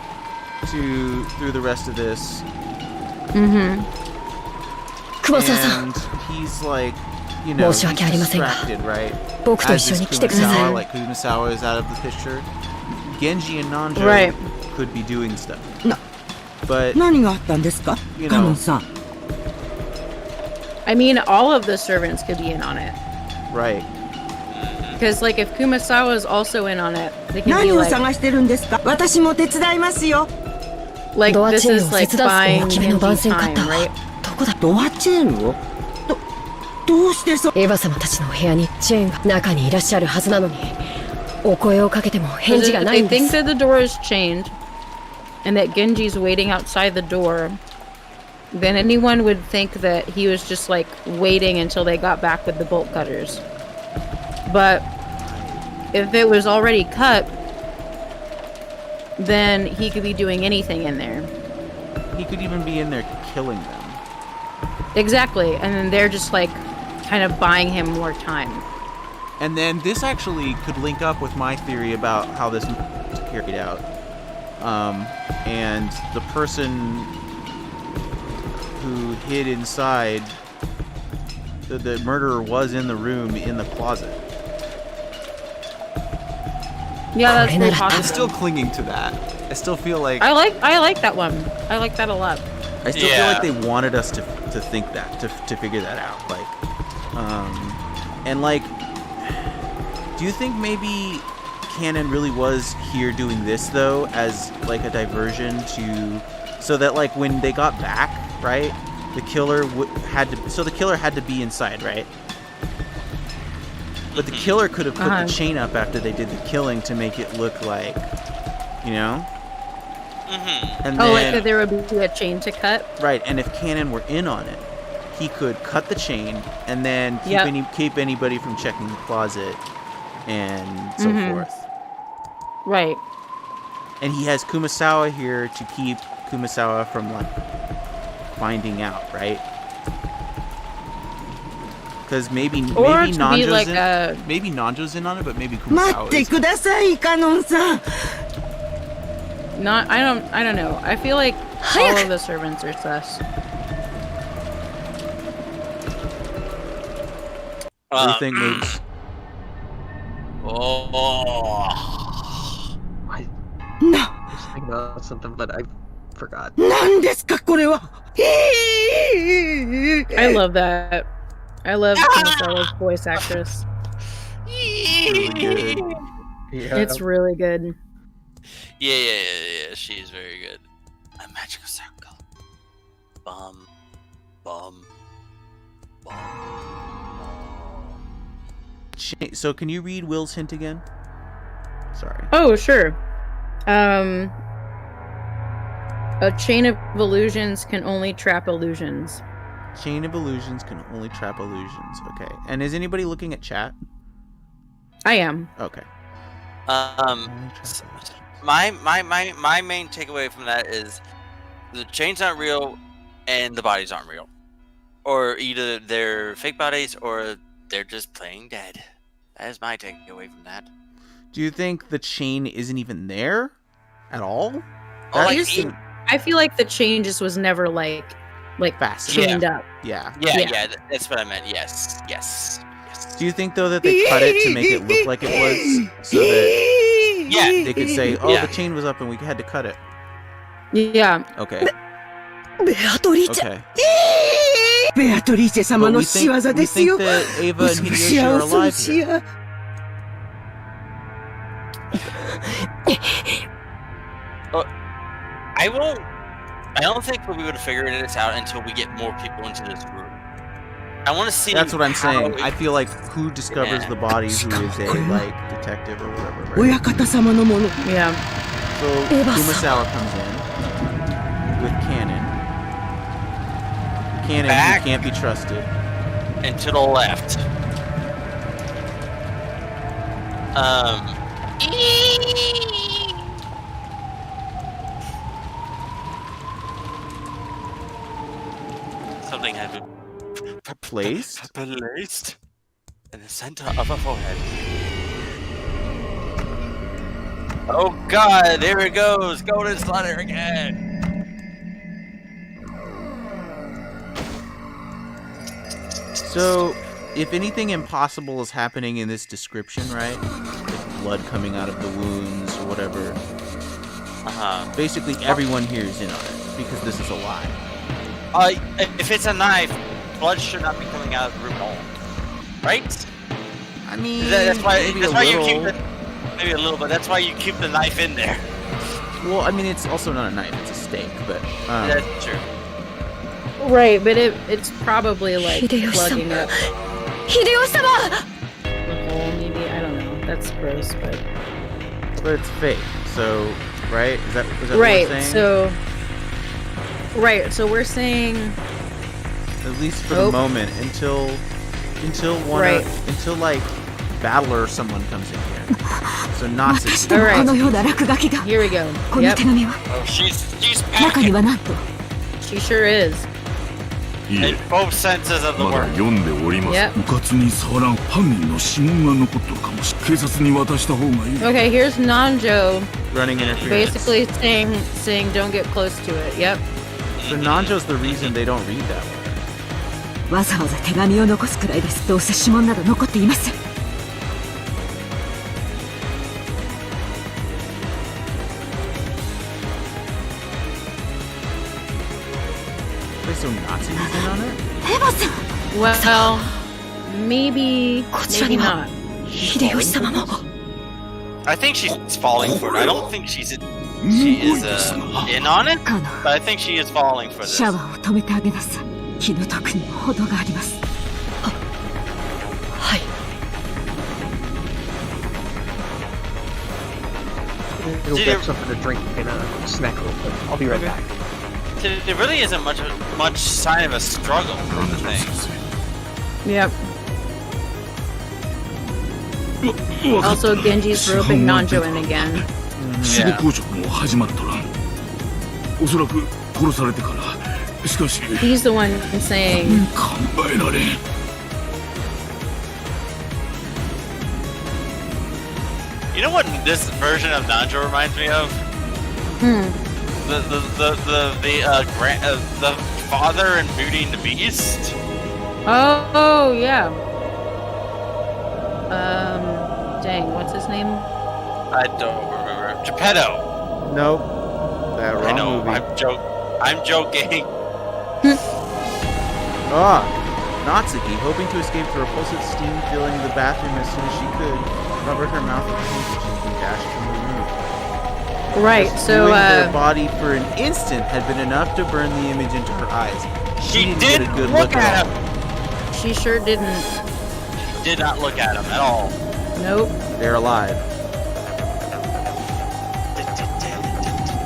through the rest of this. And he's like, you know, he's distracted, right? As is Kumasawa, like Kumasawa is out of the picture. Genji and Nanjo could be doing stuff. But, you know, I mean, all of the servants could be in on it. right. Because, like, if Kumasawa is also in on it, they can be like, this is like buying Genji's time, right? ドアチェーンをどうしてそエヴァ様たちの部屋にチェーンが中にいらっしゃるはずなのにお声をかけても返事がないんで They す think that the door is chained and that Genji's waiting outside the door. Then anyone would think that he was just like waiting until they got back with the bolt cutters. But if it was already cut, then he could be doing anything in there. He could even be in there killing them. Exactly, and then they're just like kind of buying him more time. And then this actually could link up with my theory about how this is carried out. And the person who hid inside, the murderer was in the room in the closet. Yeah, that's very I'm possible. still clinging to that. I still feel like I like that one. I like that a lot. I still feel like they wanted us to think that, to figure that out. Like, and like, do you think maybe Canon really was here doing this though, as like a diversion to, so that like when they got back, right, the killer had to be inside, right? But the killer could have put the chain up after they did the killing to make it look like, you know? And then, like that there would be a chain to cut? Right, and if Canon were in on it, he could cut the chain and then keep anybody from checking the closet and so forth. Right. And he has Kumasawa here to keep Kumasawa from like finding out, right? Because maybe Nanjo's like maybe Nanjo's in on it, but maybe Kumasawa is. I don't know. I feel like all of the servants are sus. What do you think, maybe? I was thinking about something, but I forgot. I love that. I love Kumasawa's voice actress. Really good. Yeah. It's really good. Yeah. She's very good. A magical circle. Bum. Bum. Bum. So can you read Will's hint again? Sorry. Oh, sure. A chain of illusions can only trap illusions. Chain of illusions can only trap illusions. Okay. And is anybody looking at chat? I am. Okay. My main takeaway from that is the chains aren't real and the bodies aren't real. Or either they're fake bodies or they're just playing dead. That is my takeaway from that. Do you think the chain isn't even there at all? I feel like the chain just was never like chained up. Yeah. Yeah, that's what I meant. Yes. Do you think though that they cut it to make it look like it was, so that they could say, "Oh, the chain was up and we had to cut it"? Yeah. Okay. Beatrice. Okay. Beatrice 様の仕業ですよ。 We think that Ava and Hideyoshi are alive here. I don't think we'll be able to figure this out until we get more people into this room. I want to see. That's what I'm saying. I feel like who discovers the body, who is a detective or whatever, right? 親方様のもの。 Yeah. So Kumasawa comes in with Cannon. Cannon who can't be trusted. And to the left. Something had been placed in the center of a forehead. Oh God! There it goes, golden slaughter again. So, if anything impossible is happening in this description, right? Like blood coming out of the wounds or whatever. Basically, everyone here is in on it because this is a lie. If it's a knife, blood should not be coming out of the room at all, right? I mean, that's why you keep maybe a little bit. That's why you keep the knife in there. Well, I mean, it's also not a knife; it's a stake. But that's true. Right, but it's probably like plugging up. Hideyoshi-sama! Maybe, I don't know. That's gross, but it's fake. So, right? Is that what right? We're saying? So we're saying, at least for the moment, until like Battler or someone comes in here. So Natsuki. All right. Here we go. Yep. Oh, she's packing. She sure is. In both senses of the word. Yep. Okay, here's Nanjo running interference. Basically saying don't get close to it. Yep. So Nanjo's the reason they don't read that letter. わざわざ手紙を残すくらいです。どうせ指紋など残っていません。 So Natsuki's in on it? Well, maybe not. I think she's falling for it. I don't think she is in on it, but I think she is falling for this. シャワーを止めてあげなさい。気の毒にも程があります。はい。 Go get something to drink and snack real quick. I'll be right back. There really isn't much sign of a struggle for the things. Yep. Also, Genji's roping Nanjo in again. Yeah. He's the one saying. You know what this version of Nanjo reminds me of? The father in Beauty and the Beast. Oh yeah. Dang, what's his name? I don't remember. Geppetto. Nope. That wrong I know. movie. I'm joking. Natsuki, hoping to escape the repulsive steam filling the bathroom as soon as she could, covered her mouth with a handkerchief and dashed from the room. Right, Just so, viewing their body for an instant had been enough to burn the image into her eyes. She didn't get a good look at him. She sure didn't. She did not look at him at all. Nope. They're alive.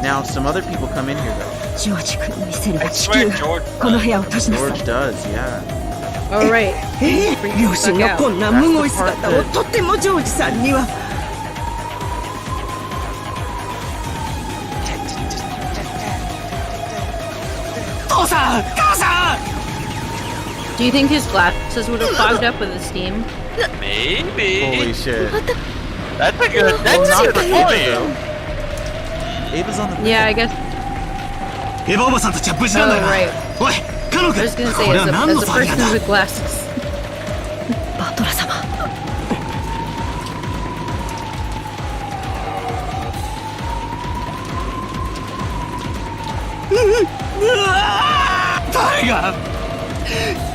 Now, some other people come in here, though. I swear George does. George does, yeah. All right. 両親のこんなむごい姿をとてもジョージさんには。父さん母さん Do you think his glasses would have fogged up with the steam? Maybe. Holy shit. That's a good point. Ava's on the Yeah, I guess. エヴァおばさんたちは無事なんだよ Oh, な right. おいカノ I 君 was gonna say, これは as 何 a の騒ぎなん person だ with glasses. バトラ様。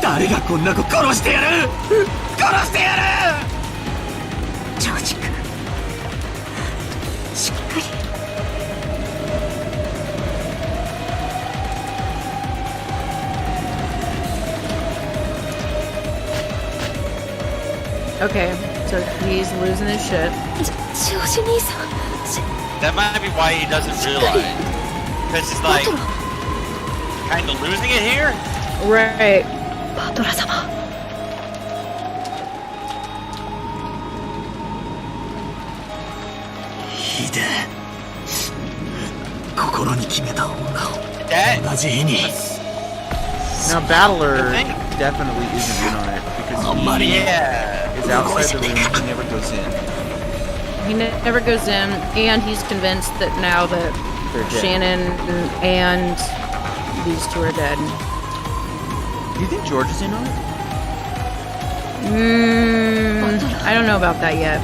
誰がこんな子殺してやる殺してやるジョージ君しっかり。Okay, so he's losing his shit. ジョージ兄さん。 That might be why he doesn't realize. Because he's like, kind of losing it here? Right. バトラ様。ヒデ心に決めた女を That 同じ日に Now, Battler definitely isn't in on it because he yeah. is outside the room. He never goes in. He never goes in, and he's convinced that now that They're dead. Shannon and these two are dead. Do you think George is in on it? I don't know about that yet.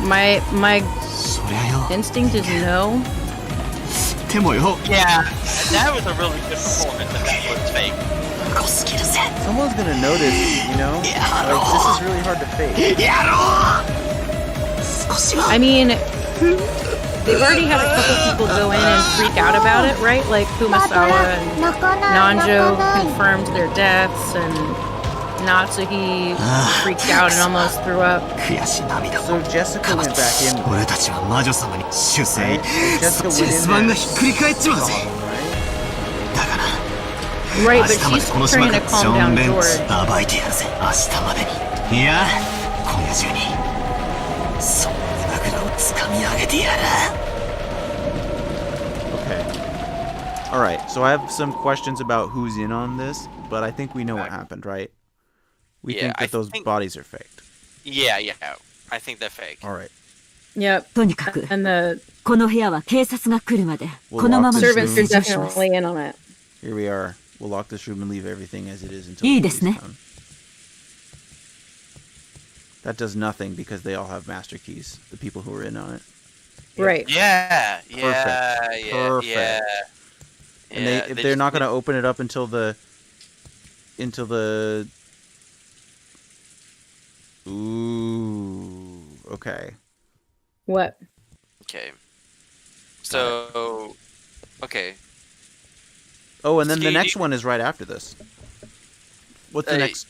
My そりゃよ instinct is no. でもよ Yeah, that was a really good performance if that was fake. 濃すぎるぜ Someone's gonna notice, you know? Like, this is really hard to fake. やろう少しは I mean, they've already had a couple people go in and freak out about it, right? Like Kumasawa and Nanjo confirmed their deaths, and Natsuki freaked out and almost threw up. 悔し涙 So Jessica went back in. 俺たちは魔女様に修正 Right? Jessica went チェ in ス盤 there がひっくり返っちまうぜ right? だから Right, 明 but 日まで she's この島 trying か to らジ calm ョン・ down ベンツ George. 暴いてやるぜ明日までにいや今夜中にその胸ぐらを掴み上げてやる Okay. Alright, so I have some questions about who's in on this, but I think we know what happened, right? We Yeah, think that I those think- bodies are faked. Yeah, I think they're fake. Alright. Yep. とにかく And the この部屋は警察が来るまで We'll このまま lock に this servants room. are 施錠します definitely in on it. Here we are. We'll lock this room and leave everything as it is until いい the ですね police come. That does nothing because they all have master keys, the people who are in on it. Right. Yeah, Perfect. yeah, Perfect. yeah. And Yeah, if they they're just not need- going to open it up until the Ooh, okay. What? Okay. So, okay. Oh, and then the Ski- next one is right after this. What's the Hey. next?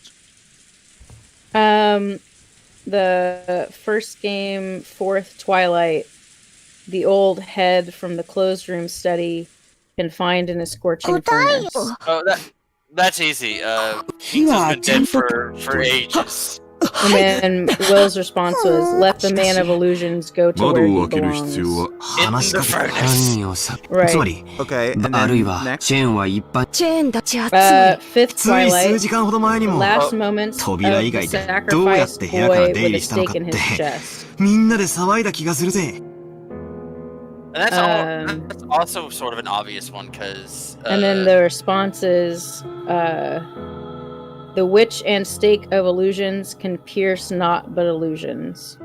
The first game, fourth Twilight, the old head from the closed room study confined in a scorching furnace. Oh, that's easy. King's has been dead for ages. And then Will's response was, let the man of illusions go to 窓 where を he 開ける必要 belongs. は 話しかけた犯人をさ Right. つまり Okay, and あるい then は next. チェーンは一般チェーンだじゃあ Fifth つい数 Twilight, 時間ほど前に the も last moments of 扉以 the 外でどうやっ sacrificed て部屋から boy 出入 with り a したの stake かっ in て his chest. みんなで騒いだ気がするぜ And that's also sort of an obvious one because. And then the response is, the witch and stake of illusions can pierce naught but illusions.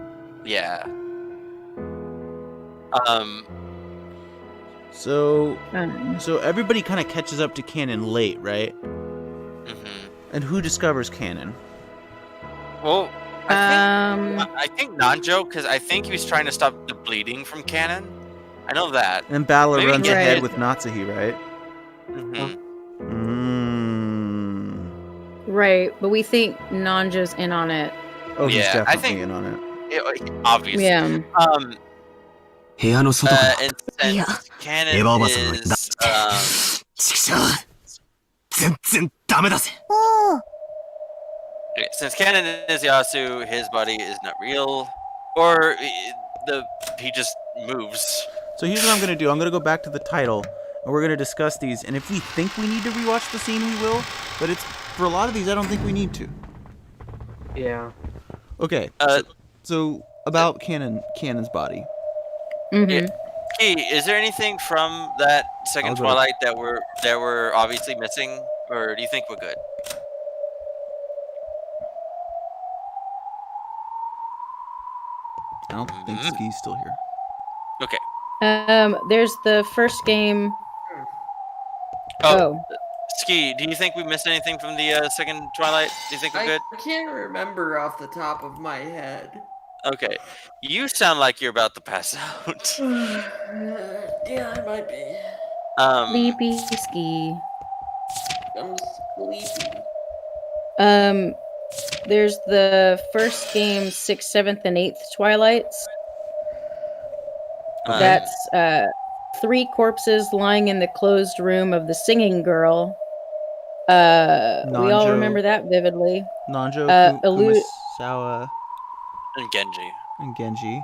Yeah. So everybody kind of catches up to Canon late, right? Mhm. And who discovers Canon? Well, I think Nanjo, because I think he was trying to stop the bleeding from Cannon. I know that. And Battle Maybe runs Ken ahead is- with Natsuhi, right? Mhm. Right, but we think Nanja's in on it. Oh, he's Yeah, I definitely think- in on it. Obviously. Yeah. 部屋の外から And since Canon エヴァおばさんの言った is ちくしょう全然ダメだぜ since Canon is Yasu, his body is not real, or he just moves. So here's what I'm gonna do. I'm gonna go back to the title, and we're gonna discuss these. And if we think we need to rewatch the scene, we will. But it's for a lot of these, I don't think we need to. Yeah. Okay. So about Canon's body. Mm-hmm. Key, is there anything from that second I'll go- Twilight that we're obviously missing, or do you think we're good? I don't think Ski's still here. Okay. There's the first game. Oh. Ski, do you think we missed anything from the second Twilight? Do you think we're I good? can't remember off the top of my head. Okay. You sound like you're about to pass out. Yeah, I might be. Sleepy Ski. I'm sleepy. There's the first game, 6th, 7th, and 8th Twilights. Okay. That's 3 corpses lying in the closed room of the singing girl. We all Nanjo. remember that vividly. Nanjo, Kumasawa, And Genji. and Genji.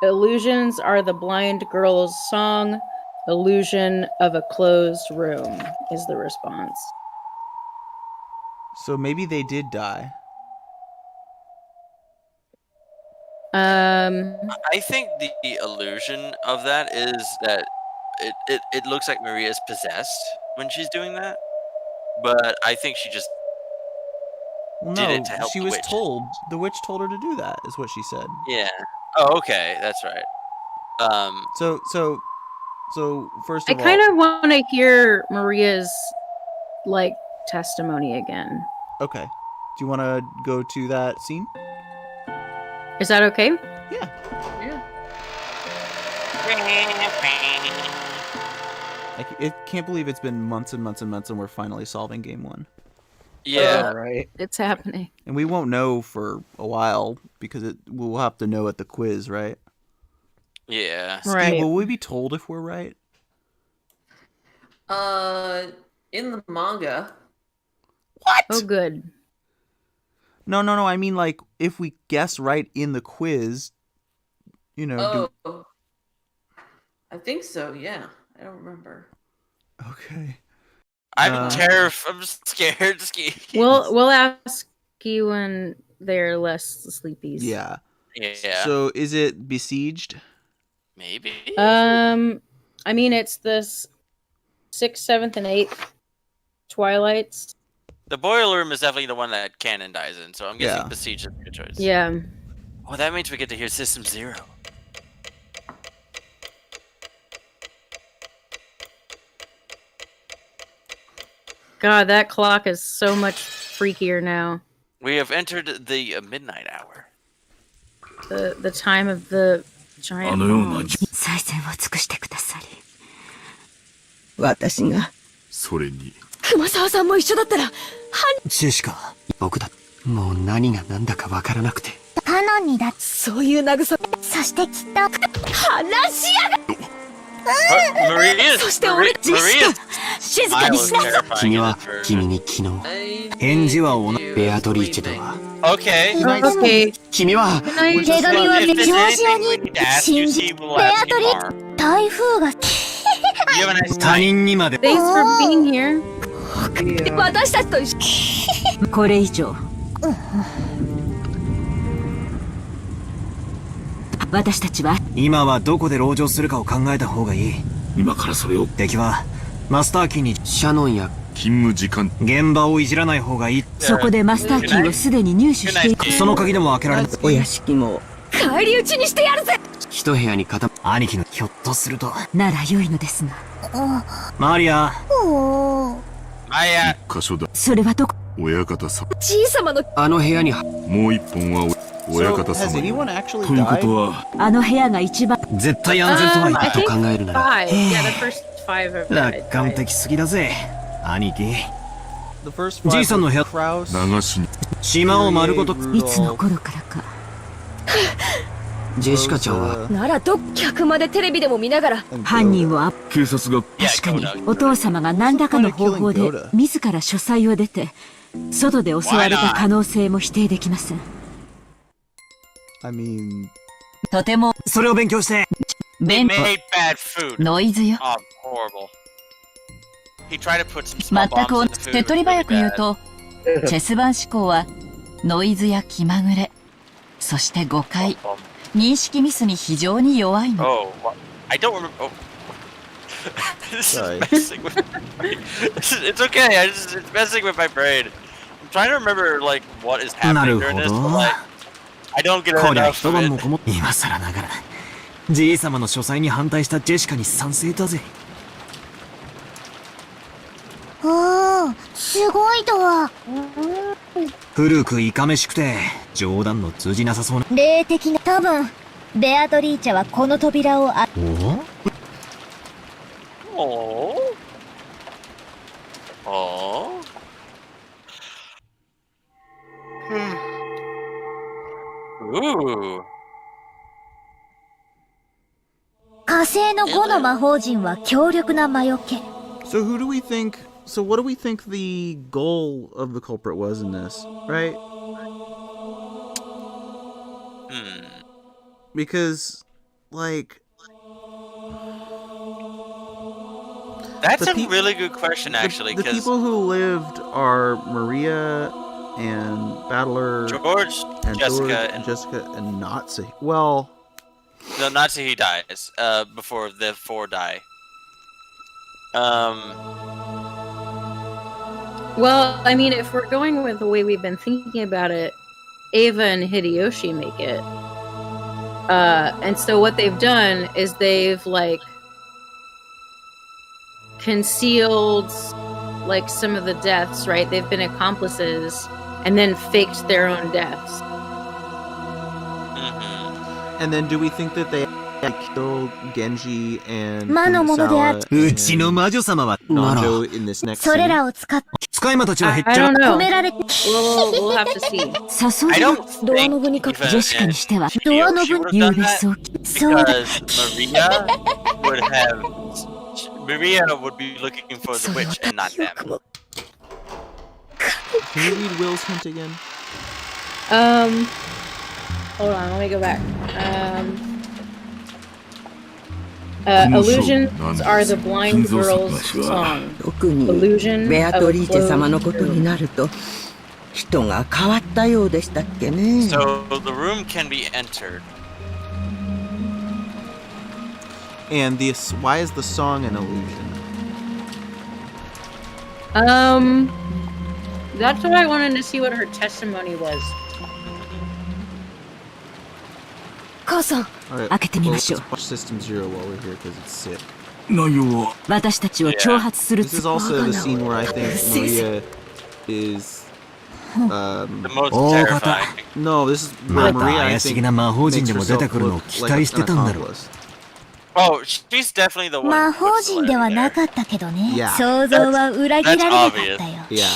Illusions are the blind girl's song. Illusion of a closed room is the response. So maybe they did die. I think the illusion of that is that it looks like Maria's possessed when she's doing that. But I think she just Well, did no, it to help she the was witch. told. The witch told her to do that. Is what she said. Yeah. Oh, okay, that's right. So first I of all, kind of want to hear Maria's like testimony again. okay. Do you want to go to that scene? Is that okay? Yeah. I can't believe it's been months and months and months, and we're finally solving game 1. Yeah. Right. It's happening. And we won't know for a while because we'll have to know at the quiz, right? Yeah. Ski, Right. will we be told if we're right? In the manga. What? Oh, good. No. I mean, like, if we guess right in the quiz, you know. Oh. I think so, yeah. I don't remember. Okay. I'm terrified. I'm scared. Ski. We'll ask you when they're less sleepies. Yeah. Yeah. So is it besieged? Maybe. I mean, it's the 6th, 7th, and 8th Twilights. The boiler room is definitely the one that Canon dies in, so I'm guessing Yeah. Besiege is a good choice. Yeah. Well, that means we get to hear System 0. God, that clock is so much freakier now. We have entered the midnight hour. The time of the giant bombs. 最善を尽くしてくださり私がそれに熊沢さんも一緒だったらジェシカ僕だもう何が何だかわからなくてカノンにだそういう慰めそしてきっと話しやが Maria's そして俺ジェシカ Maria's 静かにしなさい terrifying 君 in は this version. 君に昨日返事はベアトリーチェだわ Okay. Okay. 君は手紙は If there's 上 anything 々 we に need to ask 信 you, じ Steve, we'll ベア ask ト you リ tomorrow. 台風が You have a nice 他 night. 人にまで Thanks for being here. 私たちと一緒これ以上私たちは今はどこで籠城するかを考えた方がいい今からそれを敵はマスターキーにシャノンや勤務時間現場をいじらない方がいいそこでマスターキーをすでに入手しているその鍵でも開けられないお屋敷も返り討ちにしてやるぜ一部屋に固ま兄貴のひょっとするとなら良いのですがマリアおーMaya. 箇所だそれはどこ親方さん小さまのあの部屋にもう一本は親 So 方 has 様 anyone よ。 actually というこ died? とは、あの部屋が一番絶対安全とは言 I ったと think 考えるなら 5. Yeah, the first 5 have died. 楽観的すぎだぜ兄貴。 The first 5 じいさんの部屋 Kraus, 流しに。島を丸ごといつの頃からか。ジェシカちゃんはなら客までテレビでも見ながら。犯人を警察が確かにお父様が何らかの方法で自ら書斎を出て外で襲われた可能性も否定できません。 I mean, とてもそれを勉強して He 便 made bad food. ノイズよ。 Oh, horrible. He tried to put some small 全く bombs in the food. 手っ取り早く言うと、チェス盤思考はノイズや気まぐれ、そして誤解、認識ミスに非常に弱いの。 Oh, what? I don't remember. Oh. This Sorry. is messing with my brain. It's okay. It's messing with my brain. I'm trying to remember like what is happening during this, but like I don't get こりゃ enough 一 of 晩 it. もこも今更ながらじい様の書斎に反対したジェシカに賛成だぜ。おー、すごいとは。古くいかめしくて冗談の通じなさそうな。霊的な。多分、ベアトリーチェはこの扉をあ。Oh. Oh. Ooh. 火星の5の魔法陣は強力な魔除け。 so who do we think? So what do we think the goal of the culprit was in this, right? Because, like, That's the a really good question, actually. the 'Cause people who lived are Maria and Battler, George, and Jessica, George, and Jessica, and Nazi. Well, no, not till he dies. Before the 4 die. Well, I mean, if we're going with the way we've been thinking about it, Ava and Hideyoshi make it. And so what they've done is they've like concealed like some of the deaths, right? They've been accomplices and then faked their own deaths. and then do we think that they killed Genji and 魔の者である。 Kurosawa うちの魔女様はなら Nanjo in this next それ scene? らを使って 使い魔たちは減っ I ちゃ don't う know. 込められて。 We'll have to see. 誘 I い don't ドア think ノブにか Eva ジェシカにしては and ドアノ Hideyoshi ブ would 優 have done 劣 that 早期。そうだ。 because Maria would be looking for the witch and not them. Can you read Will's hint again? Hold on, let me go back. Illusions are the blind girl's song. 特に Illusion ベア of トリーチェ様の closed ことに room. なると人が変わったようでしたっけね。 So the room can be entered. And why is the song an illusion? That's what I wanted to see what her testimony was. 母さん、 Alright, 開けてみましょう。 let's watch System Zero while we're here because it's sick. 内容は私たちを挑発する This is also the scene where I think Maria is. The most 大方 terrifying. No, this is ま where た Maria, I 怪し think, げな魔法陣 makes でも出て herself くるのを look 期 like 待して an たんだろう。 accomplice. Oh, she's definitely the one. 魔 who 法 puts the 陣で letter は there. なかったけどね。 Yeah. 想像は裏切られなかったよ。 Yeah.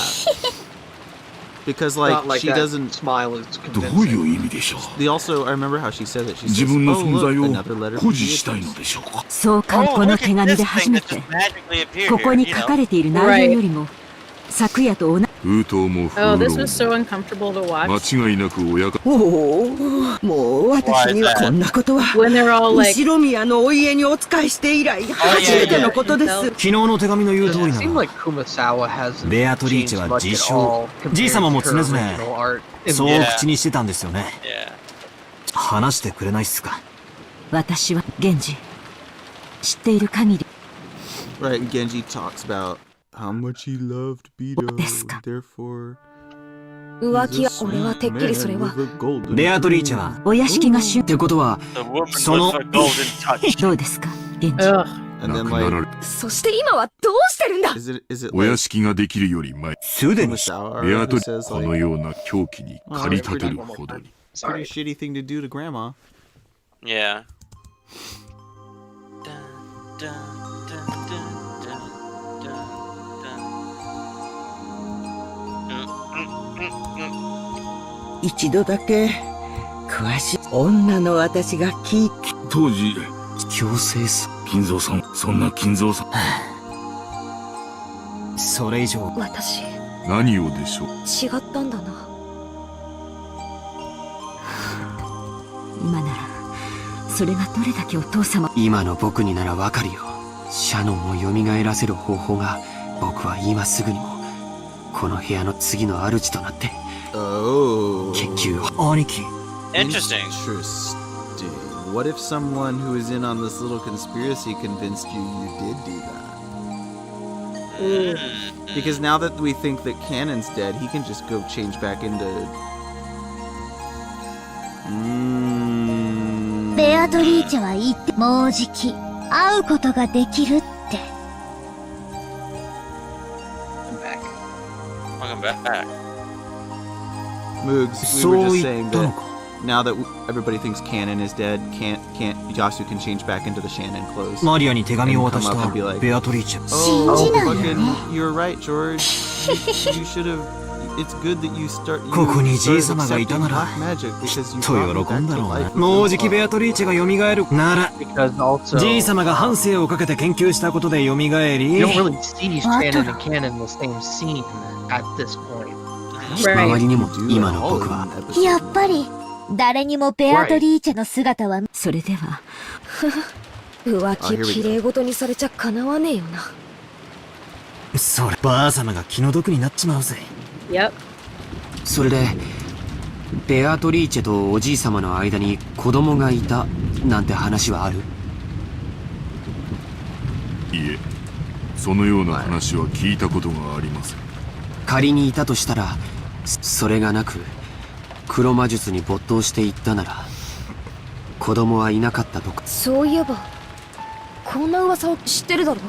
Because, like, Not like she that doesn't. smile is どう convincing. いう意味でしょう。 They also, I remember how she said that. She 自 says, 分の "Oh 存 look, 在を another letter 誇 from 示したい Beatrice." のでしょうか。そうか Oh, この look 手 at 紙 this で thing 初め that て just magically appeared ここ here, に you 書 know? かれている内容よりも昨夜と同じ封筒も封 Oh, 筒 this も was so uncomfortable to watch. 間違いなく親方。おお、もう私にはこんなことは When they're all like, 後ろ宮のお家にお仕えして以来初めてのことです。昨日の手紙の言う通り It な seemed ら like Kumasawa hasn't ベアトリーチェ changed は much 自 at all 称じい compared 様 to も her 常々 original art. そう Yeah. 口にしてたんですよね。 Yeah. 話してくれないっすか。私は源氏知っている限り Right, and Genji talks about how much he loved Beto, therefore. 浮気や俺はてっきりそれはベアトリーチェはお屋敷が旬ってことは The woman その with the golden touch. どうですか源氏 ugh. And 亡 then, くなら like, れそして今はどうしてるんだ。 is it お like 屋敷ができるより前、すでに Kumasawa ベアト who リ says, この like, ような狂気に駆り立てるほどに。Pretty shitty thing to do to grandma. Yeah.一度だけ詳しい女の私が聞いて当時強制す金蔵さん、そんな金蔵さんそれ以上私何をでしょう。違ったんだな。今ならそれがどれだけお父様。今の僕にならわかるよ。シャノンを蘇らせる方法が僕は今すぐにもこの部屋の次の主となって研究を兄貴。 Interesting. Interesting. What if someone who is in on this little conspiracy convinced you did do that? Because now that we think that Canon's dead, he can just go change back into... ベアトリーチェは言ってもうじき会うことができるって。 Welcome back. Moogs, we were just saying that now that everybody thinks Canon is dead, Yasu can change back into the Shannon clothes. マリアに手紙を渡した and be like, ベアトリーチェ。 Oh, fucking, you're right, George. You should have. It's good that you start. ここにじい様がいたならきっと喜んだろうな。もうじきベアトリーチェが蘇るならじい様が半生をかけて研究したことで蘇り。 You don't really see Shannon and Canon in the same scene at this point. 周りにも今の僕はやっぱり誰にもベアトリーチェの姿は。それでは浮気きれいごとにされちゃかなわねえよな。そればあ様が気の毒になっちまうぜ。 Yep. それでベアトリーチェとおじい様の間に子供がいたなんて話はある？いえ、そのような話は聞いたことがありません。仮にいたとしたらそれがなく黒魔術に没頭していったなら子供はいなかったとか。そういえばこんな噂を知ってるだろ。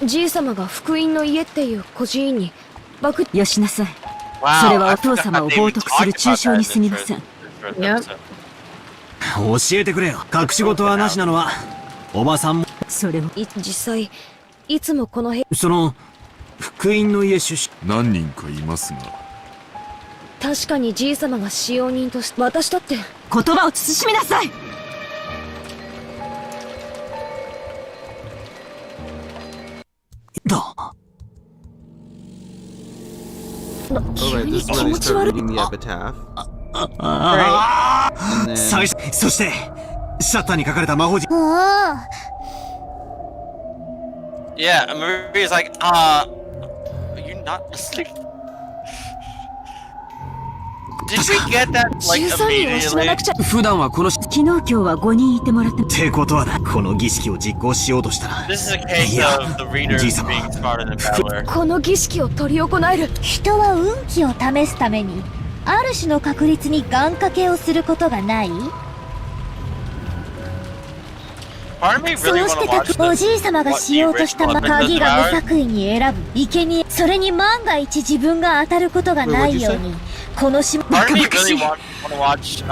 じい様が福音の家っていう孤児院によしなさい。それはお父様を冒涜する中傷に過ぎません。Yep. 教えてくれよ。隠し事はなしなのはおばさんも。それを実際いつもこの部屋その福音の家出身何人かいますが。確かにじい様が使用人として私だって言葉を慎みなさい。だ。 Alright, this is where they start reading the epitaph. 最初そしてシャッターに書かれた魔法陣。 Yeah, Maria's like, are you not listening? Did we get that like immediately? 普段はこの昨日今日は5人いてもらってってことはだ。この儀式を実行しようとしたら This is a case of the readers being smarter than Valor. この儀式を執り行える。人は運気を試すためにある種の確率に願掛けをすることがない？ Part of me そ really うし want て to watch お this. じい様がしようとした鍵が無作為に選ぶ生贄。それに万が一自分が当たることがないようにこの島。 Part of me really want to watch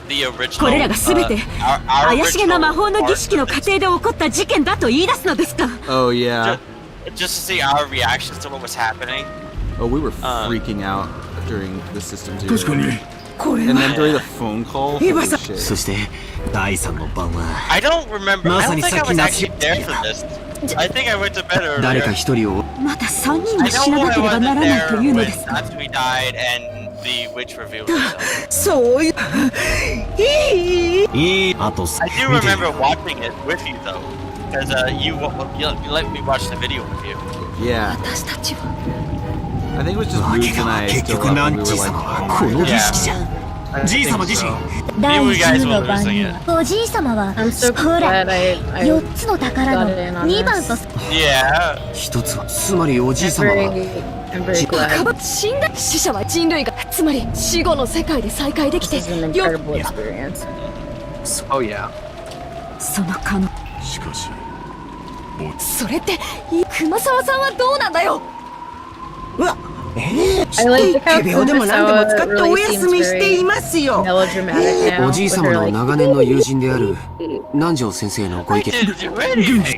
the original. これらが全て our 怪しげな魔 original 法の儀式の過程で起こった事件だと言い出すのですか。 Oh yeah. Just to see our reactions to what was happening. Oh, we were freaking out during the system too. 確かに。 And then during the phone call. Holy shit. そして第3の晩は I don't remember. ま I さ don't に think さ I っき was 夏 actually there for this. I think I went to bed earlier. 誰か一人をまた3人 I も死 know なな I ければ wasn't ならないと there いうの when ですか。 Natsumi died and the witch revealed herself. そういういいあと I do remember watching it with you though, because you let me watch the video with you. Yeah. 私たちは I think it was just Moogs and I 結 still 局 up な and ん we じ were 様 like, はこの儀式じゃ。じい様自身 第 You guys 10 will の晩 losing に it. はおじい様は I'm so ほら glad I 4つの宝の got in on 2番 this. と Yeah. 一つはつまりおじい I'm 様は I'm very glad. 死んだ死者は人類がつまり死後の世界で再会でき This て is an incredible experience. Oh yeah. その可能。しかし、それって熊沢さんはどうなんだよ。うわ I like how Kumasawa really seems very melodramatic now おじい with 様 her の like 長年の友人である南條先生のご意見。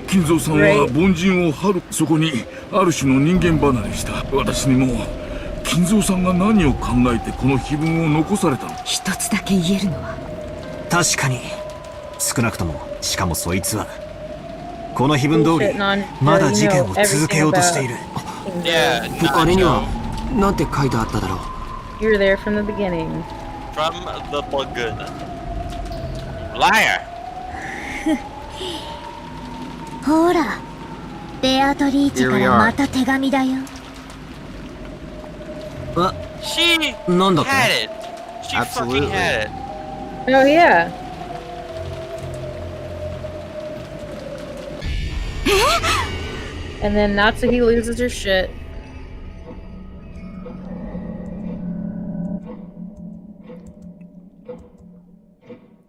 金蔵さんは凡人をはるそこにある種の人間離れした私にも金蔵さんが何を考えてこの碑文を残されたの一つだけ言えるのは確かに少なくともしかもそいつはこの碑文通りまだ事件を続けようとしている。あれにはなんて書いてあっただろう。 You're there from the beginning. From the beginning. Liar. ほら、ベアトリーチからまた手紙だよ。She なんだって had it. She fucking had it. Oh yeah. And then Natsuhi loses her shit.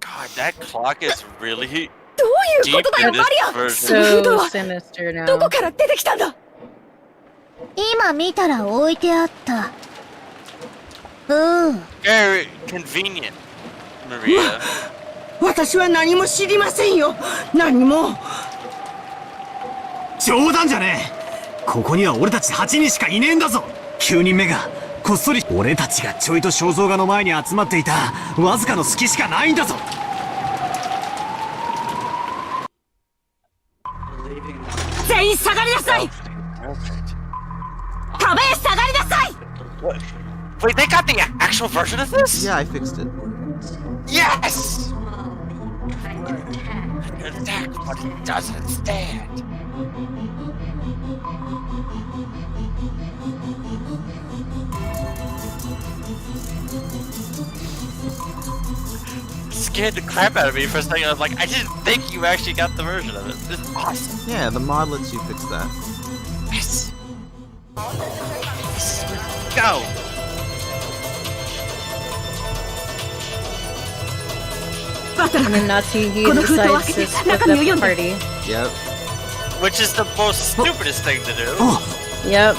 God, that clock is really どういうことだよ deep マ in リ this ア version. その封筒 So は sinister now. どこから出てきたんだ今見たら置いてあった。うん。 Very convenient, Maria. 私は何も知りませんよ何も冗談じゃねえ。ここには俺たち8人しかいねえんだぞ。9人目がこっそり俺たちがちょいと肖像画の前に集まっていたわずかの隙しかないんだぞ。全員下がりなさい壁へ下がりなさい Wait, they got the actual version of this? Yeah, I fixed it. Yes! Attack, but it doesn't stand. Scared the crap out of me for a second. I was like, I didn't think you actually got the version of it. This is awesome. Yeah, the mod lets you fix that. Yes. Go. And then Natsuhi decides to split up the party. Yep. Which is the most stupidest thing to do. Yep.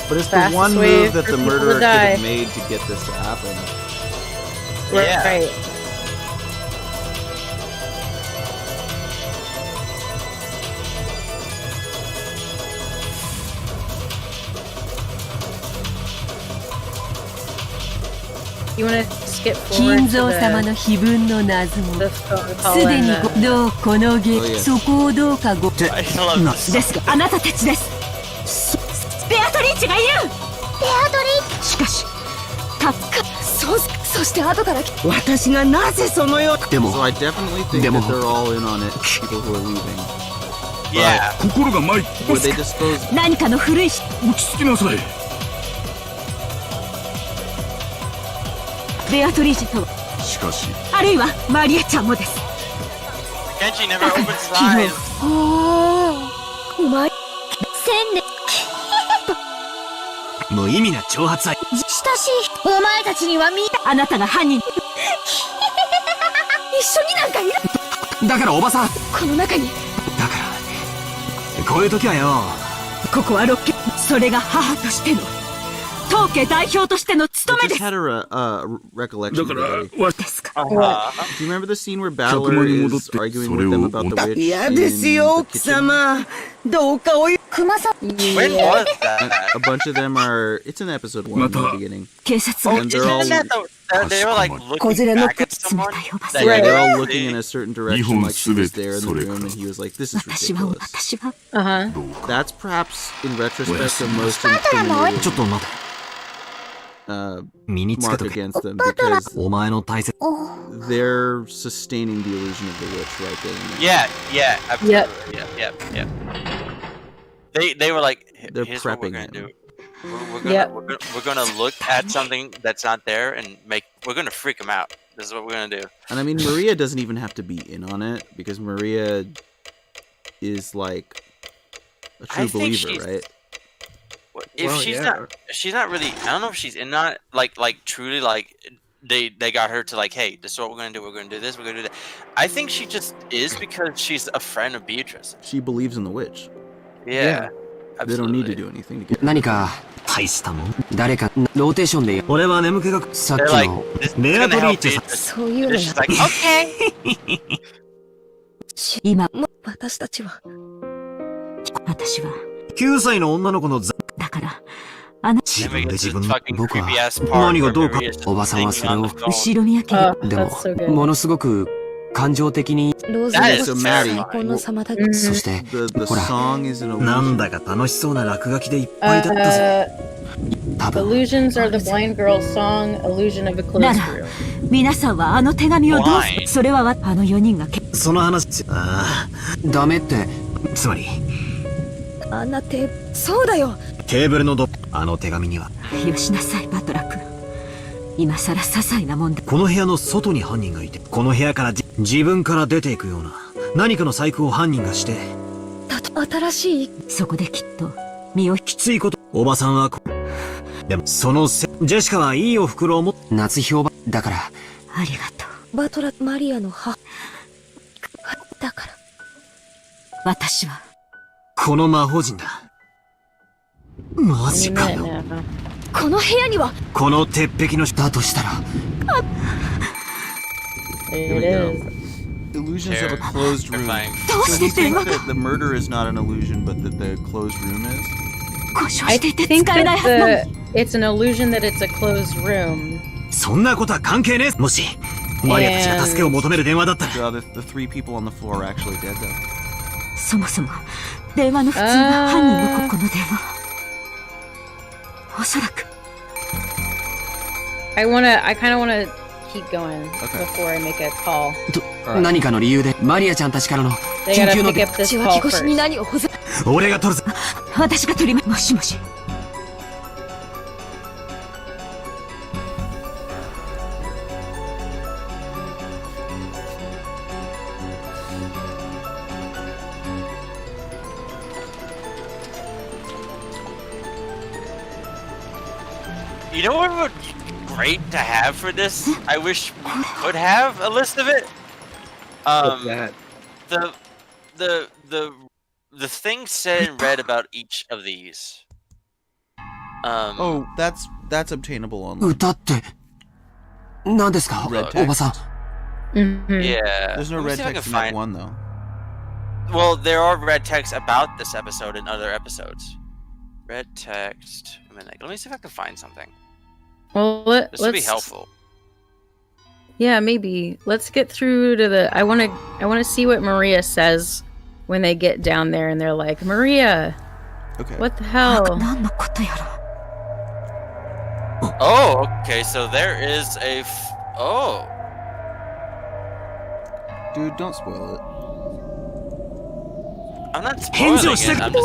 But it's the Fastest one way move that for the people to murderer could die. have made to get this to happen. Yeah. Right. You want to skip forward 金 to 蔵様 the, の碑文の謎を the phone す call で and に the... どうこのゲ Oh, yes. そこをどうかご I love this. ですがあなたたちですベアトリーチがいるベアトリーしかしそして後から私がなぜそのようでも So I definitely think that they're all in on it, people who are leaving. Yeah. 心が参っ Would they dispose... 何かの古い落ち着きなさいベアトリーチとはしかしあるいはマリアちゃんもです Genji never opens his eyes. お前千年無意味な挑発は親しいお前たちにはあなたが犯人一緒になんかいるだからおばさんこの中にだからこういう時はよここはロッケそれが母としての当家代表としての I 務めで just す had a recollection だから today. わ Do you remember the scene where Battler 100に戻っ is て arguing with them about the witch 嫌 in ですよ the 奥 kitchen? 様どうかおゆ熊さん When Yeah. was that? A bunch of them are... It's in episode 1 in the beginning. 警察が And they're all... Isn't that they were like 小 looking 連れの back at someone? 冷たいおば That さん Yeah, they're all you looking in a certain direction like she was there in the room and he was like, this is 私は ridiculous. 私は Uh-huh. That's perhaps, in retrospect, the most incriminating ちょっと待て 身につけ mark とけ against them because お前の大切 they're sustaining the illusion of the witch right there and there. Yeah, yeah, absolutely. Yeah. They were like, They're here's what we're prepping gonna him. do. We're gonna look at something that's not there and we're gonna freak them out. This is what we're gonna do. And I mean, Maria doesn't even have to be in on it because Maria is like a true I think believer, she's- right? If Well, she's yeah. not really. I don't know if she's in on it. Like truly, like they got her to like, hey, this is what we're gonna do. We're gonna do this. We're gonna do that. I think she just is because she's a friend of Beatrice. She believes in the witch. Yeah. They don't need to do anything to get her. 何か大したもん。誰かローテーションで俺は眠気がさっき They're like, の this is メア gonna トリー help チェ me. さ。そういうの She's や like, okay. 今も私たちは私は9歳の女の子のだから自 Then we 分で get 自 to 分 this の fucking 僕は creepy ass part 何が where どうか Maria's just おばさんは singing それ on を the phone. 後ろ見上げる Oh, でも that's so good. ものすごく感情的にローズ That が is So Maddie, terrifying. この妨げ Mhm. そして the ほら song is an なん illusion. だか楽しそうな落書きでいっぱいだったぜ。多分 Illusions are the blind girl's song, Illusion of a closed なら room. 皆さんはあの手紙をどう Why? それはあの4人がその話、ダメってつまり、あんな手そうだよテーブルのあの手紙には、よしなさいバトラ君。今さら些細なもんだ。この部屋の外に犯人がいて、この部屋から自分から出ていくような、何かの細工を犯人がして、新しいそこできっと身をきついこと、おばさんはでも、ジェシカはいいお袋を持って、夏評判だからありがとう。バトラマリアの母だから私はこの魔法陣だ。マ Any ジか minute よ。 now. この部屋にはこの鉄壁のだとしたら Here we There go. it is. Illusions of a closed room. Terrifying. So you think that the murder is not an illusion, but that the closed room is? 故障 I していて think 使えないはずなの that it's an illusion that it's a closed room. そんなことは関係ねえ。もし、マリアたちが助けを求める電話だったら、 So the three people on the floor are actually dead, though. そもそも電話の普通は犯人のこの電話おそらく I kind of wanna keep going before I make a call. 何かの理由でマリアちゃんたちからの They 緊 gotta 急の pick up this 血 call は気越しに first. 何をほざ俺が取るぜ。私が取りもしもし You know what would be great to have for this? I wish we could have a list of it. What's that? The thing said and read about each of these. Oh, that's obtainable online. 歌って何ですか Red おばさん Mhm. Yeah. There's no Let me red see if I text can in that find- one, though. Well, there are red texts about this episode in other episodes. Red text. Let me see if I can find something. Well, This would be let's. helpful. Yeah, maybe. Let's get through to the. I want to see what Maria says when they get down there, and they're like, Maria, Okay. what the hell? 何のことやら Oh, okay. So there is a. Oh. Dude, don't spoil it. I'm not spoiling it. I'm just saying that there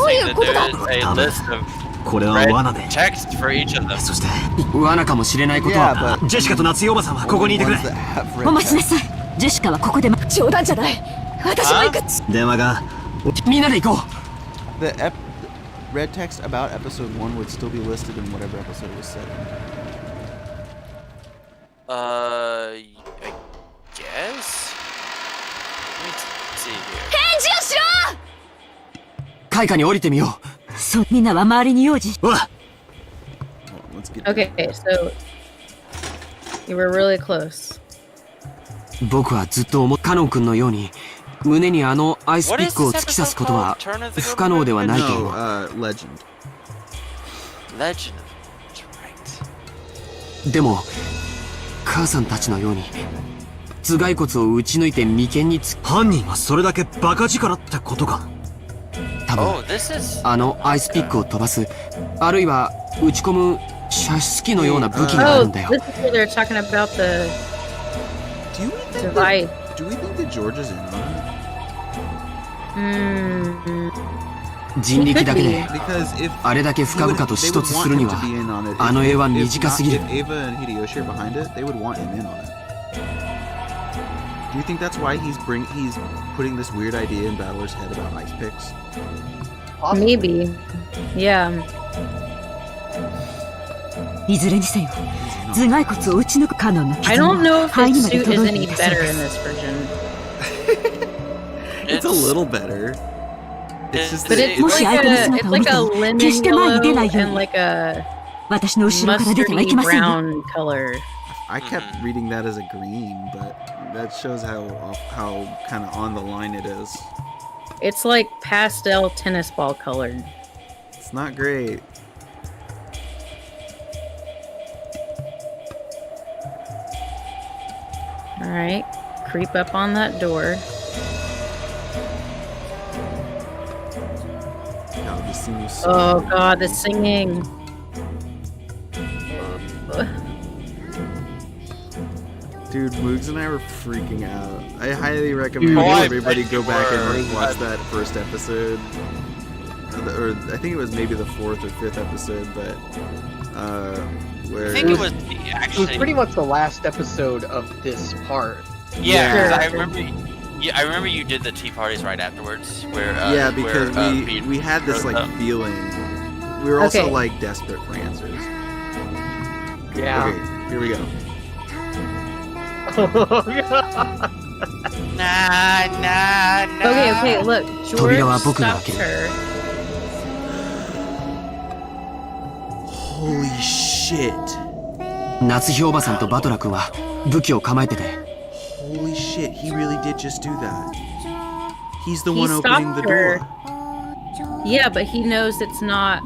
is a list of これは red 罠で。 text for each of them. そして、罠かもしれないこと Yeah, は but ジェシカと夏代おばさんはここにいてくれ ones。that have red お待ちな text. さいジェシカはここで冗談じゃない私も行く電話が、みんなで行こ The red text about episode 1 would still be listed in whatever episode it was set in. I guess. Let me see here. 返事をしろう階下に降りてみよそうみんなは周りに用心 うわ Hold on, let's get Okay, so you were really close. う僕はずっとカノン君のように胸にあのアイスピックを突き刺すことは不可能ではないけ No, ど legend. Legend. That's right. でも母さんたちのように頭蓋骨を打ち抜いて眉間に犯人はそれだけバカ力ってことか。多分 Oh, this is. あのアイスピックを飛ばすあるいは打ち込む射出機のような武器があ Oh, るんだよ this is where they're talking about the Do we think device. do we think that George is in on it? Mm. 人力だけで Because if あれだけ深々と衝突するには they would want him to be in on it. あの絵は短すぎる If Ava and Hideyoshi are behind it, they would want him in on it. Do you think that's why he's putting this weird idea in Battler's head about ice picks? Maybe. Yeah. いずれにせよ頭蓋骨を打ち抜くカノンの I 傷 don't know は if 肺に his まで suit is 届いて any いたそう better で in す this version. It's a little better. It's just But that it's Moshi like item a, is not it's like a original. lemon Kishite mai ni yellow denai yo. and like a 私の後ろから出てはいけませんよ。 mustardy brown color. I kept reading that as a green, but that shows how kind of on the line it is. It's like pastel tennis ball colored. It's not great. All right, creep up on that door. God, this thing was so Oh good. God, the singing. Dude, Moogs and I were freaking out. I highly recommend Dude, everybody go back and watch that first episode. Or I think it was maybe the 4th or 5th episode, but where I think it was It was pretty much the last episode of this part. Yeah, 'cause I remember. Yeah, I remember you did the tea parties right afterwards. Where yeah, because where, we had this like feeling. We were also like desperate for answers. Yeah. Okay, here we go. Okay, look. George stopped her. Holy shit. 夏日おばさんとバトラ君は武器を構えてて。 Holy shit, he really did just do that. He's the He one opening the stopped her. door. Yeah, but he knows it's not.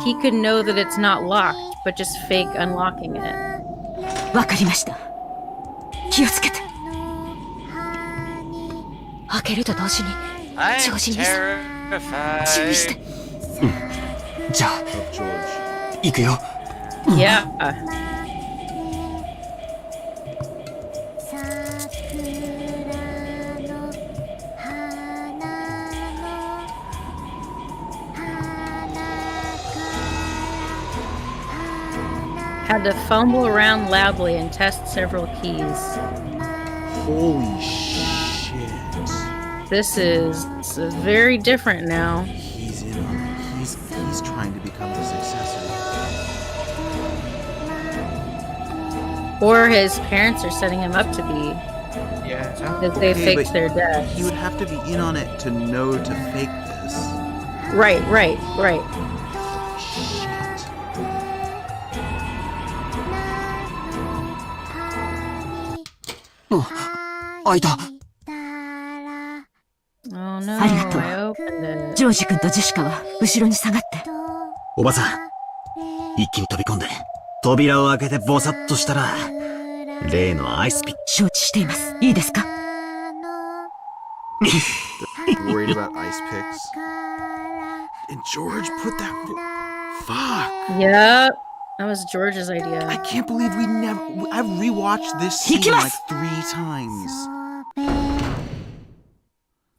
He could know that it's not locked, but just fake unlocking it. わかりました。気をつけて。開けると同時に I'm 調子に注意 terrified. して。じゃあ、行くよ。 Yeah. Had to fumble around loudly and test several keys. Holy shit. This is very different now. He's in on it. He's trying to become the successor. Or his parents are setting him up to be. Yeah. Because they Okay, faked but their death. He would have to be in on it to know to fake this. Right. Shit. 開いた。 Oh no, ありがとう。 I opened it. ジョージ君とジェシカは後ろに下がって。おばさん、一気に飛び込んで、扉を開けてボサッとしたら、例のアイスピック。承知しています。いいですか？ Worried about ice picks. And George put that. Fuck. Yep. That was George's idea. I can't believe we never. I've rewatched this scene like 3 times.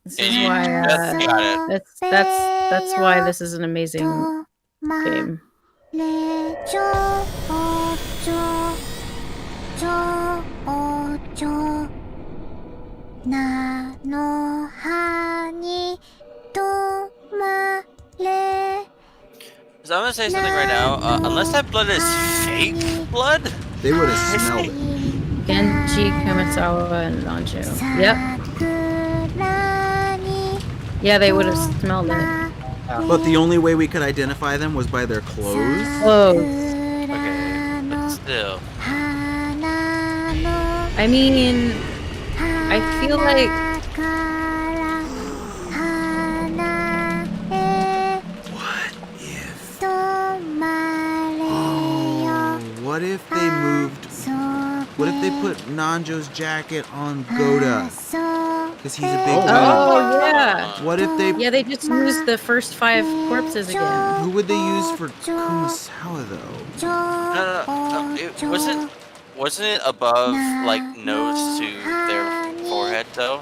This is why that's why this is an amazing game. So I'm gonna say something right now. Unless that blood is fake blood, they would have smelled it. Genji, Kumasawa, and Nanjo. Yep. Yeah, they would have smelled it. But the only way we could identify them was by their clothes. Clothes. okay, but still. I mean, I feel like what if they moved? What if they put Nanjo's jacket on Goda? Because he's a big dude. Oh yeah. What if they? Yeah, they just used the first 5 corpses again. Who would they use for Kumasawa though? No. It wasn't it above like nose to their forehead though?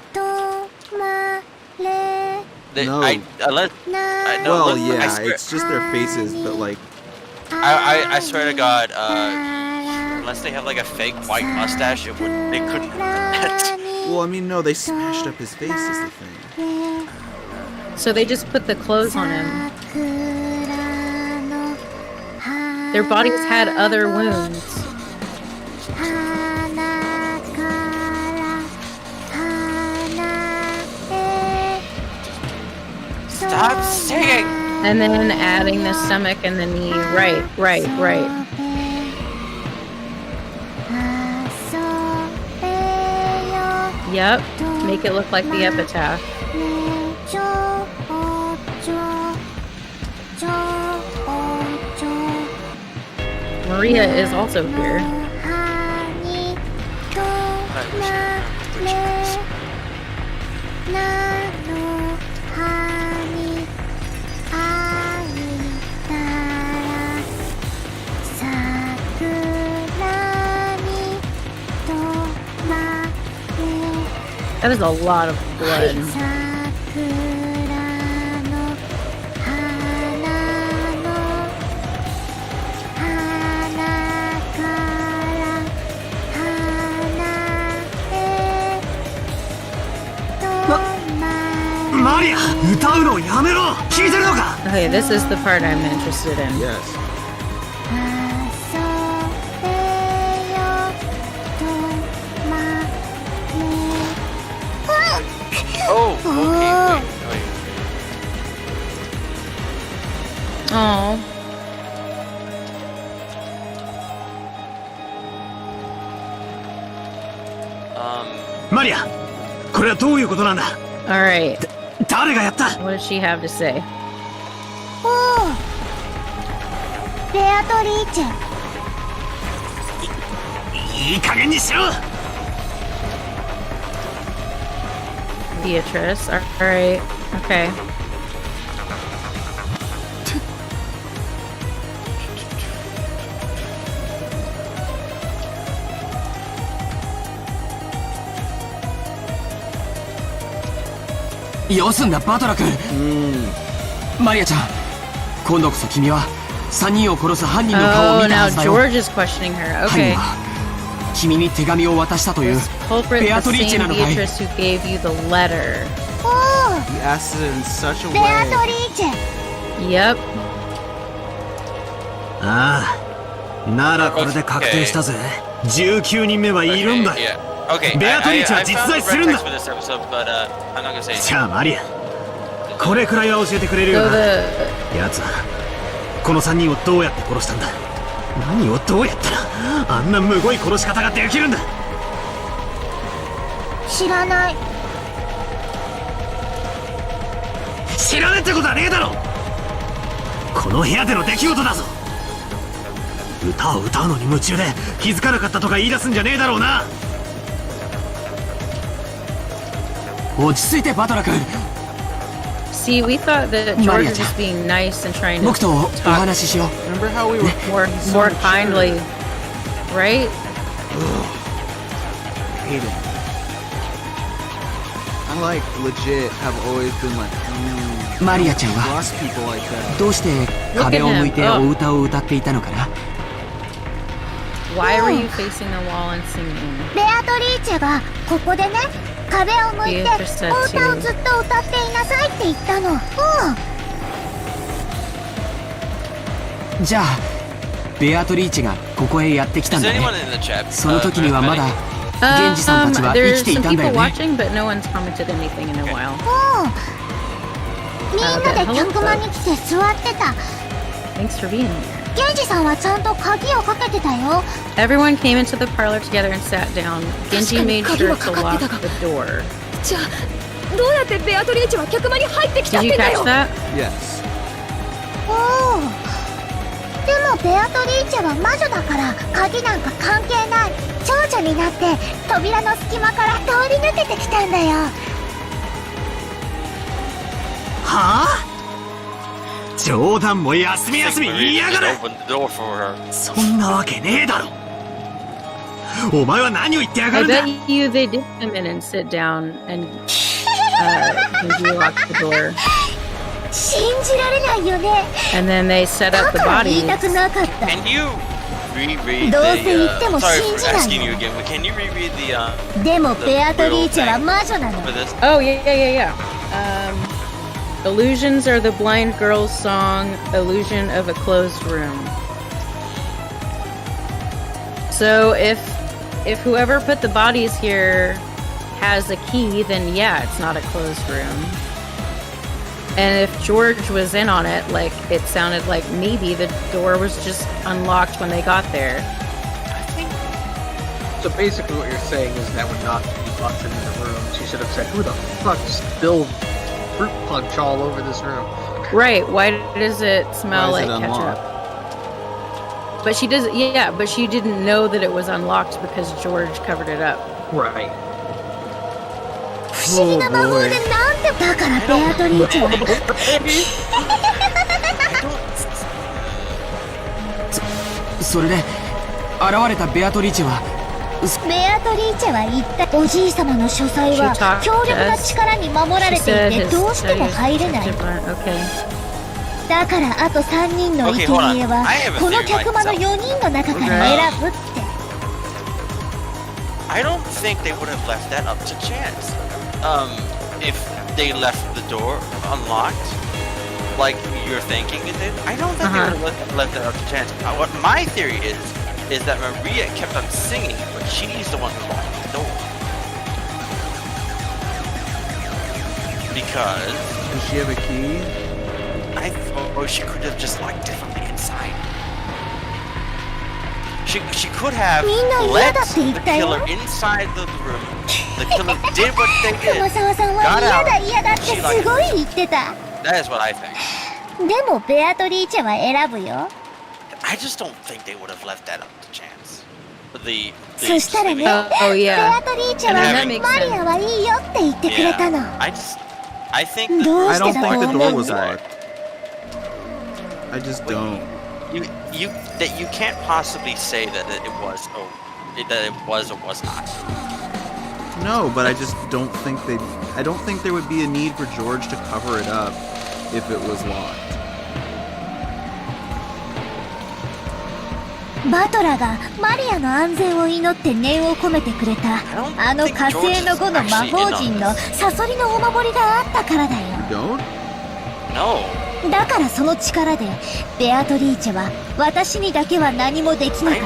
No. Well, yeah, it's just their faces, but like. I swear to God, unless they have like a fake white mustache, they couldn't have done that. Well, I mean, no, they smashed up his face is the thing. So they just put the clothes on him. Their bodies had other wounds. Stop singing! And then adding the stomach and the knee. Right. Yep. Make it look like the epitaph. Maria is also here. That is a lot of blood. Maria, 歌うのやめろ。聞いてるのか? Okay, this is the part I'm interested in. Yes. Oh, okay. Wait. Oh. Maria, これはどういうことなんだ? All right. 誰がやった? What does she have to say? ベアトリーチェ。いい加減にしろ。Beatrice. All right. Okay. Yoすんだバトラ君。マリアちゃん、今度こそ君は3人を殺す犯人の顔を見たはずだよ。 George is questioning her. Okay. 君に手紙を渡したという Culprit ベア the トリーチェ same なのかい? Beatrice who gave you the letter. He asked it in such a ベア way. トリーチェ。 Yep. ああ、ならこれで確定したぜ。19人目はいるんだ。 Okay, ベアトリーチェは実在するんだ。 for this episode, but I'm not gonna say じゃあマリア、これくらいは教えてくれるよ So な。 the やつはこの3人をどうやって殺したんだ？何をどうやったらあんなむごい殺し方ができるんだ？知らない。知らねえってことはねえだろ。この部屋での出来事だぞ。歌を歌うのに夢中で気づかなかったとか言い出すんじゃねえだろうな。落ち着いてバトラ君。 See, we thought that George was just being nice and trying to 僕とお talk 話ししよう。 Remember how we were more kindly, right? I hate it. I like legit have always been like, マリアちゃんは lost people like that. どうして壁を向いてお歌を歌っていたのかな? Why were you facing the wall and singing? ベアトリーチェがここでね、壁を向いてお歌をずっと歌っていなさいって言ったの。じゃあベアトリーチェがここへやってきたんだね。その時にはまだ源氏さんたちは生きていたんだよね。 watching, but no one's commented anything in a while. みんなで客間に来て座ってた。 Thanks for being here. 源氏さんはちゃんと鍵をかけてたよ。 Everyone came into the parlor together and sat down. Genji made sure to lock the door. じゃあどうやってベアトリーチェは客間に入ってきちゃっ Did て you んだ catch よ。 that? Yes. でもベアトリーチェは魔女だから鍵なんか関係ない。蝶々になって扉の隙間から通り抜けてきたんだよ。はあ？冗談も休み休み言いやがる。そんなわけねえだろ。お前は何を言ってやが I るんだ。 bet you they did come in and sit down and Genji locked the door. 信じられないよね。 And then they set up the だから言い bodies. たくなかった。 Can you reread どうせ言 the っても sorry 信 for じない asking よ you again, but can you reread the でもベアトリーチェは魔女なの。 for this? Oh, yeah. Illusions are the blind girl's song, illusion of a closed room. So if whoever put the bodies here has a key, then yeah, it's not a closed room. And if George was in on it, like, it sounded like maybe the door was just unlocked when they got there. So basically what you're saying is that when Naku walked into the room, she should have said, "Who the fuck spilled fruit punch all over this room?" Right, why does it smell Why is like it ketchup? But she does, yeah, but she didn't know that it was unlocked because George covered it up. Right. 不思議な魔法でなんてだからベアトリーチェはそれで現れたベアトリーチェはベアトリーチェは言った。おじい様の書斎は強力な力に守られていてどうしても入れない。だからあと3人の生贄はこの客間の4人の中から選ぶって。 I don't think they would have left that up to chance. If they left the door unlocked, like you're thinking it did, I don't think they would have left that up to chance. What my theory is that Maria kept on singing, but she's the one who locked the door. Because... Does she have a key? I thought she could have just locked it from the inside. She could have let the killer inside the room. The killer did what they did. Got out. She like, that is what I think. でもベアトリーチェは選ぶよ。 I just don't think they would have left that up to chance. The そしたらね、ベアトリーチェはマリアはいいよって言ってくれたの。 I think I don't think the door was locked. I just don't. You can't possibly say that it was or was not. No, but I just don't think I don't think there would be a need for George to cover it up if it was locked. バトラがマリアの安全を祈って念を込めてくれたあの火星の5の魔法陣のサソリのお守りがあったからだよ。 You don't? No. だからその力でベアトリーチェは私にだけは何もできなかっ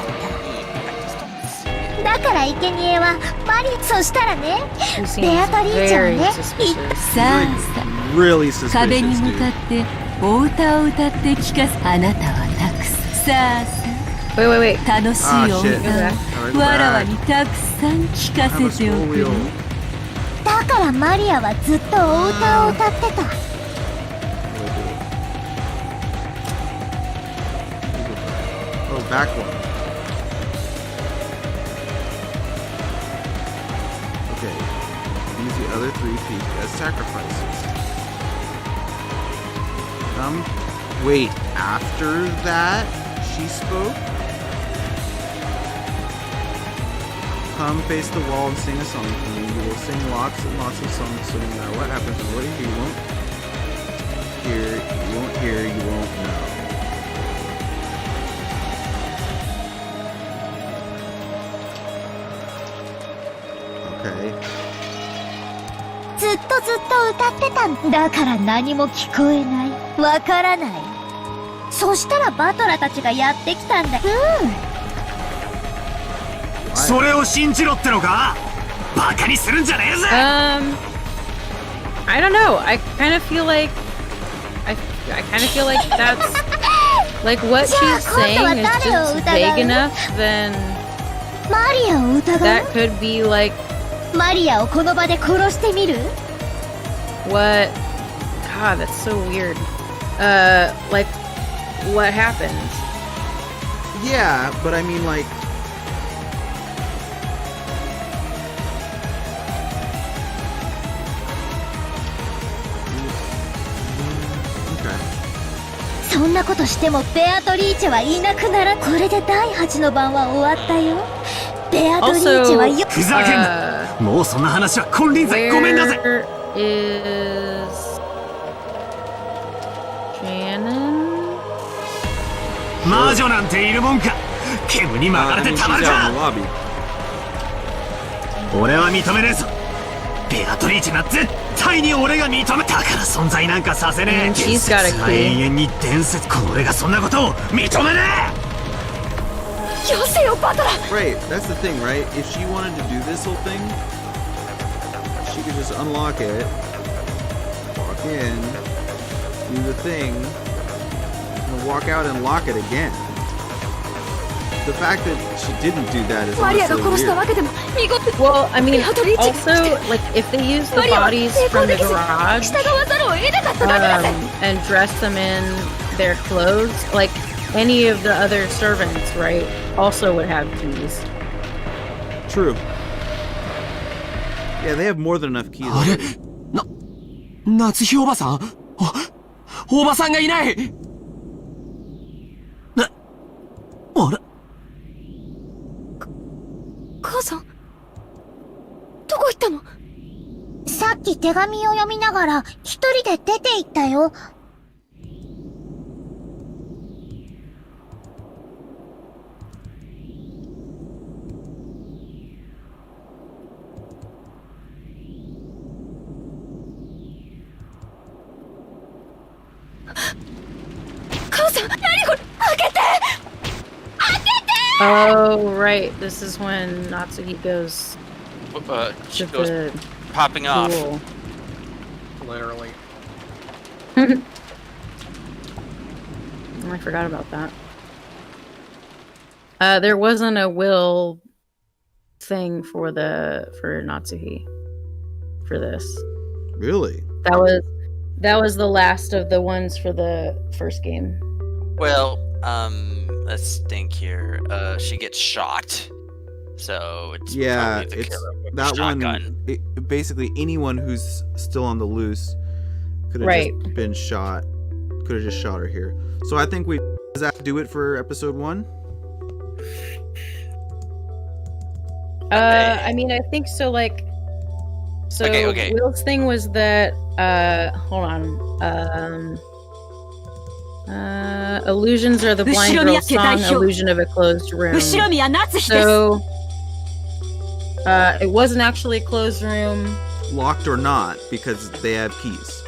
た。だから生贄はマリア。そしたらね、ベアトリーチェはね、さあさあ、 Really 壁に向かってお歌を歌って聞かす。あなたはたくさんさあさあ、楽しいお歌をわらわにたくさん聞かせておくよ。だからマリアはずっとお歌を歌ってた。 Back one. Okay. Use the other 3 feet as sacrifices. Wait, after that she spoke? Come face the wall and sing a song for me. You will sing lots and lots of songs, so no matter what happens, and what you won't hear, you won't know. Okay. ずっと歌ってたんだから何も聞こえない。わからない。そしたらバトラたちがやってきたんだ。それを信じろってのか？バカにするんじゃねえぜ。I don't know. I kind of feel like that's like what she's saying is just vague enough. Then マリアを疑う？ that could be like マリアをこの場で殺してみる？ what? God, that's so weird. Like what happened? Yeah, but I mean like.そんなことしてもベアトリーチェはいなくなら。これで第8の番は終わったよ。ベアトリーチェはよ。ふざけんな。もうそんな話は金輪際ごめんなぜ。Is Shannon? 魔女なんているもんか。煙に巻かれてたまるか。俺は認めねえぞ。ベアトリーチェな絶対に俺が認め。だから存在なんかさせねえ。伝説は永遠に伝説。この俺がそんなことを認めねえ。よせよバトラ。 Right, that's the thing, right? If she wanted to do this whole thing, she could just unlock it, walk in, do the thing, and walk out and lock it again. The fact that she didn't do that is honestly weird. Well, I mean, also, like, if they use the bodies from the garage and dress them in their clothes, like, any of the other servants, right, also would have keys. True. Yeah, they have more than enough keys already. 夏日おばさんおばさんがいないあれ母さんどこ行ったの？さっき手紙を読みながら一人で出て行ったよ。母さん、何これ？開けて！開けて！ Oh, right. This is when Natsuki goes. She to goes the popping off. pool. Literally. I forgot about that. There wasn't a will thing for Natsuki for this. Really? That was the last of the ones for the first game. Well, let's think here. She gets shot. So it's yeah, probably the it's killer with that the shotgun. one. Basically, anyone who's still on the loose could have just been shot. Could have just shot her here. So I think does that do it for episode 1? I mean, I think so. Like, so okay. Will's thing was that. Hold on. Illusions are the blind girl's song. Illusion of a closed room. So. It wasn't actually a closed room. Locked or not, because they have keys.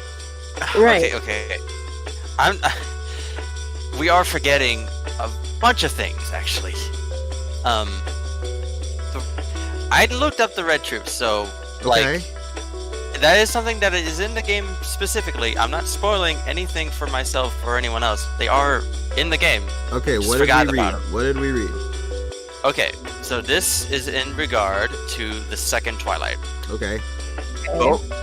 Right. Okay. We are forgetting a bunch of things, actually. I looked up the red troops, so like that is something that is in the game specifically. I'm not spoiling anything for myself or anyone else. They are in the game. Okay, Just what did we read? them. What did we read? Okay, so this is in regard to the second Twilight. Okay.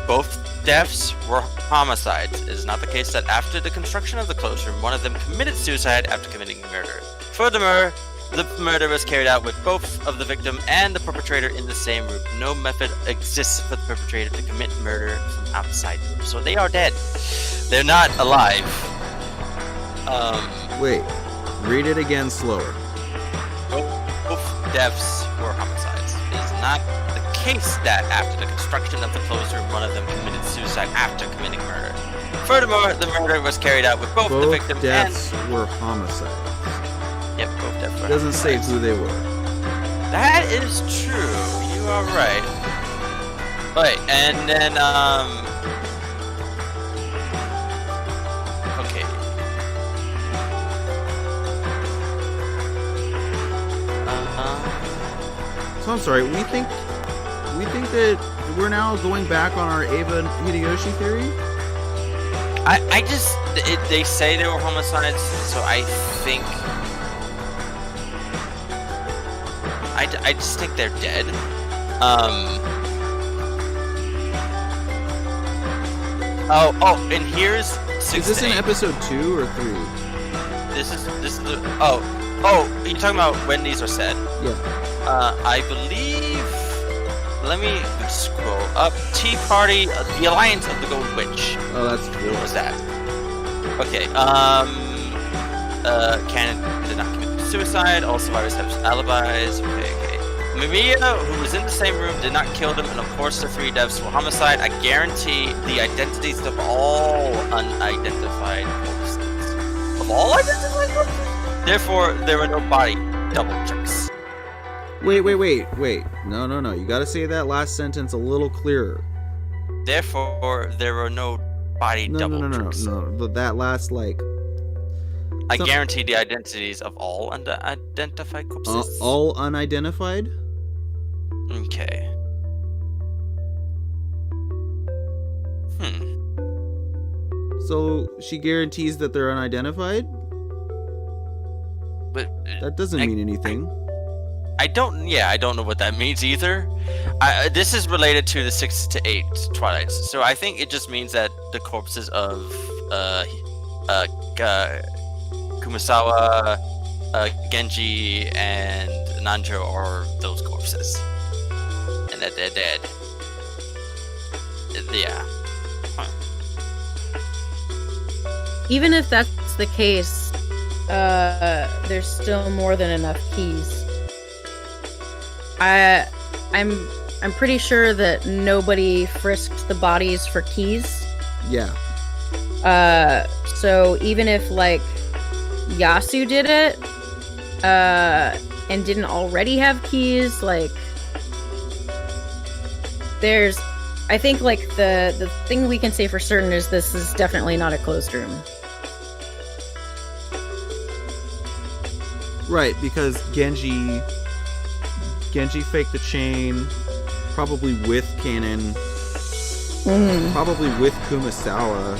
Both deaths were homicides. It is not the case that after the construction of the closed room, one of them committed suicide after committing murder. Furthermore, the murder was carried out with both of the victim and the perpetrator in the same room. No method exists for the perpetrator to commit murder from outside the room. So they are dead. They're not alive. Wait. Read it again slower. Both deaths were homicides. It is not the case that after the construction of the closed room, one of them committed suicide after committing murder. Furthermore, the murder was carried out with both the victim and... deaths were homicides. Yep, both deaths were It doesn't homicides. say who they were. That is true. You are right. Wait, and then, okay. So I'm sorry, we think that we're now going back on our Eva Hideyoshi theory? They say they were homicides, so I think... I just think they're dead. Oh, and here's 6 Is this in episode 2 or 3? This is the... Oh, you're talking about when these are said? Yeah. I believe... Let me scroll up. Tea Party, the Alliance of the Gold Witch. Oh, that's cool. What was that? Okay, Canon did not commit suicide. All survivors have alibis. Okay. Mamiya, who was in the same room, did not kill them, and of course the 3 deaths were homicide. I guarantee the identities of all unidentified corpses. Of all identified corpses? Therefore, there were no body double checks. Wait. No. You gotta say that last sentence a little clearer. Therefore, there were no body double checks. No. But that last, like... I guarantee the identities of all unidentified corpses. All unidentified? Okay. So she guarantees that they're unidentified? But that doesn't mean anything. I don't know what that means either. This is related to the 6 to 8 Twilights, so I think it just means that the corpses of Kumasawa, Genji, and Nanjo are those corpses, and that they're dead. Yeah. Even if that's the case, there's still more than enough keys. I'm pretty sure that nobody frisked the bodies for keys. Yeah. So even if like Yasu did it, and didn't already have keys, like I think like the thing we can say for certain is this is definitely not a closed room. Right, because Genji faked the chain, probably with Cannon, probably with Kumasawa.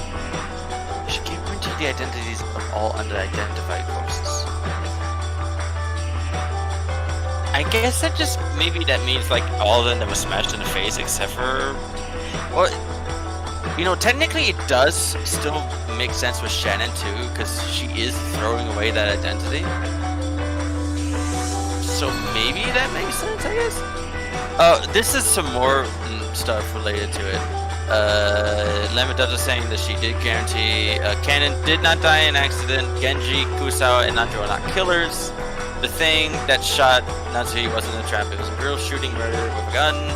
She gave into the identities of all unidentified corpses. I guess that just maybe that means like all of them that were smashed in the face except for, well, you know, technically it does still make sense with Shannon too, because she is throwing away that identity. So maybe that makes sense, I guess. This is some more stuff related to it. Lamadatta saying that she did guarantee Cannon did not die in accident. Genji, Kusawa, and Nanjo are not killers. The thing that shot Natsuhi wasn't a trap. It was a real shooting murder with a gun,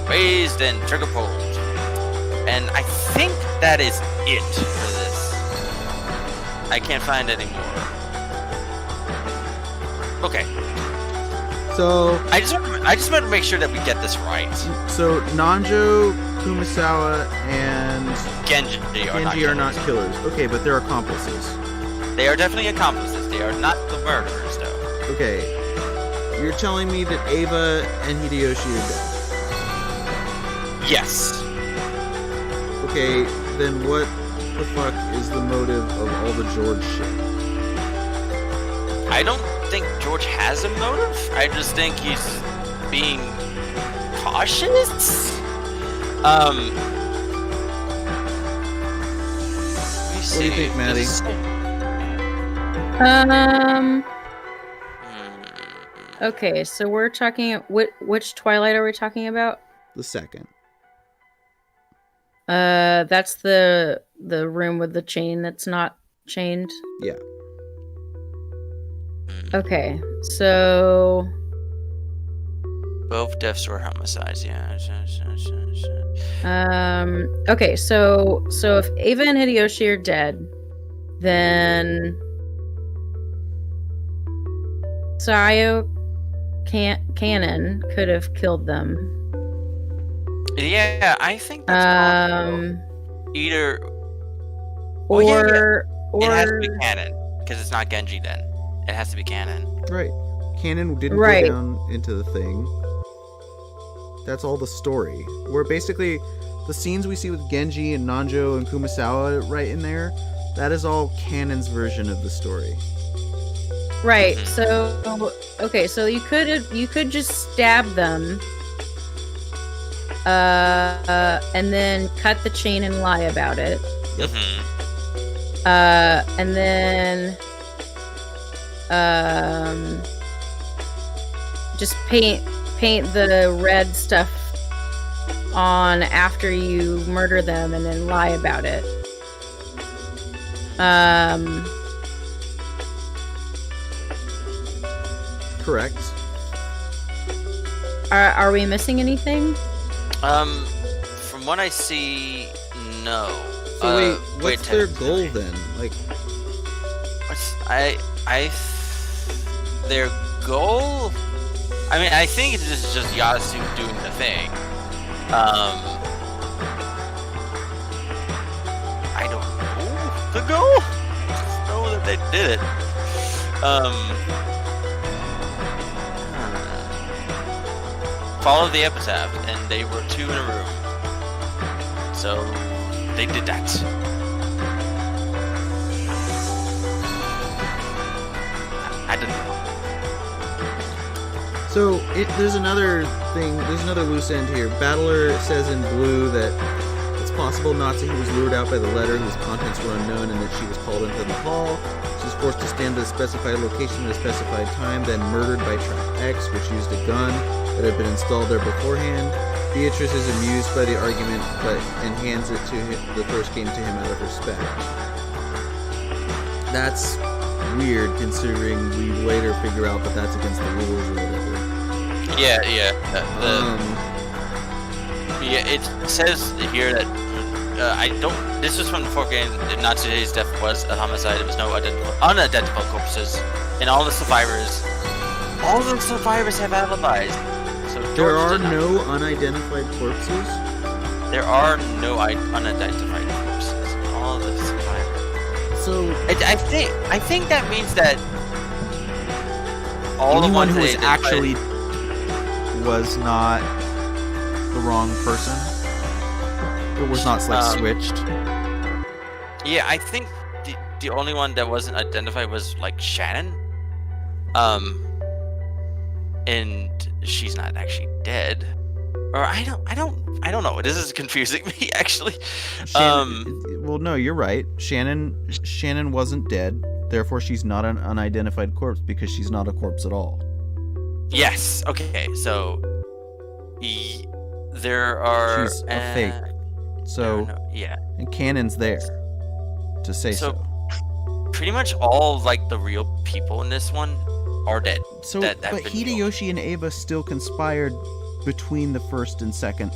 raised and trigger pulled. And I think that is it for this. I can't find any more. Okay. So I just want to make sure that we get this right. So Nanjo, Kumasawa, and Genji are not killers. Okay, but they're accomplices. They are definitely accomplices. They are not the murderers, though. Okay, you're telling me that Ava and Hideyoshi are dead? Yes. Okay, then what the fuck is the motive of all the George shit? I don't think George has a motive. I just think he's being cautious. Let me see. What do you think, Maddie? Okay, so we're talking. Which Twilight are we talking about? The second. That's the room with the chain that's not chained. Yeah. Okay, so both deaths were homicides. Yeah. Okay, so if Ava and Hideyoshi are dead, then Sayo Cannon could have killed them. Yeah, I think that's either or it has to be Cannon because it's not Genji then. It has to be Cannon. Right. Cannon didn't go down into the thing. That's all the story. Where basically the scenes we see with Genji and Nanjo and Kumasawa right in there, that is all Cannon's version of the story. Right. So okay, so you could just stab them and then cut the chain and lie about it. Yep. And then just paint the red stuff on after you murder them and then lie about it. Correct. Are we missing anything? From what I see, no. So what's their goal then? Like, their goal? I mean, I think this is just Yasu doing the thing. I don't know the goal. I just know that they did it. Follow the epitaph, and they were two in a room. So they did that. I don't know. So there's another thing. There's another loose end here. Battler says in blue that it's possible Natsu was lured out by the letter whose contents were unknown and that she was called into the hall. She was forced to stand at a specified location at a specified time, then murdered by Track X, which used a gun that had been installed there beforehand. Beatrice is amused by the argument, and hands it to him, the first game to him out of respect. That's weird, considering we later figure out that that's against the rules or whatever. Yeah. Yeah, it says here that This was from before game. Natsu's death was a homicide. There was no unidentified corpses, and all the survivors have alibis. So there are no unidentified corpses? There are no unidentified corpses. All the survivors. So I think that means that all the anyone ones who was they actually was not the wrong person. It was not like switched. Yeah, I think the only one that wasn't identified was like Shannon. And she's not actually dead. Or I don't know. This is confusing me actually. Well, no, you're right. Shannon wasn't dead. Therefore, she's not an unidentified corpse because she's not a corpse at all. Yes. Okay. So there are. She's a fake. So yeah. And Canon's there to say so. Pretty much all like the real people in this one are dead. So, but Hideyoshi and Eva still conspired between the first and second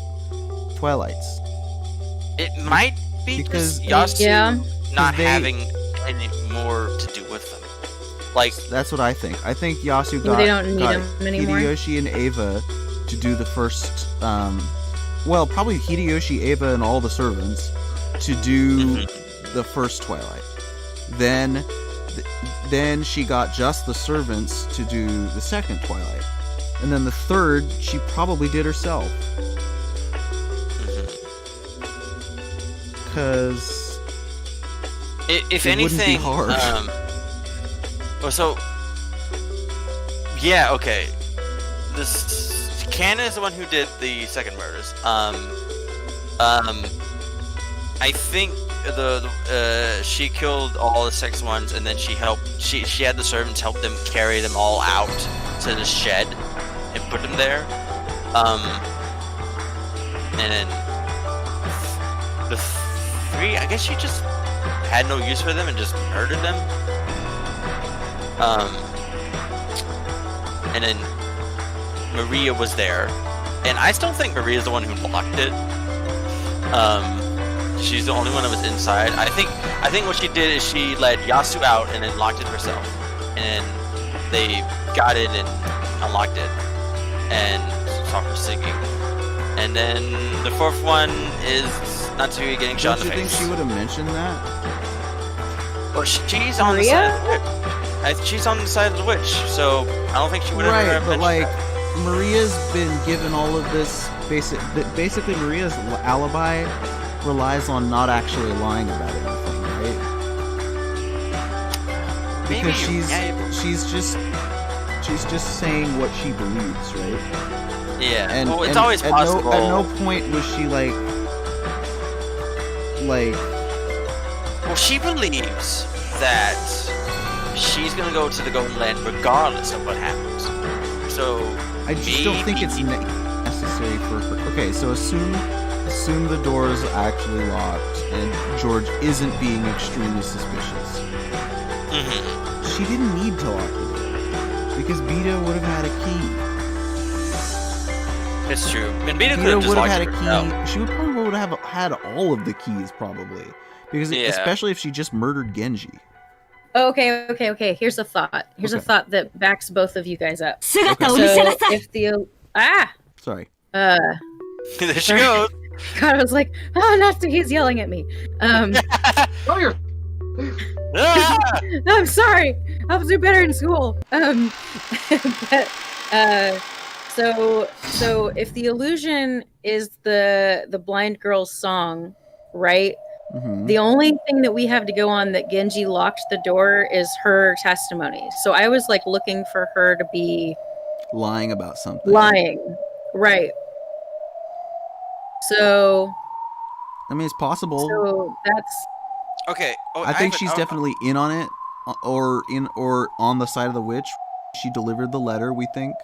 Twilights. It might be because Yasu not having any more to do with them. Like that's what I think. I think Yasu got, they don't need him anymore. Hideyoshi and Eva to do the first. Well, probably Hideyoshi, Eva, and all the servants to do the first Twilight. Then she got just the servants to do the second Twilight. And then the third, she probably did herself. Because if it anything, wouldn't be hard. Yeah, okay. This Canon is the one who did the second murders. I think she killed all the six ones, and then she had the servants help them carry them all out to the shed and put them there. And then the three, I guess she just had no use for them and just murdered them. And then Maria was there, and I still think Maria's the one who locked it. She's the only one that was inside. I think what she did is she led Yasu out and then locked it herself, and they got in and unlocked it and saw her singing. And then the fourth one is Natsuki getting shot in the face. Don't you think she would have mentioned that? Well, she's on the side of the witch. She's on the side of the witch, so I don't think she would have ever mentioned but like that. Maria's been given all of this basically Maria's alibi relies on not actually lying about anything, right? Because she's just saying what she believes, right? Yeah. And well, it's always possible. At no point was she like. Well, she believes that she's gonna go to the Golden Land regardless of what happens. So I just don't think it's necessary for her. Okay, so assume the door's actually locked and George isn't being extremely suspicious. She didn't need to lock the door because Beta would have had a key. It's true. And Beta could have just locked it herself. She would have had all of the keys probably, because especially if she just murdered Genji. Okay. Here's a thought. Here's a thought that backs both of you guys up. Okay. So if the sorry. There she goes. God, I was like, oh, Natsuki's yelling at me. I'm sorry. I'll do better in school. So if the illusion is the blind girl's song, right? The only thing that we have to go on that Genji locked the door is her testimony. So I was like looking for her to be lying about something. Lying, right? So, I mean, it's possible. So that's okay. Oh, I think she's definitely in on it, or on the side of the witch. She delivered the letter, we think.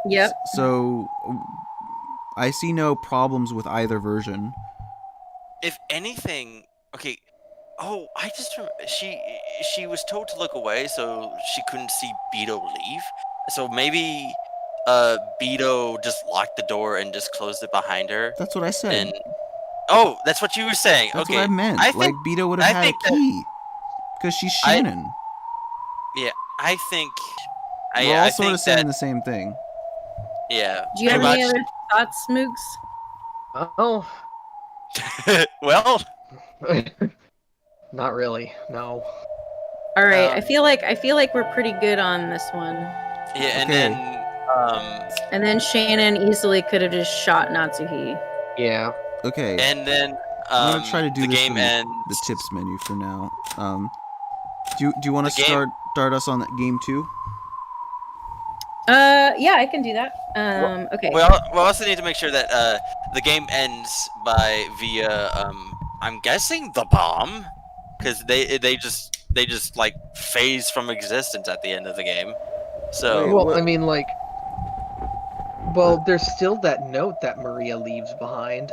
Yep. So I see no problems with either version. If anything, okay. Oh, I just remember she was told to look away, so she couldn't see Beto leave. So maybe Beto just locked the door and just closed it behind her. That's what I said. And oh, that's what you were saying. That's okay. what I meant. Like Beto would have had a key because she's Shannon. I think. We're all sort of saying the same thing. Yeah. Do you have any other thoughts, Moogs? Oh. Well. Not really. No. All right. I feel like we're pretty good on this one. Yeah, and then Shannon easily could have just shot Natsuhi. Yeah. Okay. And then I'm gonna try to do the this game from ends. the tips menu for now. Do you want to start us on that game too? Yeah, I can do that. Okay. We also need to make sure that the game ends via I'm guessing the bomb, because they just like phase from existence at the end of the game. So well, I mean, like, there's still that note that Maria leaves behind.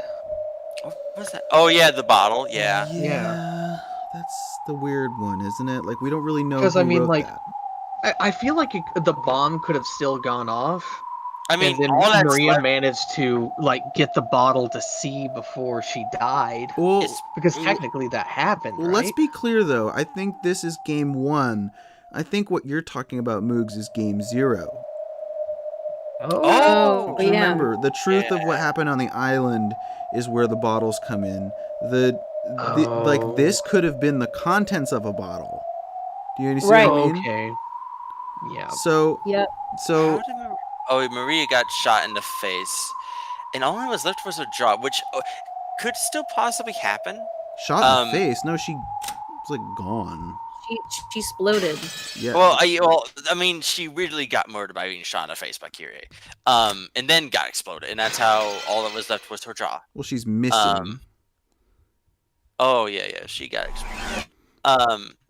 What was that? Oh yeah, the bottle. Yeah. Yeah. That's the weird one, isn't it? Like we don't really know. Because I mean, wrote like, that. I feel like the bomb could have still gone off. I mean, and then Maria managed to like get the bottle to see before she died. Well, because technically that happened. Well, right? let's be clear though. I think this is game 1. I think what you're talking about, Moogs, is game 0. Oh, yeah. Remember, the truth of what happened on the island is where the bottles come in. Like this could have been the contents of a bottle. Do you see what I mean? Okay. Yeah. So. Yep. So. Maria got shot in the face, and all that was left was her jaw, which could still possibly happen. Shot in the face? No, she was like gone. She exploded. Yeah. Well, I mean, she really got murdered by being shot in the face by Kyrie, and then got exploded, and that's how all that was left was her jaw. Well, she's missing. Oh yeah, she got exploded.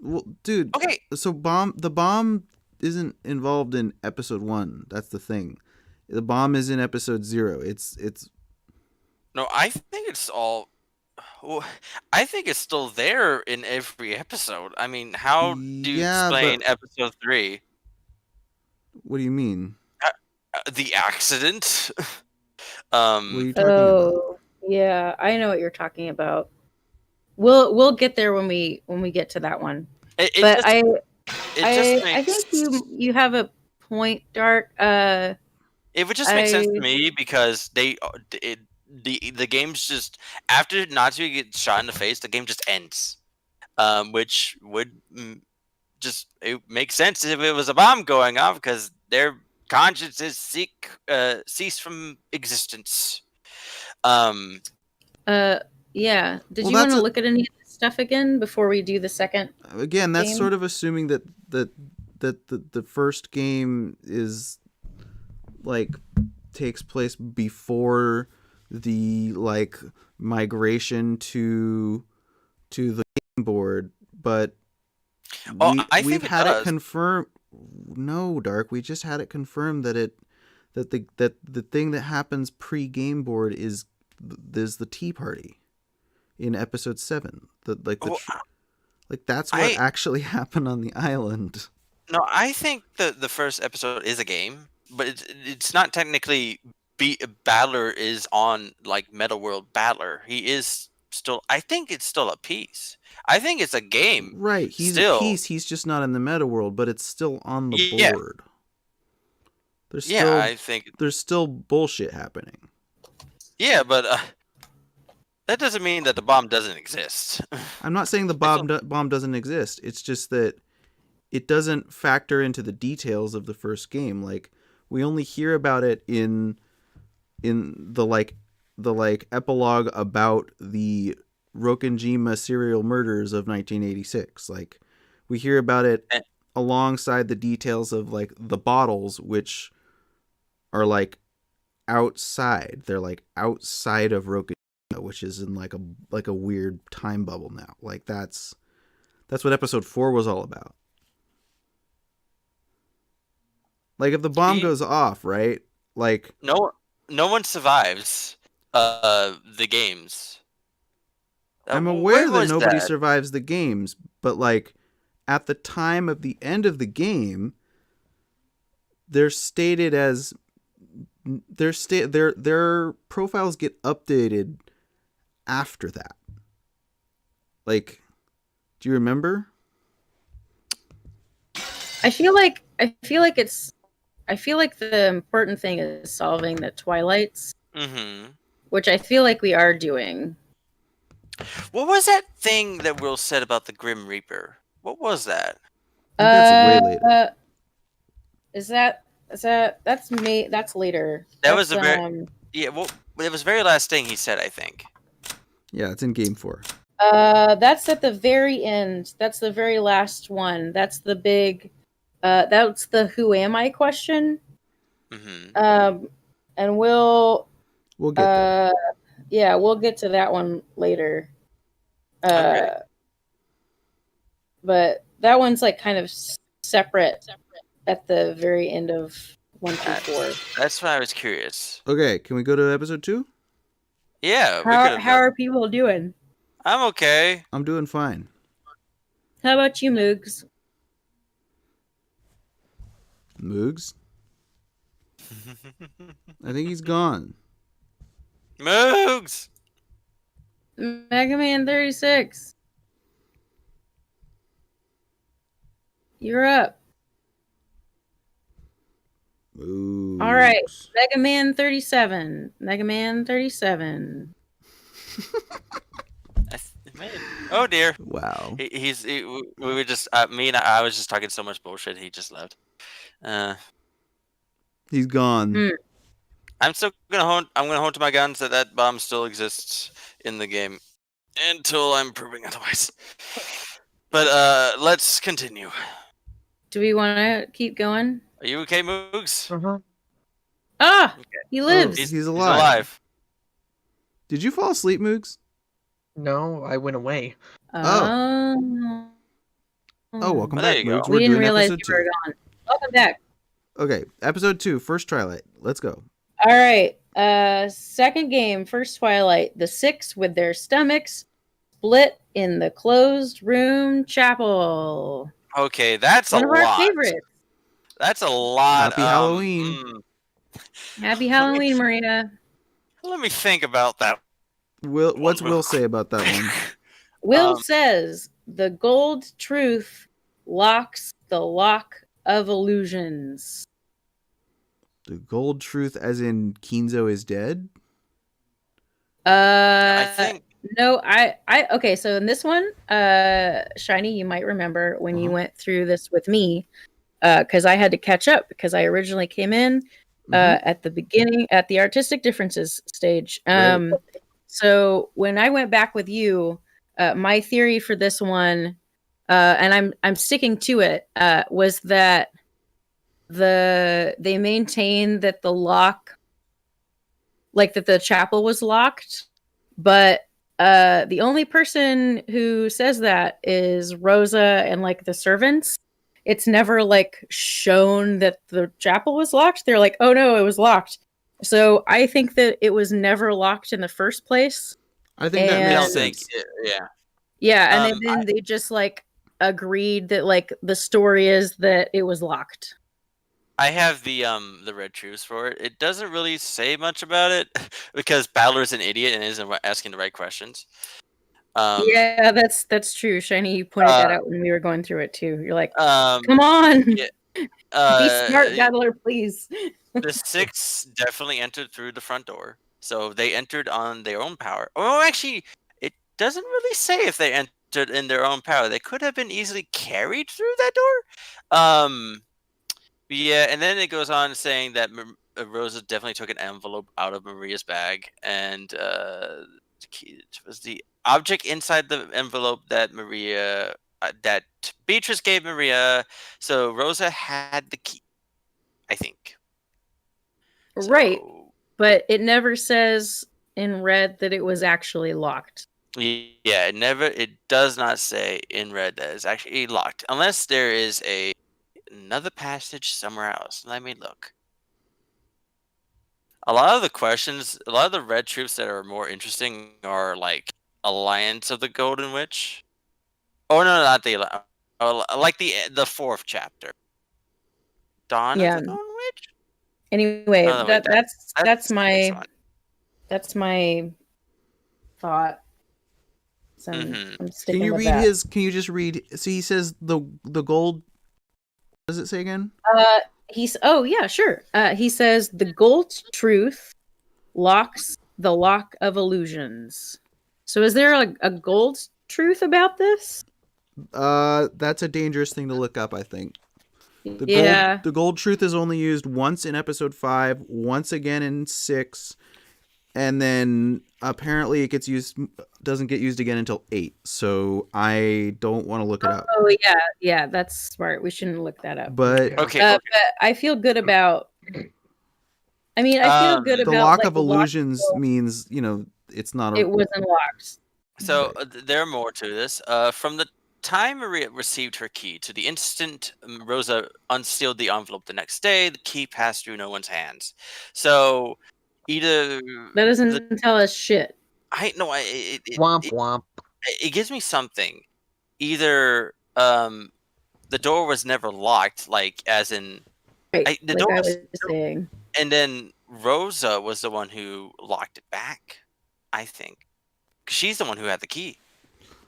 Well, dude. Okay. So the bomb isn't involved in episode 1. That's the thing. The bomb is in episode 0. It's. No, I think it's all. I think it's still there in every episode. I mean, how do you explain episode 3? What do you mean? The accident. What are you talking about? Yeah, I know what you're talking about. We'll get there when we get to that one. I think you have a point, Dark. It would just make sense to me because the game's just after Natsu gets shot in the face, the game just ends, which would it makes sense if it was a bomb going off because their consciences cease from existence. Yeah. Did you want to look at any of this stuff again before we do the second? Again, that's game? sort of assuming that the first game is like takes place before the like migration to the game board, but we've had it confirmed. No, Dark. We just had it confirmed that the thing that happens pre-game board is the tea party in episode 7. That's what actually happened on the island. No, I think the first episode is a game, but it's not technically. Battler is on like Meta World Battler. He is still. I think it's still a piece. I think it's a game. Right, he's a piece. He's just not in the meta world, but it's still on the board. I think there's still bullshit happening. Yeah, but that doesn't mean that the bomb doesn't exist. I'm not saying the bomb doesn't exist. It's just that it doesn't factor into the details of the first game. Like we only hear about it in the epilogue about the Rokenjima serial murders of 1986. Like, we hear about it alongside the details of like the bottles, which are like outside. They're like outside of Rokenjima, which is in like a weird time bubble now. Like that's what episode 4 was all about. Like, if the bomb goes off, right? Like, no one survives the games. I'm aware that nobody survives the games, but like at the time of the end of the game, they're stated as their profiles get updated after that. Like, do you remember? I feel like the important thing is solving the twilights, which I feel like we are doing. What was that thing that Will said about the Grim Reaper? What was that? That's way later. That's later. That was the very well, it was the very last thing he said, I think. Yeah, it's in game 4. That's at the very end. That's the very last one. That's the big. That's the "Who am I?" question. And we'll get there. Yeah, we'll get to that one later. Okay. But that one's like kind of separate at the very end of 1 through 4. That's why I was curious. Okay, can we go to episode 2? Yeah. How are people doing? I'm okay. I'm doing fine. How about you, Moogs? Moogs? I think he's gone. Moogs! Mega Man 36. You're up. Moogs. All right. Mega Man 37. Mega Man 37. Oh dear! Wow. We were just me and I was just talking so much bullshit. He just left. He's gone. I'm still gonna hold to my guns that bomb still exists in the game until I'm proving otherwise. But let's continue. Do we want to keep going? Are you okay, Moogs? Ah, okay. He lives. He's alive. Did you fall asleep, Moogs? No, I went away. Oh, welcome back, Moogs. We didn't realize you were gone. Welcome back. Okay, episode 2, first Twilight. Let's go. All right. Second game, first Twilight. The 6 with their stomachs split in the closed room chapel. Okay, that's one a of lot. Our favorites. That's a lot. Happy Halloween. Happy Halloween, Maria. Let me think about that. What's Will say about that one? Will says the gold truth locks the lock of illusions. The gold truth, as in Kinzo is dead? I think. No, okay, so in this one, Shiny, you might remember when you went through this with me, because I had to catch up because I originally came in at the beginning, at the artistic differences stage. Right. So when I went back with you, my theory for this one, and I'm sticking to it, was that they maintain that the lock, like that the chapel was locked, but the only person who says that is Rosa and like the servants. It's never like shown that the chapel was locked. They're like, oh no, it was locked. So I think that it was never locked in the first place. I think that makes sense. Yeah, and then they just like agreed that like the story is that it was locked. I have the red truths for it. It doesn't really say much about it because Battler's an idiot and isn't asking the right questions. Yeah, that's true. Shiny, you pointed that out when we were going through it too. You're like, come on, yeah, be smart, Battler, please. The 6 definitely entered through the front door, so they entered on their own power. Oh, actually, it doesn't really say if they entered in their own power. They could have been easily carried through that door. Yeah, and then it goes on saying that Rosa definitely took an envelope out of Maria's bag, and was the object inside the envelope that that Beatrice gave Maria. So Rosa had the key, I think. Right, but it never says in red that it was actually locked. Yeah, it does not say in red that it's actually locked, unless there is another passage somewhere else. Let me look. A lot of the red troops that are more interesting are like Alliance of the Golden Witch. Oh no, not the like the fourth chapter. Dawn of the Golden Witch. Anyway, Oh, no, wait, that's my thought. So I'm sticking Can you with read that. his? Can you just read? So he says the gold. What does it say again? Oh yeah, sure. He says the gold truth locks the lock of illusions. So is there a gold truth about this? That's a dangerous thing to look up, I think. The gold truth is only used once in episode 5, once again in 6, and then apparently it doesn't get used again until 8. So I don't want to look it up. Oh yeah, that's smart. We shouldn't look that up. But okay. But I feel good about. I mean, I feel good about the lock of illusions means it's not. It wasn't locked. So there are more to this. From the time Maria received her key to the instant Rosa unsealed the envelope the next day, the key passed through no one's hands. So either that doesn't tell us shit. Womp. It gives me something. Either the door was never locked, like as in the door was saying, and then Rosa was the one who locked it back. I think she's the one who had the key.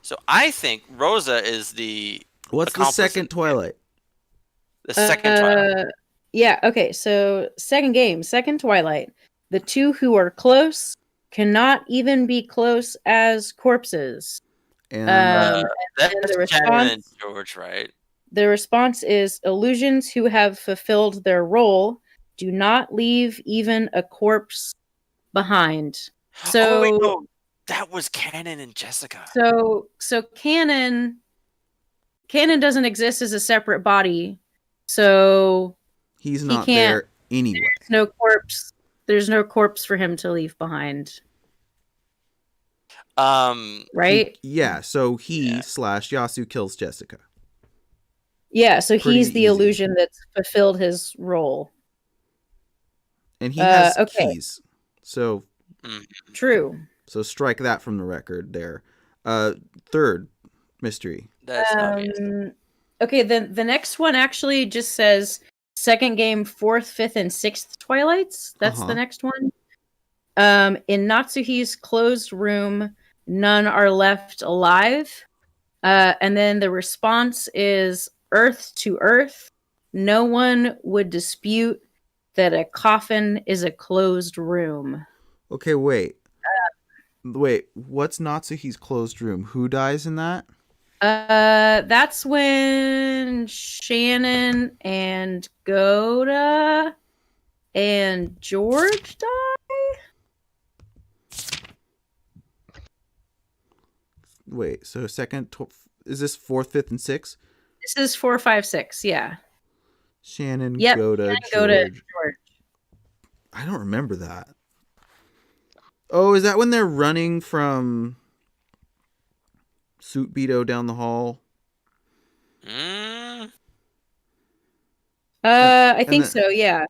So I think Rosa is the. What's the second Twilight? The second Twilight. Yeah. Okay. So second Twilight. The two who are close cannot even be close as corpses. And that's the response, and George, right? The response is illusions who have fulfilled their role do not leave even a corpse behind. So wait, no. That was Canon and Jessica. So Canon doesn't exist as a separate body. So he's not there anyway. There's no corpse for him to leave behind. Right? So he / Yasu kills Jessica. Yeah, so he's the illusion that's fulfilled his role. And he has keys. So true. So strike that from the record there. Third mystery. That's okay, then the next one actually just says second game, 4th, 5th, and 6th Twilights. That's the next one. In Natsuhi's closed room, none are left alive. And then the response is Earth to Earth. No one would dispute that a coffin is a closed room. Okay, wait. What's Natsuhi's closed room? Who dies in that? That's when Shannon and Goda and George die? Wait, so second, is this 4th, 5th, and 6th? This is 4, 5, 6, yeah. Shannon, Goda, George. I don't remember that. Oh, is that when they're running from Suit Beto down the hall? I think so, yeah.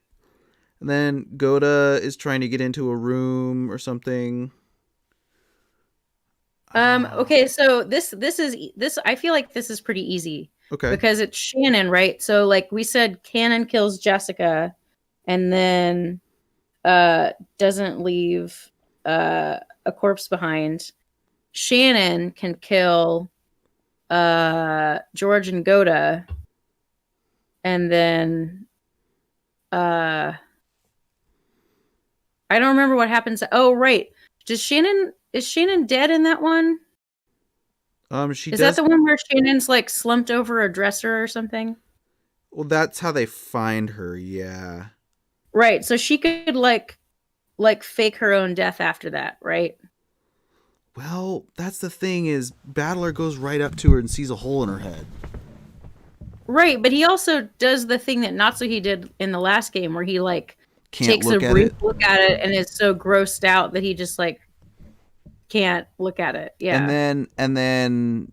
And then Goda is trying to get into a room or something. Okay, so this I feel like this is pretty easy. Okay. Because it's Shannon, right? So like we said, Cannon kills Jessica and then doesn't leave a corpse behind. Shannon can kill George and Goda, and then I don't remember what happens. Oh, right. Is Shannon dead in that one? Is that the one where Shannon's like slumped over a dresser or something? Well, that's how they find her, yeah. Right. So she could like fake her own death after that, right? Well, that's the thing is Battler goes right up to her and sees a hole in her head. Right, but he also does the thing that Natsuhi did in the last game where he like takes a brief look at it and is so grossed out that he just like can't look at it. Yeah. And then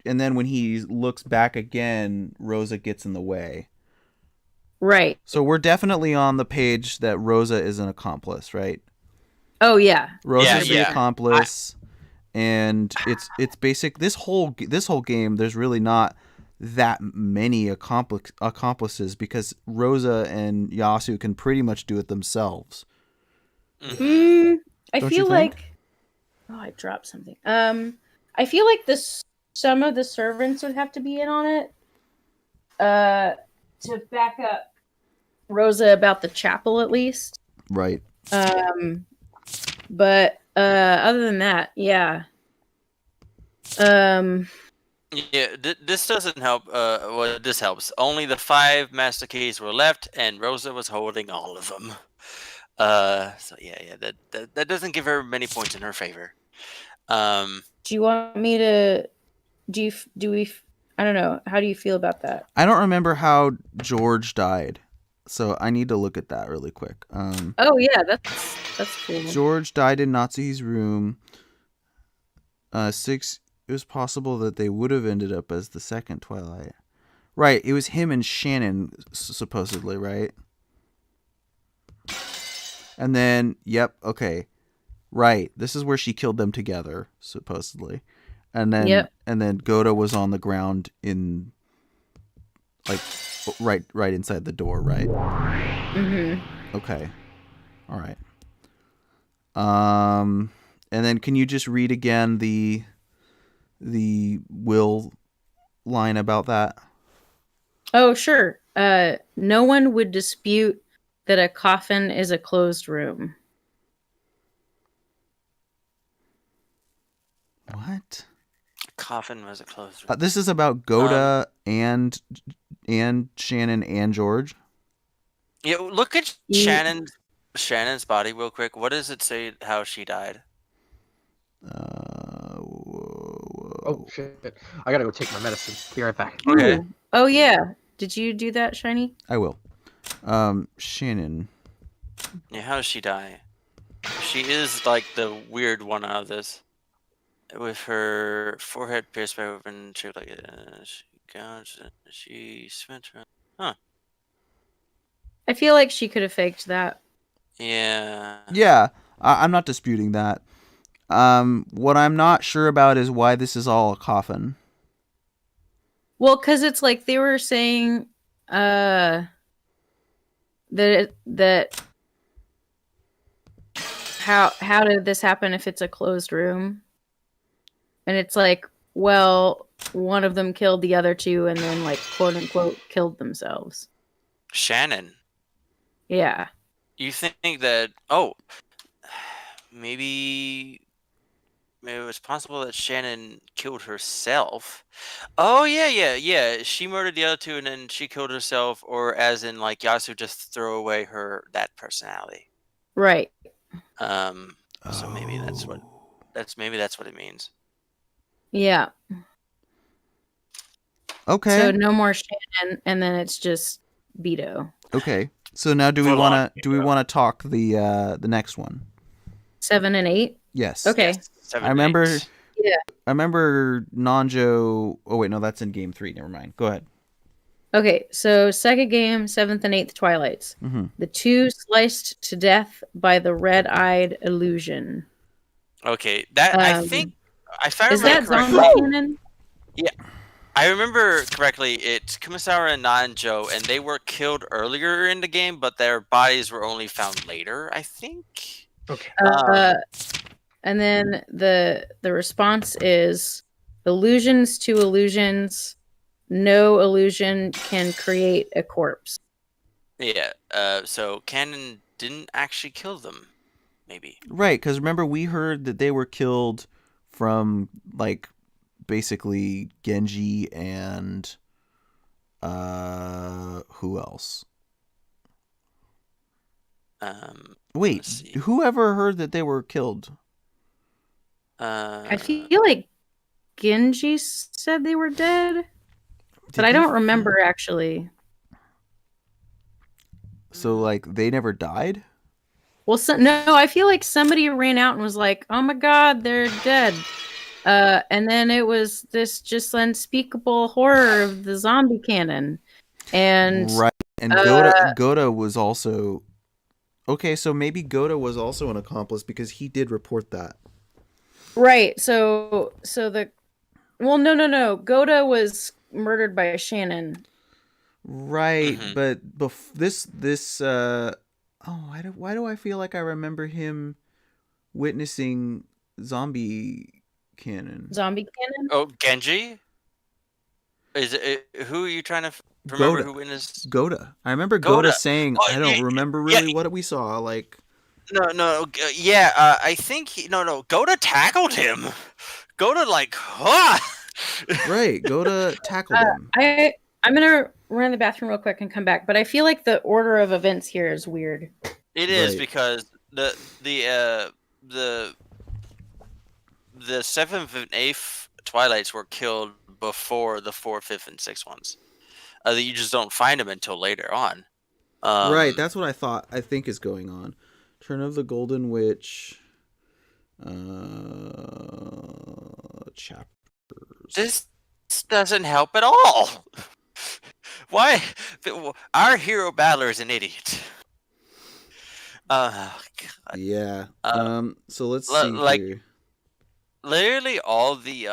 when he looks back again, Rosa gets in the way. Right. So we're definitely on the page that Rosa is an accomplice, right? Oh yeah. Rosa's the accomplice, and it's basic. This whole game, there's really not that many accomplices because Rosa and Yasu can pretty much do it themselves. I feel like I dropped something. I feel like some of the servants would have to be in on it. To back up Rosa about the chapel at least. Right. But other than that, yeah. Yeah, this doesn't help. Well, this helps. Only the 5 master keys were left, and Rosa was holding all of them. So yeah, that doesn't give her many points in her favor. Do you want me to? Do we? I don't know. How do you feel about that? I don't remember how George died, so I need to look at that really quick. Oh yeah, that's cool. George died in Natsuhi's room. 6. It was possible that they would have ended up as the second Twilight. Right, it was him and Shannon, supposedly, right? And then, yep, okay. Right, this is where she killed them together, supposedly. And then, and then Goda was on the ground in, like, right inside the door, right? Mm-hmm. Okay. All right. And then can you just read again the will line about that? Oh, sure. No one would dispute that a coffin is a closed room. What? Coffin was a closed room. This is about Goda and Shannon and George. Yeah, look at Shannon's body real quick. What does it say how she died? Oh shit! I gotta go take my medicine. Be right back. Okay. Ooh. Oh yeah. Did you do that, Shiny? I will. Shannon. Yeah, how does she die? She is like the weird one out of this. With her forehead pierced by open shape like she gouged. She spent her. Huh. I feel like she could have faked that. Yeah. Yeah, I'm not disputing that. What I'm not sure about is why this is all a coffin. Well, because it's like they were saying that how did this happen if it's a closed room? And it's like, well, one of them killed the other two and then like quote unquote killed themselves. Shannon. Yeah. You think that maybe it was possible that Shannon killed herself. Oh yeah. She murdered the other two and then she killed herself, or as in like Yasu just throw away that personality. Right. So maybe that's what it means. Yeah. Okay. So no more Shannon, and then it's just Beto. Okay. So now do we want to talk the next one? 7 and 8? Yes. Okay. Yes, I remember. Yeah. I remember Nanjo. Oh wait, no, that's in game 3. Never mind. Go ahead. Okay, so second game, 7th and 8th Twilights. Mm-hmm. The 2 sliced to death by the red-eyed illusion. Okay, that I think if I is remember that correctly, zombie canon? Yeah, I remember correctly. It's Kumasawa and Nanjo, and they were killed earlier in the game, but their bodies were only found later, I think. Okay. And then the response is illusions to illusions. No illusion can create a corpse. Yeah. So Canon didn't actually kill them. Maybe. Right, because remember we heard that they were killed from like basically Genji and who else? Wait, whoever heard that they were killed? I feel like Genji said they were dead, but I don't remember actually. So like they never died? Well, no, I feel like somebody ran out and was like, "Oh my god, they're dead." And then it was this just unspeakable horror of the zombie canon. And right. And Goda was also okay, so maybe Goda was also an accomplice because he did report that. Right. So no. Goda was murdered by Shannon. Right, but this why do I feel like I remember him witnessing zombie canon? Zombie canon? Oh, Genji? Is it who are you trying to remember Goda. who witnessed? Goda. I remember Goda saying, I don't remember really what we saw. Like, I think Goda tackled him. Goda right, Goda tackled him. I'm gonna run to the bathroom real quick and come back, but I feel like the order of events here is weird. It is because the 7th and 8th Twilights were killed before the 4th, 5th, and 6th ones. You just don't find them until later on. Right, that's what I think is going on. Turn of the Golden Witch. Chapters. This doesn't help at all. Why? Our hero battler is an idiot. God. Yeah. So let's see here. Literally all the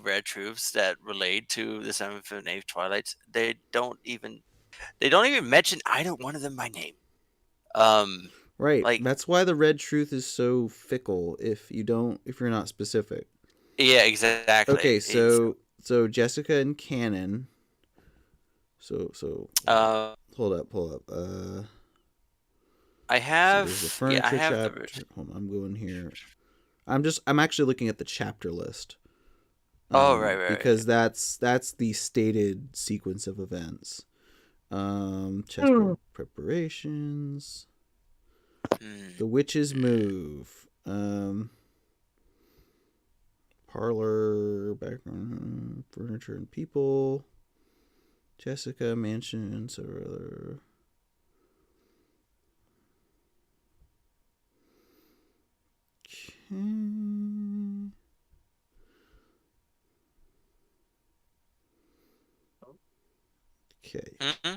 red truths that relate to the 7th and 8th Twilights, they don't even mention either one of them by name. Right. That's why the red truth is so fickle if you're not specific. Yeah, exactly. Okay, so Jessica and Canon. So hold up. I have the furniture chapter. Hold on, I'm going here. I'm actually looking at the chapter list. Right. Because that's the stated sequence of events. Chessboard preparations. The witch's move. Parlor, background, furniture and people. Jessica, mansion, several other. Okay. Mm-hmm.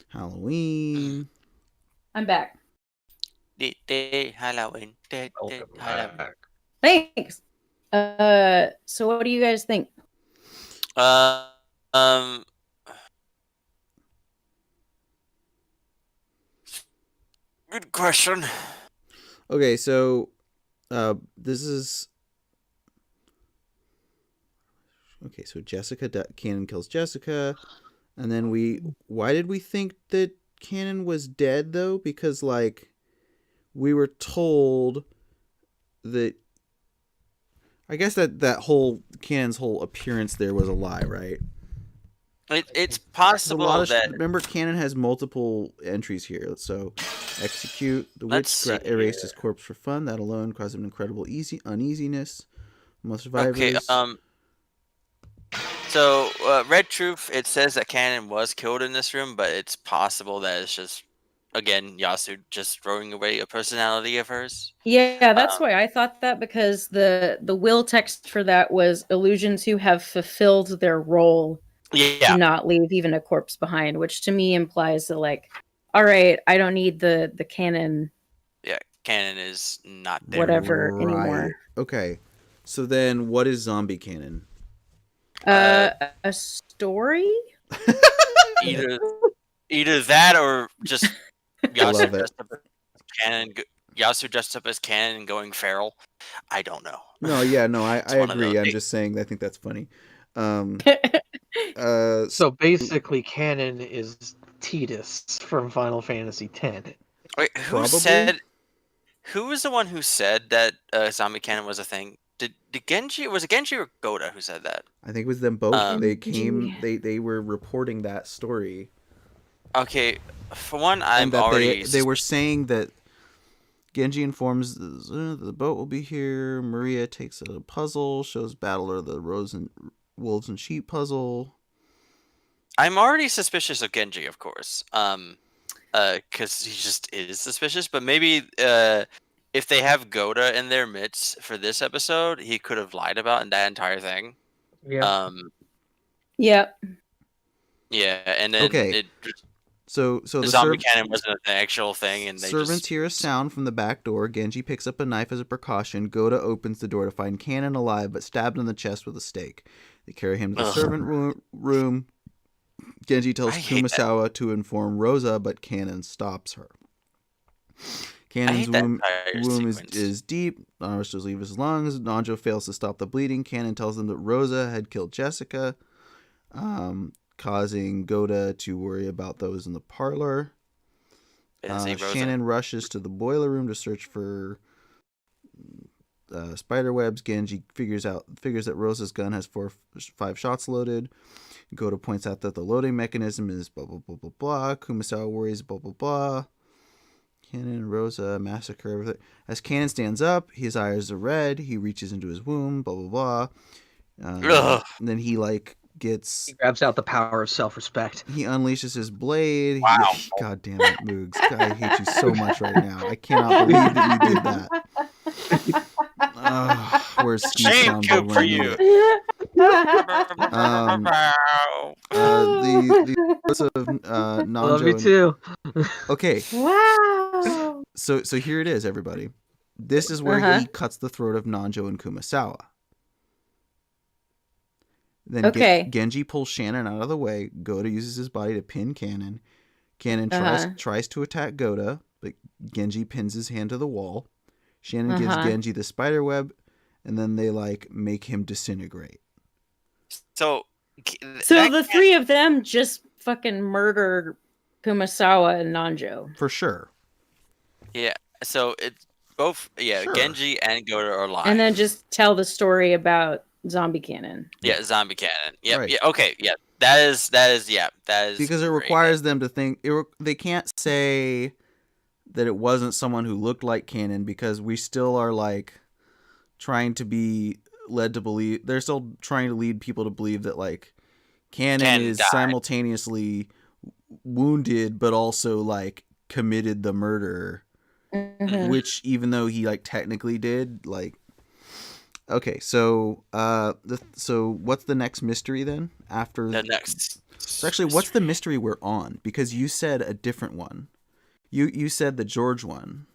Halloween. I'm back. Halloween. Halloween. Thanks. So what do you guys think? Good question. Okay, so this is okay. So Cannon kills Jessica, and then why did we think that Cannon was dead though? Because like we were told that. I guess that whole Cannon's whole appearance there was a lie, right? It's possible that remember Cannon has multiple entries here. So execute the witch erased his corpse for fun. That alone caused an incredible uneasiness. Most survivors. Okay. So Red Truth, it says that Cannon was killed in this room, but it's possible that it's just again Yasu just throwing away a personality of hers. Yeah, that's why I thought that, because the will text for that was illusions who have fulfilled their role. Yeah. Do not leave even a corpse behind, which to me implies that like, all right, I don't need the Canon. Yeah, Canon is not there. Whatever anymore. Okay, so then what is zombie Canon? A story. Either that or just Yasu dressed up as Canon and going feral. I don't know. No, I agree. I'm just saying I think that's funny. So basically, Canon is Tidus from Final Fantasy X. Wait, who was the one who said that zombie Canon was a thing? Did Genji? Was it Genji or Goda who said that? I think it was them both. They were reporting that story. Okay, for one, they were saying that Genji informs the boat will be here. Maria takes a puzzle, shows Battler the wolves and sheep puzzle. I'm already suspicious of Genji, of course. Because he just is suspicious. But maybe if they have Goda in their midst for this episode, he could have lied about that entire thing. Yeah. Yep. Yeah, and then Okay. So the zombie cannon wasn't an actual thing, and they servants just hear a sound from the back door. Genji picks up a knife as a precaution. Goda opens the door to find Cannon alive, but stabbed in the chest with a stake. They carry him to the servant room. Genji tells Kumasawa to inform Rosa, but Cannon stops her. Cannon's wound is deep. Naruto's leave his lungs. Nanjo fails to stop the bleeding. Cannon tells them that Rosa had killed Jessica, causing Goda to worry about those in the parlor. Shannon rushes to the boiler room to search for spider webs. Genji figures that Rosa's gun has 5 shots loaded. Goda points out that the loading mechanism is blah blah blah blah blah. Kumasawa worries blah blah blah. Cannon, Rosa, massacre, everything. As Cannon stands up, his eyes are red. He reaches into his womb, blah blah blah. And then he he grabs out the power of self-respect. He unleashes his blade. Wow. God damn it, Moogs. God, I hate you so much right now. I cannot believe that you did that. Where's Steve Soundboard for you? The Nanjo. Love me too. Okay. Wow. So here it is, everybody. This is where he cuts the throat of Nanjo and Kumasawa. Then Genji pulls Shannon out of the way. Goda uses his body to pin Cannon. Cannon tries to attack Goda, but Genji pins his hand to the wall. Shannon gives Genji the spider web, and then they make him disintegrate. So the three of them just fucking murder Kumasawa and Nanjo. For sure. Yeah. So it's both. Yeah, sure. Genji and Goda are lying. And then just tell the story about Zombie Cannon. Yeah, Zombie Cannon. Yep. Right. Yeah. Okay. Yeah. That is. Because it requires them to think. They can't say that it wasn't someone who looked like Cannon, because we still are trying to be led to believe. They're still trying to lead people to believe that Cannon is simultaneously wounded, but also committed the murder, which even though he technically did Okay, so so what's the next mystery then? After the next. So actually, what's the mystery we're on? Because you said a different one. You said the George one,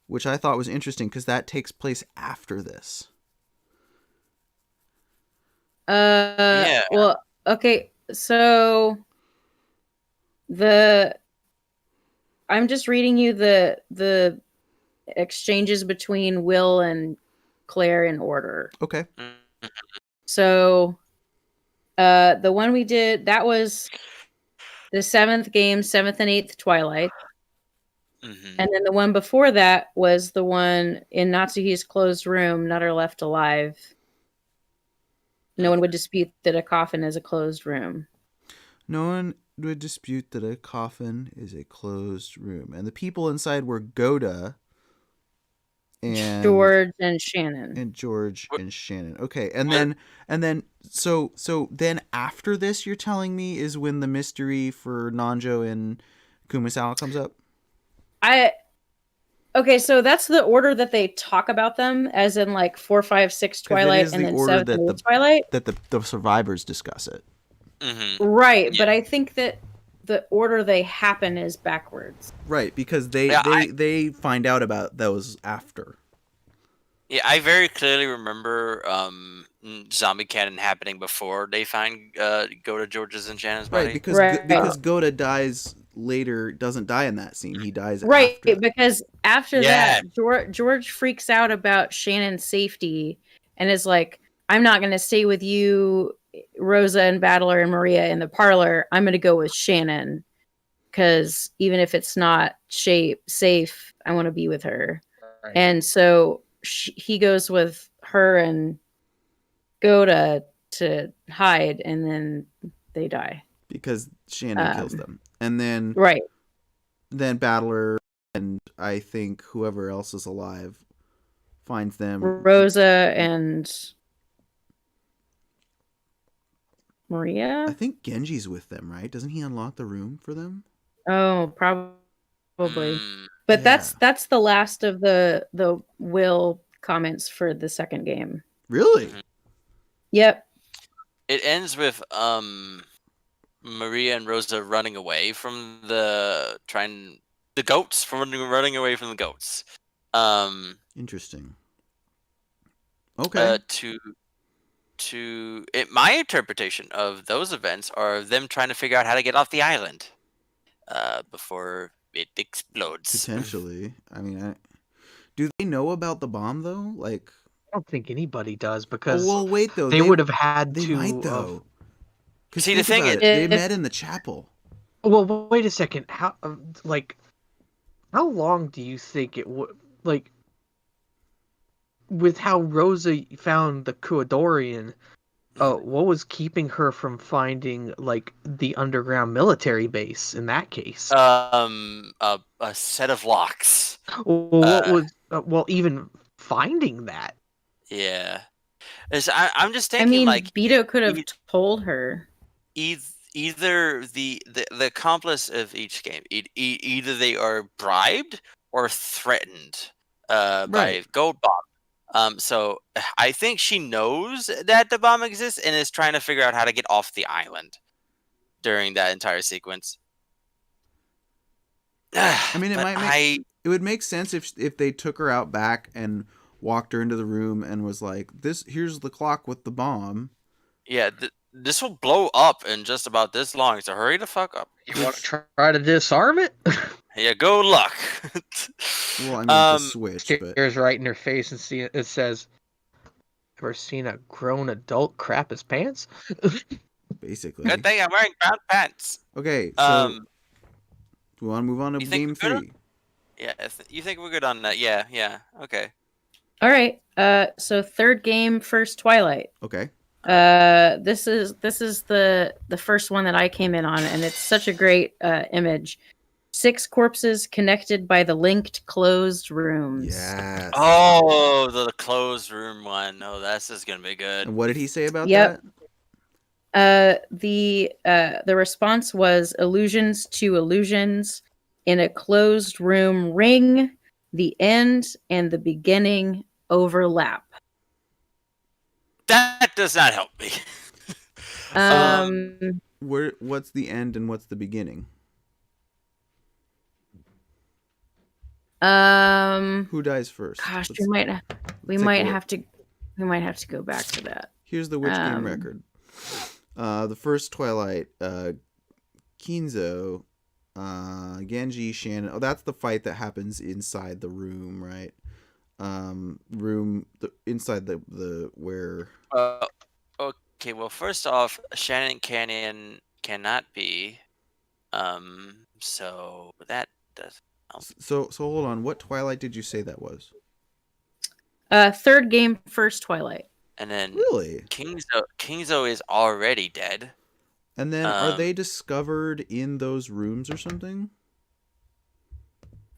which I thought was interesting because that takes place after this. Yeah. Well, okay, so I'm just reading you the exchanges between Will and Claire in order. Okay. So the one we did, that was the 7th game, 7th and 8th Twilight. And then the one before that was the one in Natsuhi's closed room, Nutter left alive. No one would dispute that a coffin is a closed room. No one would dispute that a coffin is a closed room. And the people inside were Goda and George and Shannon. Okay. And then so then after this, you're telling me, is when the mystery for Nanjo and Kumasawa comes up? Okay, so that's the order that they talk about them, as in 4, 5, 6 Twilight, and then 7th and 8th Twilight. That the survivors discuss it. Right, yeah. But I think that the order they happen is backwards. Right, because they find out about those after. Yeah, I very clearly remember Zombie Cannon happening before they find Goda, George's, and Shannon's body. Right, because Goda dies later, doesn't die in that scene. He dies after. Right, because after that, George freaks out about Shannon's safety and is like, I'm not going to stay with you, Rosa and Battler and Maria in the parlor. I'm going to go with Shannon because even if it's not safe, I want to be with her. Right. And so he goes with her and Goda to hide, and then they die. Because Shannon kills them. And then then Battler and I think whoever else is alive finds them. Rosa and Maria? I think Genji's with them, right? Doesn't he unlock the room for them? Oh, probably. But that's the last of the will comments for the second game. Really? Yep. It ends with Maria and Rosa running away from the goats, running away from the goats. Interesting. Okay. My interpretation of those events are them trying to figure out how to get off the island before it explodes. Potentially. I mean, do they know about the bomb though? Like, I don't think anybody does because wait though. They would have had they to. Might though. See, the thing is, they met in the chapel. Well, wait a second. How long do you think it would with how Rosa found the Kuadorian? What was keeping her from finding the underground military base in that case? A set of locks. What was even finding that? Yeah, I'm just thinking. I mean, Beto could have told her. Either the accomplice of each game, either they are bribed or threatened by Gold Bomb. So I think she knows that the bomb exists and is trying to figure out how to get off the island during that entire sequence. I mean, it would make sense if they took her out back and walked her into the room and was like, here's the clock with the bomb. Yeah, this will blow up in just about this long, so hurry the fuck up. You want to try to disarm it? Yeah, go luck. Well, I mean, the switch, but... Stares right in her face and it says, "Ever seen a grown adult crap his pants?" Basically. Good thing I'm wearing brown pants. Okay, so do we want to move on to game 3? Yeah, you think we're good on that? Yeah, okay. All right. So third game, first Twilight. Okay. This is the first one that I came in on, and it's such a great image. 6 corpses connected by the linked closed rooms. Yes. Oh, the closed room one. Oh, this is gonna be good. And what did he say about that? The response was illusions to illusions in a closed room ring. The end and the beginning overlap. That does not help me. What's the end and what's the beginning? Who dies first? Gosh, we might have to go back to that. Here's the Witch Game record. The first Twilight, Kinzo, Genji, Shannon. Oh, that's the fight that happens inside the room, right? Inside the where. Okay. Well, first off, Shannon Canyon cannot be. So that does. So hold on. What Twilight did you say that was? Third game, first Twilight. And then really, Kingzo is already dead. And then are they discovered in those rooms or something?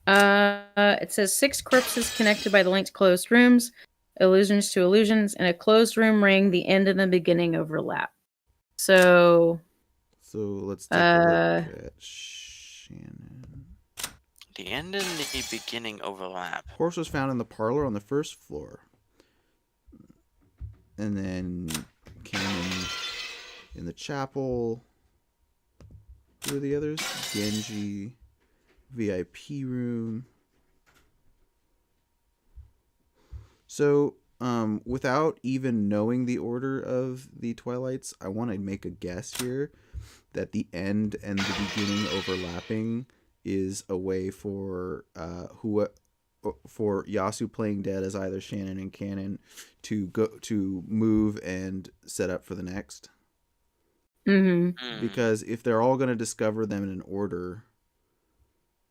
It says 6 corpses connected by the linked closed rooms, illusions to illusions, in a closed room ring. The end and the beginning overlap. So let's take a look at Shannon. The end and the beginning overlap. Horse was found in the parlor on the first floor. And then Cannon in the chapel. Who are the others? Genji. VIP room. So, without even knowing the order of the Twilights, I want to make a guess here that the end and the beginning overlapping is a way for Yasu playing dead as either Shannon and Cannon to move and set up for the next. Mm-hmm. Because if they're all going to discover them in an order,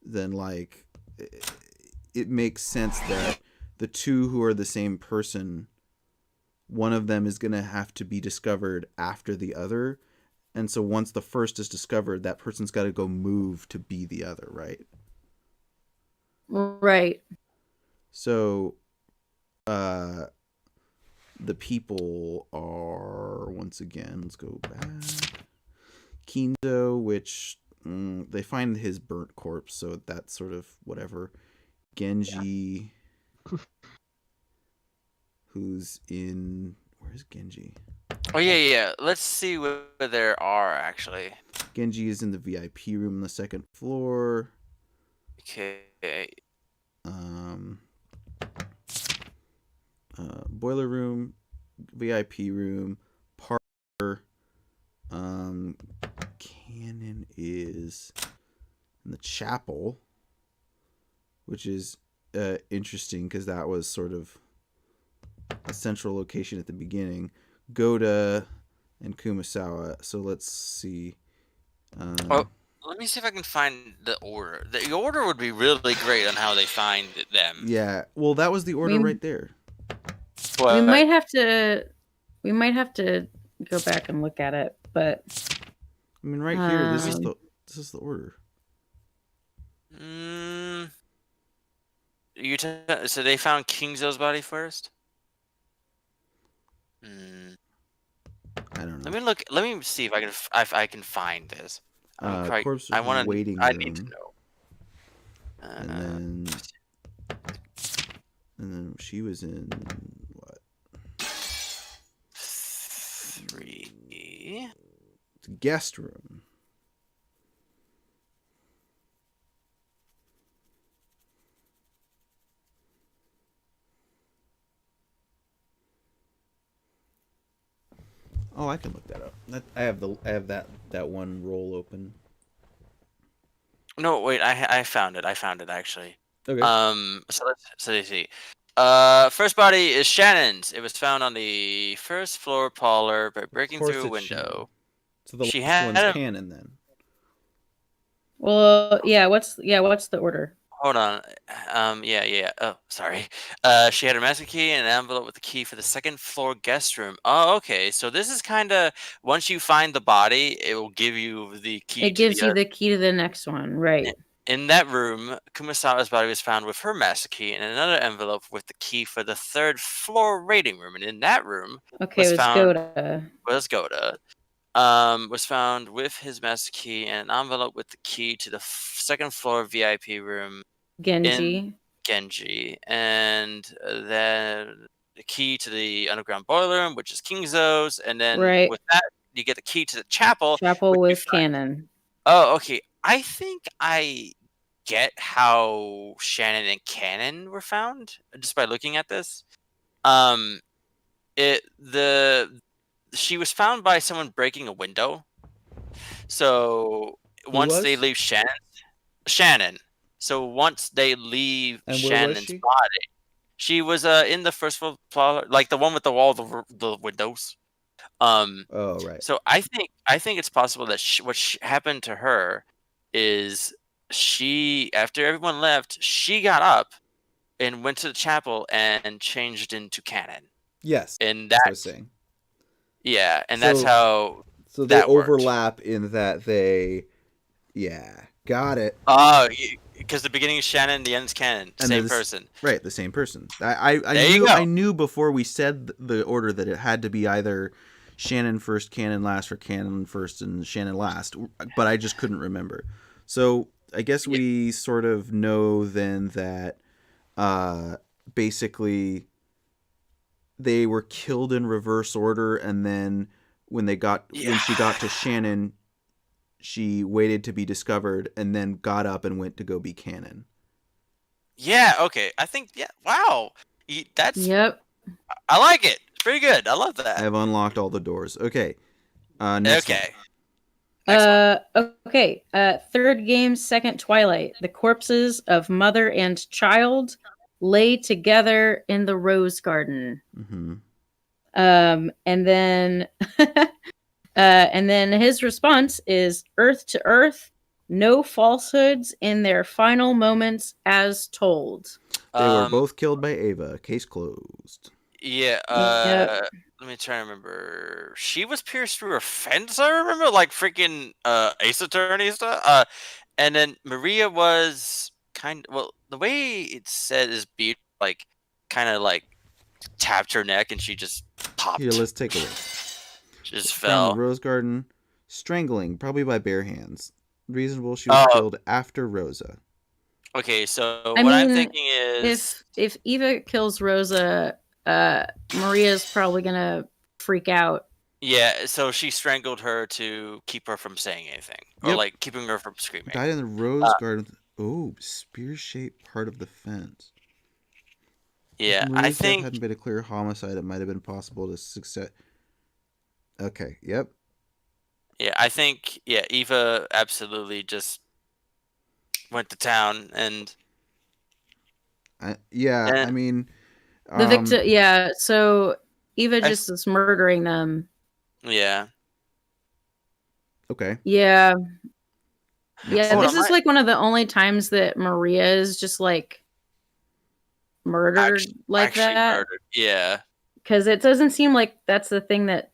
then it makes sense that the two who are the same person, one of them is going to have to be discovered after the other. And so once the first is discovered, that person's got to go move to be the other, right? Right. So, the people are, once again, let's go back. Kinzo, which they find his burnt corpse, so that's sort of whatever. Genji, who's in... Where's Genji? Oh, yeah. Let's see where there are, actually. Genji is in the VIP room on the second floor. Okay. Boiler room, VIP room, parlor. Cannon is in the chapel, which is interesting because that was sort of a central location at the beginning. Goda and Kumasawa. So let's see. Let me see if I can find the order. The order would be really great on how they find them. Yeah, well, that was the order right there. But we might have to go back and look at it, but I mean, right here, this is the order. So they found Kingzo's body first? I don't know. Let me look. Let me see if I can find this. Corpse waiting room. I need to know. And then she was in what? 3. It's a guest room. Oh, I can look that up. I have that one roll open. No, wait. I found it. Actually. Okay. So let's see. First body is Shannon's. It was found on the first floor parlor by breaking through a window. So the she last had one's Cannon then. Well, yeah. What's the order? Hold on. Yeah. Oh, sorry. She had her master key and an envelope with the key for the second floor guest room. Oh, okay. So this is kind of, once you find the body, it will give you the key. It gives you the key to the next one, right? In that room, Kumasawa's body was found with her master key and another envelope with the key for the third floor rating room. And in that room, was Goda. Was found with his master key and an envelope with the key to the second floor VIP room. Genji, and then the key to the underground boiler room, which is Kingzo's, and then with that, you get the key to the chapel. Chapel with Cannon. Oh, okay. I think I get how Shannon and Cannon were found just by looking at this. She was found by someone breaking a window. So once they leave Shannon. So once they leave Shannon's body, she was in the first floor, like the one with the wall, the windows. Oh right. So I think it's possible that what happened to her is after everyone left, she got up and went to the chapel and changed into Cannon. Yes. And that's what I was saying. Yeah, and that's how. So they overlap in that they. Yeah, got it. Because the beginning is Shannon, the end is Cannon. Same person. Right, the same person. I knew before we said the order that it had to be either Shannon first, Cannon last, or Cannon first and Shannon last, but I just couldn't remember. So I guess we sort of know then that basically they were killed in reverse order, and then when she got to Shannon, she waited to be discovered and then got up and went to go be Cannon. Yeah, okay. I think, wow. That's... Yep. I like it. It's pretty good. I love that. I've unlocked all the doors. Okay. Next okay. Okay. Third game, second Twilight. The corpses of mother and child lay together in the rose garden. Mm-hmm. And then his response is Earth to Earth, no falsehoods in their final moments as told. They were both killed by Ava. Case closed. Yeah. Let me try to remember. She was pierced through a fence, I remember, like freaking Ace Attorney stuff. And then Maria was the way it said is beat like kind of like tapped her neck and she just popped. Here, let's take a look. She just Found fell. in the rose garden, strangling, probably by bare hands. Reasonable, she was killed after Rosa. Okay, so I what mean, I'm thinking is if Eva kills Rosa, Maria's probably gonna freak out. yeah, so she strangled her to keep her from saying anything, or like keeping her from screaming. Died in the rose garden. Oh, spear-shaped part of the fence. Yeah, if Maria's I think death hadn't been a clear homicide, it might have been possible to success. Okay. Yep. Yeah, I think Eva absolutely just went to town and. I mean, the victim. Yeah, so Eva just is murdering them. Yeah. Okay. Yeah. Yeah, this is like one of the only times that Maria is just like murdered like that. Murdered. Yeah. Because it doesn't seem like that's the thing that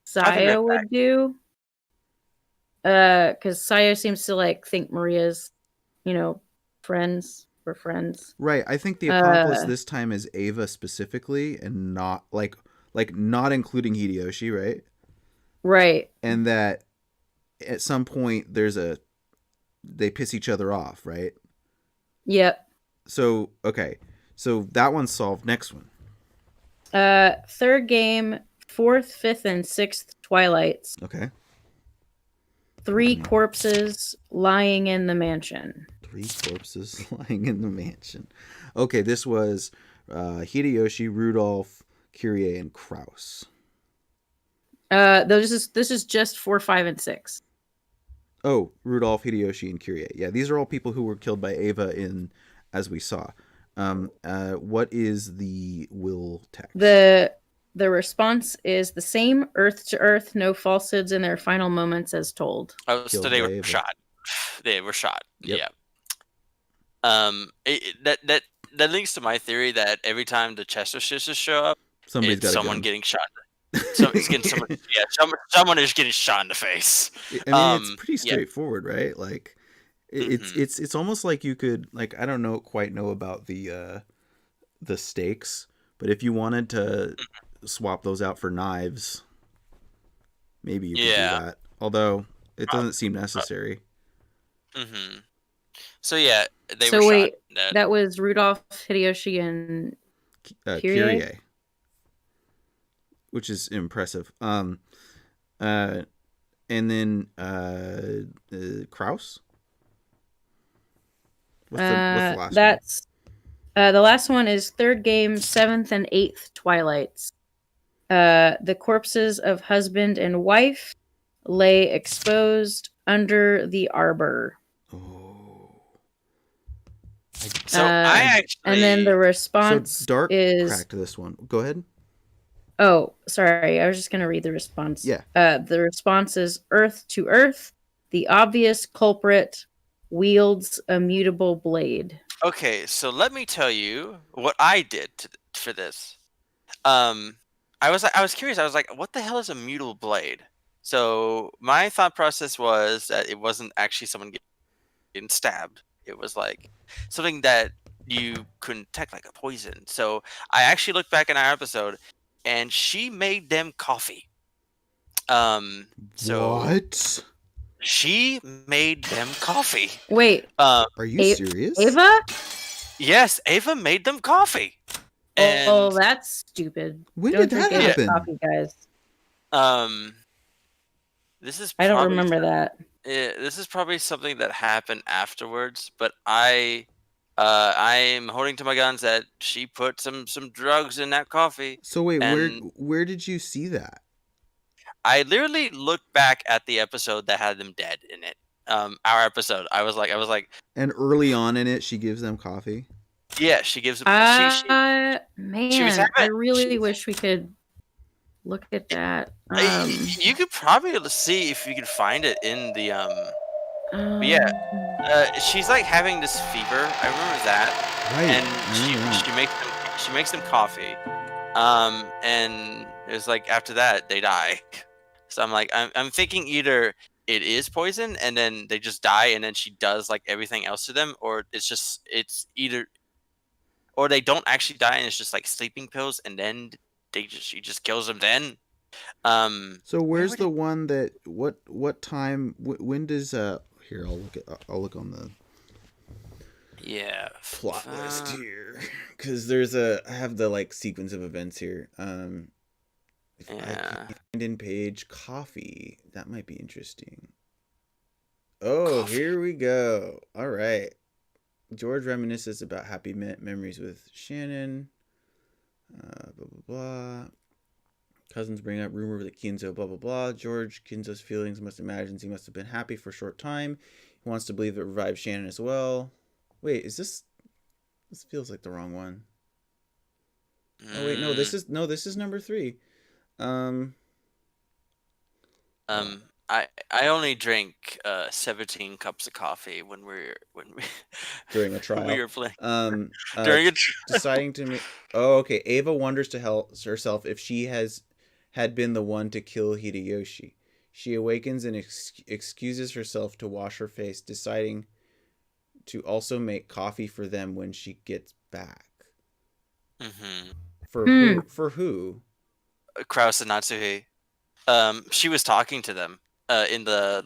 Saya would do. Because Saya seems to like think Maria's, friends. We're friends. Right. I think the accomplice this time is Ava specifically, and not like not including Hideyoshi, right? Right. And that at some point they piss each other off, right? Yep. So okay. So that one's solved. Next one. Third game, 4th, 5th, and 6th twilights. Okay. 3 corpses lying in the mansion. 3 corpses lying in the mansion. Okay, this was Hideyoshi, Rudolph, Kyrie, and Kraus. This is just 4, 5, and 6. Oh, Rudolph, Hideyoshi, and Kyrie. Yeah, these are all people who were killed by Ava as we saw. What is the will text? The response is the same, earth to earth, no falsehoods in their final moments as told. Oh, so they were shot. They were shot. Yep. Yeah. That links to my theory that every time the Chester sisters show up, it's someone getting shot. Someone is getting shot in the face. I mean, it's pretty straightforward, right? Like, it's almost like you could, like, I don't quite know about the stakes, but if you wanted to swap those out for knives, maybe you could do that. Although it doesn't seem necessary. So yeah, they so were wait, shot. That was Rudolph, Hideyoshi, and Kyrie, which is impressive. And then Kraus. What's the last one? The last one is third game, 7th and 8th twilights. The corpses of husband and wife lay exposed under the arbor. So I actually, and then the response Dark is cracked this one. Go ahead. Oh, sorry. I was just gonna read the response. Yeah. The response is earth to earth. The obvious culprit wields a mutable blade. Okay, so let me tell you what I did for this. I was curious. I was like, what the hell is a mutable blade? So my thought process was that it wasn't actually someone getting stabbed. It was like something that you couldn't detect, like a poison. So I actually looked back in our episode, and she made them coffee. So what? She made them coffee. Wait. Are you serious? Ava? Yes, Ava made them coffee. Oh, that's stupid. When did that happen? Coffee, guys. This is. I don't remember that. This is probably something that happened afterwards, but I'm holding to my guns that she put some drugs in that coffee. So wait, where did you see that? I literally looked back at the episode that had them dead in it. Our episode. I was like. And early on in it, she gives them coffee. Yeah, she gives them. Man, I really wish we could look at that. You could probably see if you could find it in the she's like having this fever. I remember that. Right. And she makes them coffee. And it was like after that they die. So I'm like I'm thinking either it is poison and then they just die and then she does like everything else to them, or it's either, or they don't actually die and it's just like sleeping pills and then she just kills them then. So where's the one that what time when does here I'll look on the plot list here, because I have the like sequence of events here. If I can find in page coffee, that might be interesting. Oh, here we go. All right. George reminisces about happy memories with Shannon. Blah blah blah. Cousins bring up rumor that Kinzo blah blah blah. George, Kinzo's feelings imagines he must have been happy for a short time. He wants to believe it revived Shannon as well. Wait, is this feels like the wrong one. Oh wait, no, this is number 3. I only drink 17 cups of coffee when we during a trial. we were playing during a deciding to make. Oh, okay. Ava wonders to help herself if she had been the one to kill Hideyoshi. She awakens and excuses herself to wash her face, deciding to also make coffee for them when she gets back. Mm-hmm. For who? Kraus and Natsuhi. She was talking to them in the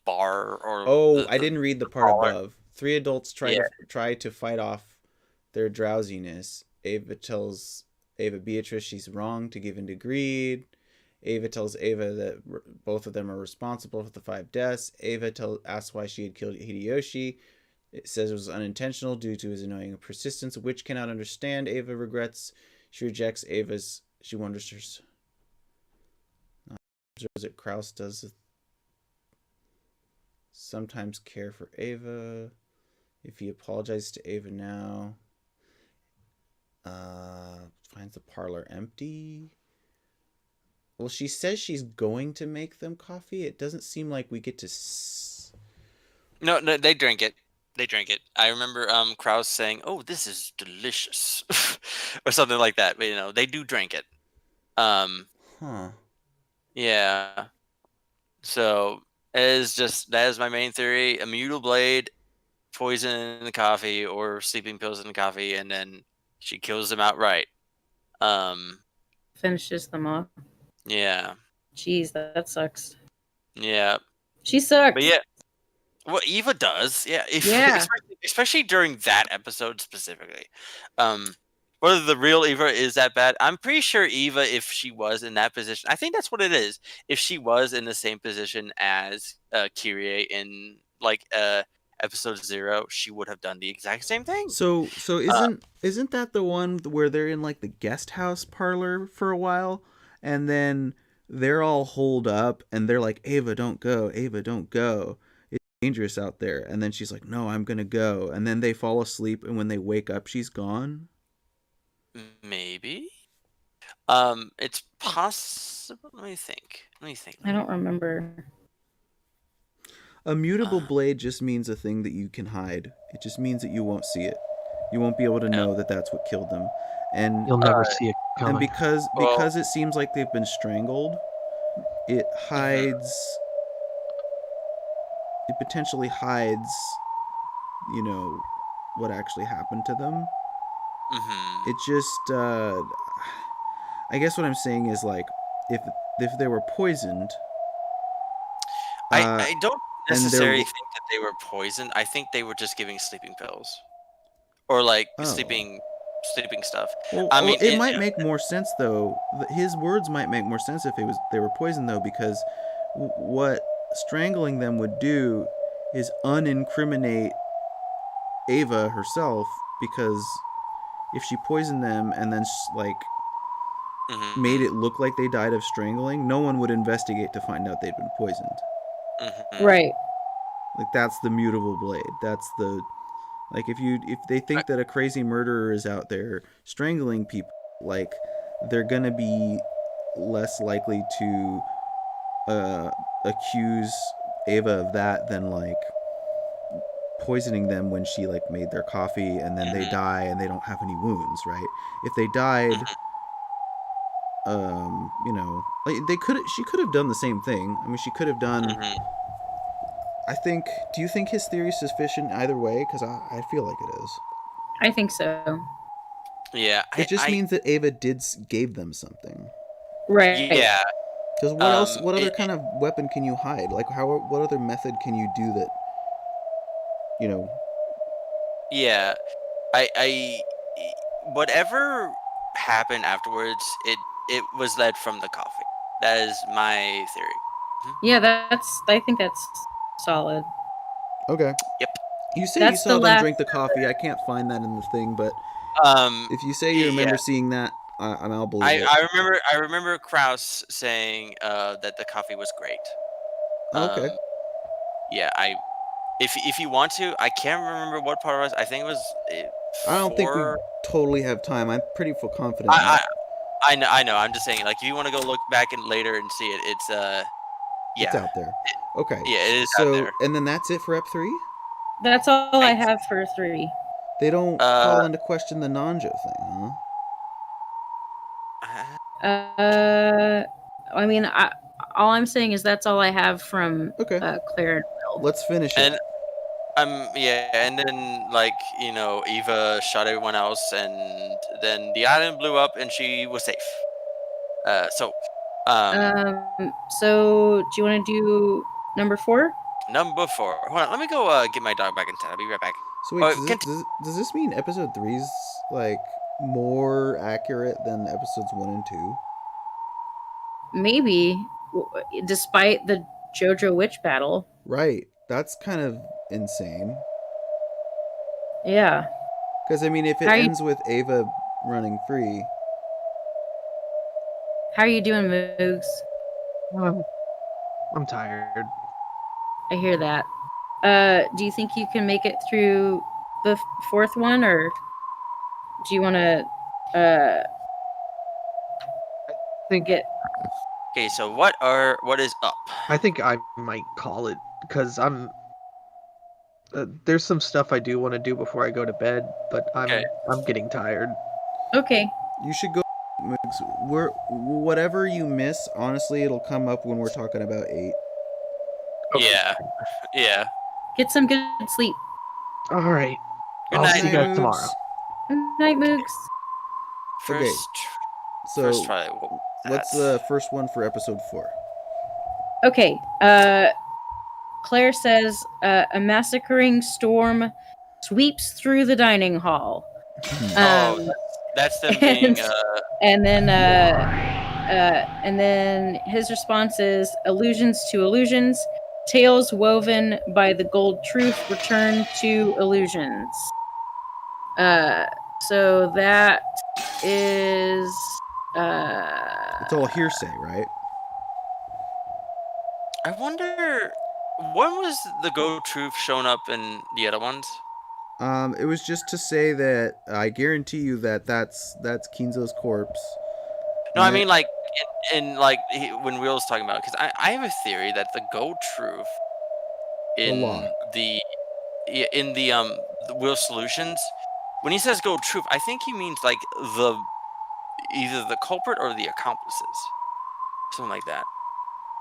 bar or. I didn't read the part above. 3 adults try to fight off their drowsiness. Ava tells Beatrice she's wrong to give in to greed. Ava tells Ava that both of them are responsible for the 5 deaths. Ava asks why she had killed Hideyoshi. It says it was unintentional due to his annoying persistence, which cannot understand. Ava regrets. She rejects Ava's. She wonders that Kraus does sometimes care for Ava. If he apologizes to Ava now, finds the parlor empty. Well, she says she's going to make them coffee. It doesn't seem like we get to. No, they drink it. They drink it. I remember Kraus saying, "Oh, this is delicious," or something like that. But they do drink it. Yeah. So that is my main theory: a mutable blade, poison in the coffee, or sleeping pills in the coffee, and then she kills them outright. Finishes them off. Yeah. Jeez, that sucks. Yeah. She sucks. But yeah. Well, Eva does. Yeah. Especially during that episode specifically. Whether the real Eva is that bad, I'm pretty sure Eva, if she was in that position, I think that's what it is. If she was in the same position as Kyrie in episode 0, she would have done the exact same thing. So isn't that the one where they're in like the guest house parlor for a while, and then they're all holed up and they're like, Ava, don't go. Ava, don't go. It's dangerous out there. And then she's like, no, I'm going to go. And then they fall asleep. And when they wake up, she's gone. Maybe. It's possible. Let me think. I don't remember. A mutable blade just means a thing that you can hide. It just means that you won't see it. You won't be able to know that that's what killed them. And you'll never see it coming. And because it seems like they've been strangled, it hides. It potentially hides, what actually happened to them. Mm-hmm. It just, I guess what I'm saying is like, if they were poisoned, I don't necessarily think that they were poisoned. I think they were just giving sleeping pills, or sleeping stuff. Well, I mean, it might make more sense though. His words might make more sense if they were poisoned though, because what strangling them would do is unincriminate Ava herself, because if she poisoned them and then made it look like they died of strangling, no one would investigate to find out they'd been poisoned. Mm-hmm. Right. Like that's the mutable blade. That's the if they think that a crazy murderer is out there strangling people, like they're gonna be less likely to accuse Ava of that than poisoning them when she made their coffee and then they die and they don't have any wounds, right? If they died you know, like she could have done the same thing. I mean, she could have done. Mm-hmm. I think. Do you think his theory is sufficient either way? Because I feel like it is. I think so. Yeah. It just means that Ava gave them something. Right. Yeah. Because what else? What other kind of weapon can you hide? Like what other method can you do that? You know. Yeah. I whatever happened afterwards, it was led from the coffee. That is my theory. Yeah, I think that's solid. Okay. Yep. You say you saw them drink the coffee. I can't find that in the thing, but if you say you remember seeing that, I'll believe it. I remember Kraus saying that the coffee was great. Okay. Yeah, if you want to, I can't remember what part it was. I think it was. I don't think we totally have time. I'm pretty confident. I know. I'm just saying, like, if you want to go look back in later and see it, it's yeah. It's out there. Okay. Yeah, it is out there. And then that's it for Ep 3? That's all I have for 3. They don't call into question the Nanjo thing, huh? I mean, all I'm saying is that's all I have from Claire and Will. Let's finish it. And yeah, and then, like, you know, Eva shot everyone else, and then the island blew up, and she was safe. So do you want to do number 4? Number 4. Hold on, let me go get my dog back in town. I'll be right back. So wait, does this mean episode 3's like more accurate than episodes 1 and 2? Maybe, despite the JoJo witch battle. Right. That's kind of insane. Yeah. Because I mean, if it ends with Ava running free. How are you doing, Moogs? I'm tired. I hear that. Do you think you can make it through the 4th one, or do you want to think it? Okay, so what is up? I think I might call it because I'm. There's some stuff I do want to do before I go to bed, but I'm getting tired. Okay. You should go. Whatever you miss, honestly, it'll come up when we're talking about 8. Okay. Yeah. Get some good sleep. All right. Good I'll night, see you guys tomorrow. Good night, Moogs. Okay. So first try. What's the first one for episode 4? Okay. Claire says a massacring storm sweeps through the dining hall. That's them being. And then his response is allusions to illusions, tales woven by the gold truth return to illusions. So that is. It's all hearsay, right? I wonder when was the gold truth shown up in the other ones? It was just to say that I guarantee you that that's Kinzo's corpse. No, I mean, like in like when Will was talking about, because I have a theory that the gold truth in the Will solutions, when he says gold truth, I think he means like either the culprit or the accomplices, something like that.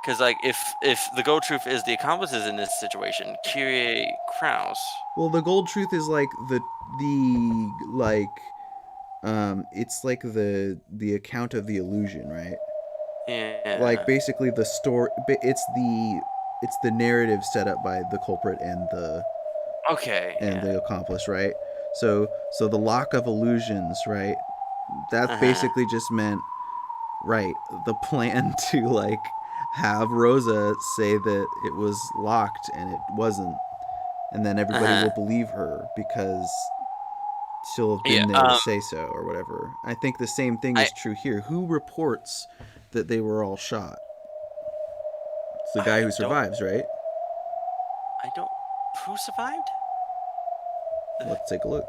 Because like if the gold truth is the accomplices in this situation, Kyrie Kraus. Well, the gold truth is like the it's like the account of the illusion, right? Yeah. Like basically the story. It's the narrative set up by the culprit and the the accomplice, right? So the lock of illusions, right? That basically just meant, right, the plan to like have Rosa say that it was locked and it wasn't, and then everybody will believe her because she'll have been there to say so or whatever. I think the same thing is true here. Who reports that they were all shot? It's the guy who survives, right? Who survived? Let's take a look.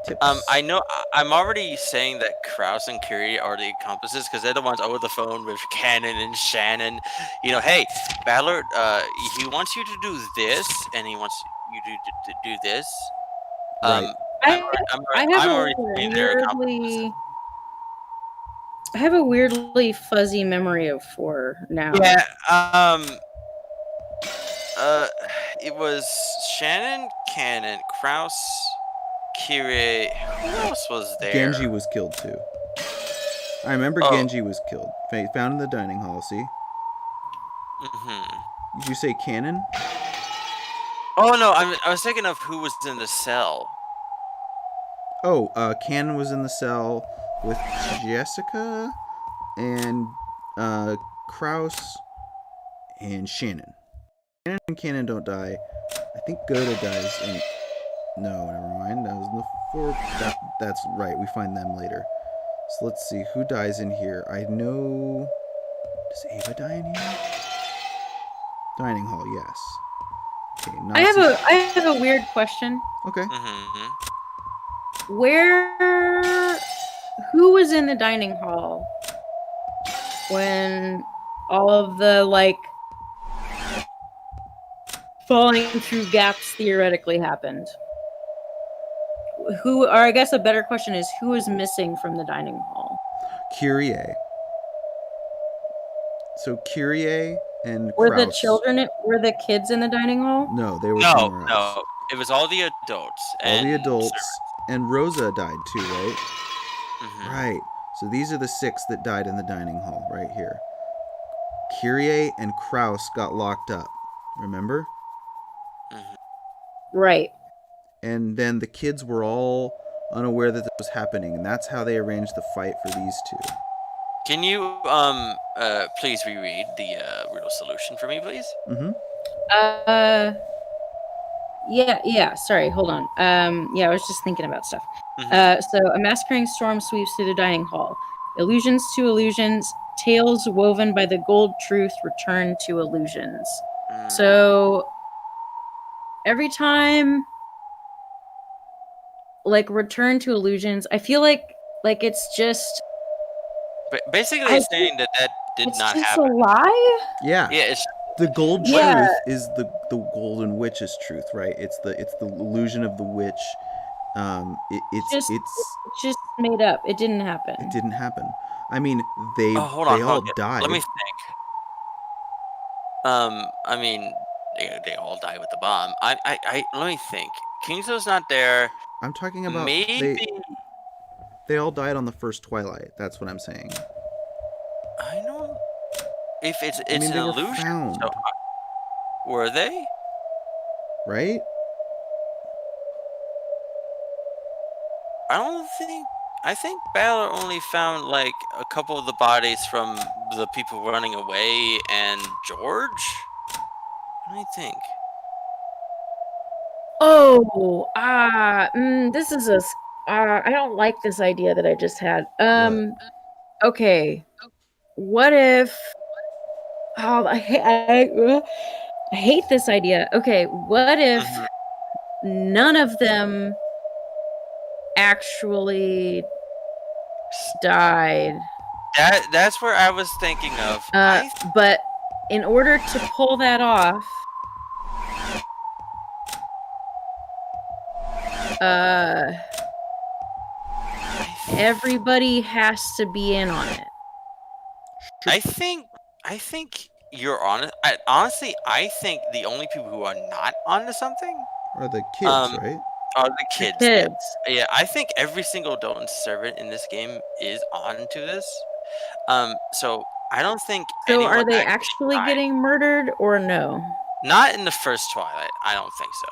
Tips. I know. I'm already saying that Kraus and Curie are the accomplices because they're the ones over the phone with Cannon and Shannon. You know, hey, Battler, he wants you to do this, and he wants you to do this. I have a weirdly. I have a weirdly fuzzy memory of 4 now. Yeah. It was Shannon, Cannon, Kraus, Kirei. Who else was there? Genji was killed too. I remember Genji was killed. Found in the dining hall. See. Did you say Cannon? Oh no, I was thinking of who was in the cell. Oh, Cannon was in the cell with Jessica and Kraus and Shannon. Shannon and Cannon don't die. I think Goda dies in... No, never mind. That was in the 4th. That's right. We find them later. So let's see. Who dies in here? I know... Does Ava die in here? Dining hall, yes. Okay, I have a weird question. Okay. Who was in the dining hall when all of the falling through gaps theoretically happened? Or I guess a better question is, who is missing from the dining hall? Kyrie. So Kyrie and Were Kraus. were the kids in the dining hall? No, they were somewhere else. No. It was all the adults. All the adults. And Rosa died too, right? Right. So these are the 6 that died in the dining hall right here. Kyrie and Kraus got locked up. Remember? Right. And then the kids were all unaware that this was happening, and that's how they arranged the fight for these 2. Can you please reread the riddle solution for me, please? Yeah, sorry, hold on. I was just thinking about stuff. So a massacring storm sweeps through the dining hall. Illusions to illusions, tales woven by the gold truth return to illusions. So every time return to illusions, I feel like it's just basically it's saying that did not happen. It's just a lie? Yeah. Yeah, it's the gold truth is the golden witch's truth, right? It's the illusion of the witch. It's just made up. It didn't happen. It didn't happen. I mean, they all died. Let me think. I mean, they all died with the bomb. I let me think. Kingzo's not there. I'm talking about maybe they all died on the first Twilight. That's what I'm saying. I know. If it's an illusion. Found. So, were they? Right? I think Balor only found a couple of the bodies from the people running away and George. What do you think? Oh, this is I don't like this idea that I just had. Okay. What if? Oh, I hate this idea. Okay, what if none of them actually died? That's where I was thinking of. But in order to pull that off, everybody has to be in on it. I think you're on it. Honestly, I think the only people who are not onto something are the kids, right? Are the kids. Yeah, I think every single Dolan servant in this game is onto this. So I don't think. So are they actually getting murdered or no? Not in the first Twilight. I don't think so.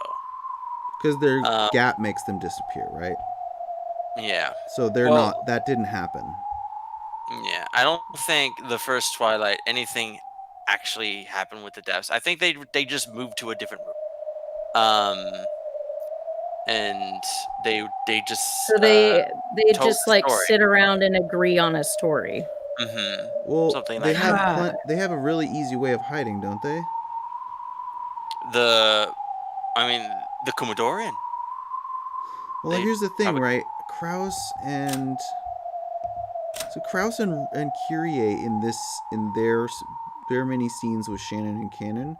Because their gap makes them disappear, right? Yeah. So they're not. That didn't happen. Yeah, I don't think the first Twilight anything actually happened with the deaths. I think they just moved to a different room. And they just they just story. sit around and agree on a story. Well, something like that. They have a really easy way of hiding, don't they? The Kumodorian. Well, here's the thing, right? Kraus and Kyrie in their many scenes with Shannon and Cannon,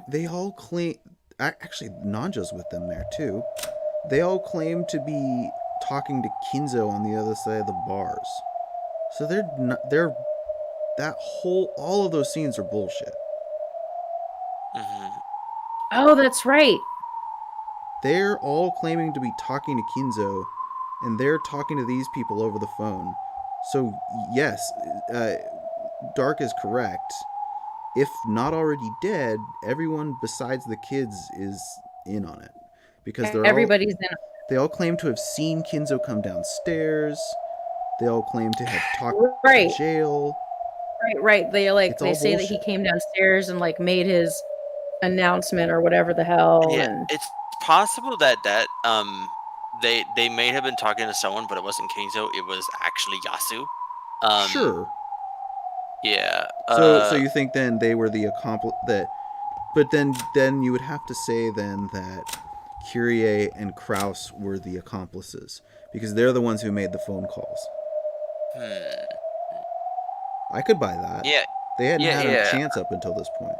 they all claim. Actually, Nanja's with them there too. They all claim to be talking to Kinzo on the other side of the bars. So all of those scenes are bullshit. Mm-hmm. Oh, that's right. They're all claiming to be talking to Kinzo, and they're talking to these people over the phone. So yes, Dark is correct. If not already dead, everyone besides the kids is in on it, because everybody's in. They all claim to have seen Kinzo come downstairs. They all claim to have talked right. to jail. Right. They say bullshit. That he came downstairs and like made his announcement or whatever the hell. Yeah, and it's possible that they may have been talking to someone, but it wasn't Kinzo. It was actually Yasu. Sure. Yeah. So you think then they were the accomplice but then you would have to say then that Kyrie and Kraus were the accomplices, because they're the ones who made the phone calls. I could buy that. Yeah. They hadn't had a chance up until this point.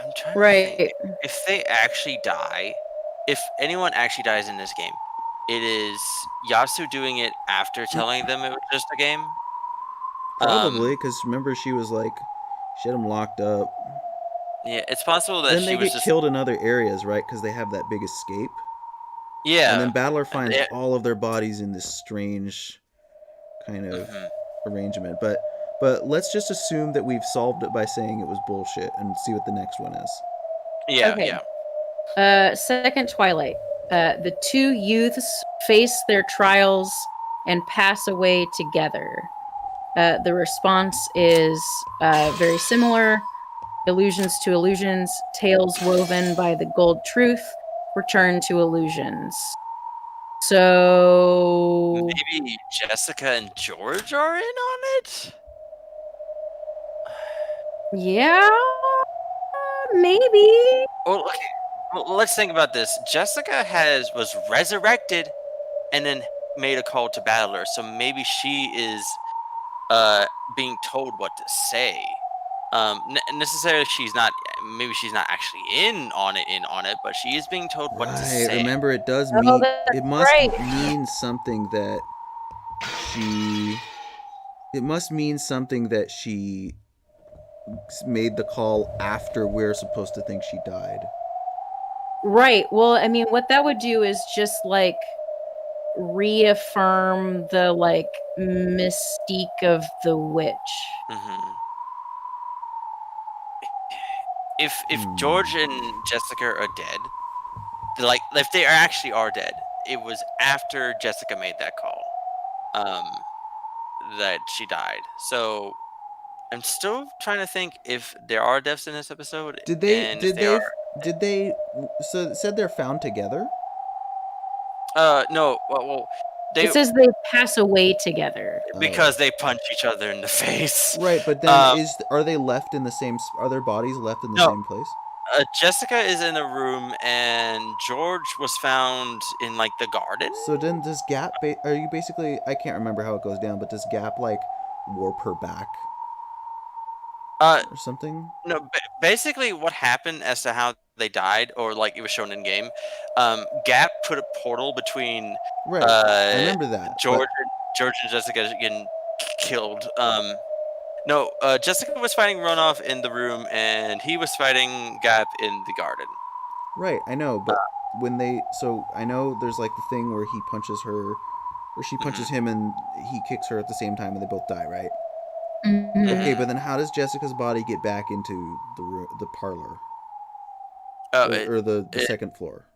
I'm trying to think. If they actually die, if anyone actually dies in this game, it is Yasu doing it after telling them it was just a game? Probably, because remember she was like, she had them locked up. Yeah, it's possible that then she they was get killed in other areas, right? Because they have that big escape. Yeah. And then Battler finds all of their bodies in this strange kind of arrangement. But let's just assume that we've solved it by saying it was bullshit and see what the next one is. Yeah, okay. Second Twilight. The two youths face their trials and pass away together. The response is very similar. Illusions to illusions, tales woven by the gold truth, return to illusions. So maybe Jessica and George are in on it? Yeah, maybe. Well, okay. Well, let's think about this. Jessica was resurrected and then made a call to Battler, so maybe she is being told what to say. Necessarily maybe she's not actually in on it, but she is being told what to say. Remember, it does mean it must mean something that she made the call after we're supposed to think she died. Right. Well, I mean, what that would do is just like reaffirm the like mystique of the witch. Mm-hmm. If George and Jessica are dead, like if they actually are dead, it was after Jessica made that call, that she died. So I'm still trying to think if there are deaths in this episode. So it said they're found together? No. Well, it says they pass away together because they punch each other in the face. Right, but then are they left in the same? Are their bodies left in the same place? Jessica is in a room, and George was found in like the garden. So then, does Gap? Are you basically? I can't remember how it goes down, but does Gap like warp her back? Or something? No, basically what happened as to how they died, or like it was shown in game, Gap put a portal between I remember that. George and Jessica getting killed. No, Jessica was fighting Runoff in the room, and he was fighting Gap in the garden. Right, I know, but I know there's like the thing where he punches her, or she punches him, and he kicks her at the same time, and they both die, right? Mm-hmm. Okay, but then how does Jessica's body get back into the parlor? Or the second floor?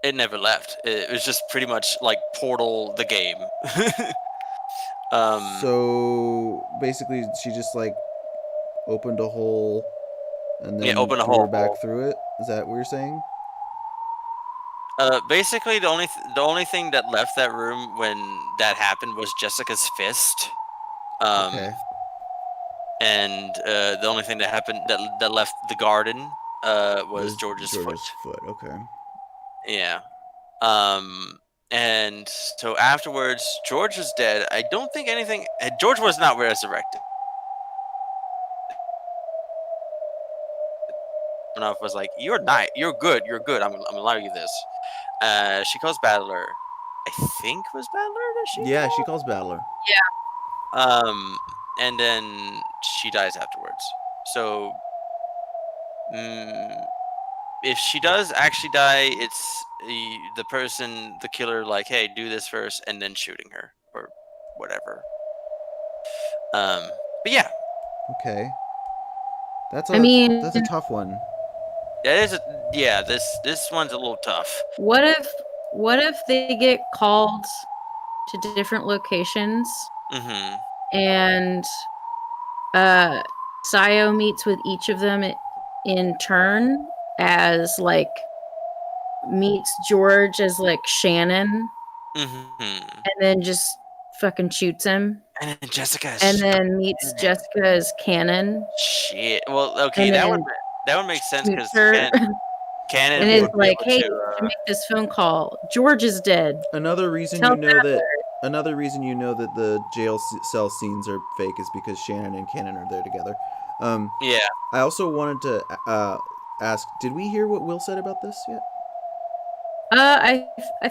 It never left. It was just pretty much like Portal the game. So basically, she just like opened a hole and then opened a hole back through it. Is that what you're saying? Basically, the only thing that left that room when that happened was Jessica's fist. Okay. And the only thing that happened that left the garden was George's foot. Okay. Yeah. And so afterwards, George was dead. I don't think anything. George was not resurrected. Enough was like, you're good. I'm allowing you this. She calls Battler. I think was Battler. That she calls Battler. Yeah. And then she dies afterwards. So, if she does actually die, it's the person, the killer, like, hey, do this first, and then shooting her or whatever. But yeah. Okay. That's a tough one. This one's a little tough. What if they get called to different locations? Mm-hmm. And Sayo meets with each of them in turn, as like meets George as like Shannon, and then just fucking shoots him. And then Jessica, and then meets Jessica as Cannon. Shit. Well, okay, that would make sense because Cannon and is would be like, able hey, to, you can make this phone call. George is dead. Another reason you know that the jail cell scenes are fake is because Shannon and Cannon are there together. Yeah. I also wanted to ask, did we hear what Will said about this yet? I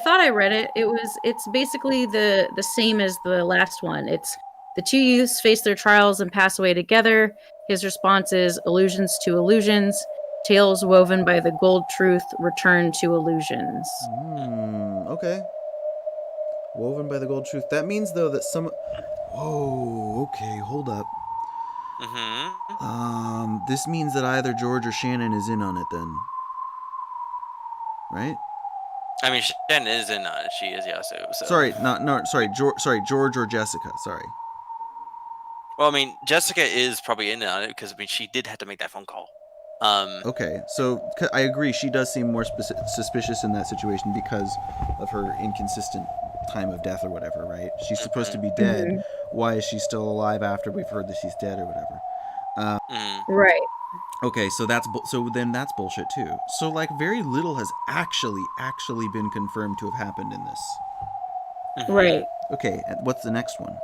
thought I read it. It's basically the same as the last one. It's the two youths face their trials and pass away together. His response is illusions to illusions. Tales woven by the gold truth return to illusions. Okay. Woven by the gold truth. That means though that some. Whoa. Okay. Hold up. This means that either George or Shannon is in on it then. Right? I mean, Shannon is in on it. She is Yasu. So. Sorry, George or Jessica. Sorry. Well, I mean, Jessica is probably in on it because, I mean, she did have to make that phone call. Okay, so I agree. She does seem more suspicious in that situation because of her inconsistent time of death or whatever, right? She's supposed to be dead. Why is she still alive after we've heard that she's dead or whatever? Right. Okay, so that's bullshit too. So like very little has actually been confirmed to have happened in this. Right. Okay, and what's the next one?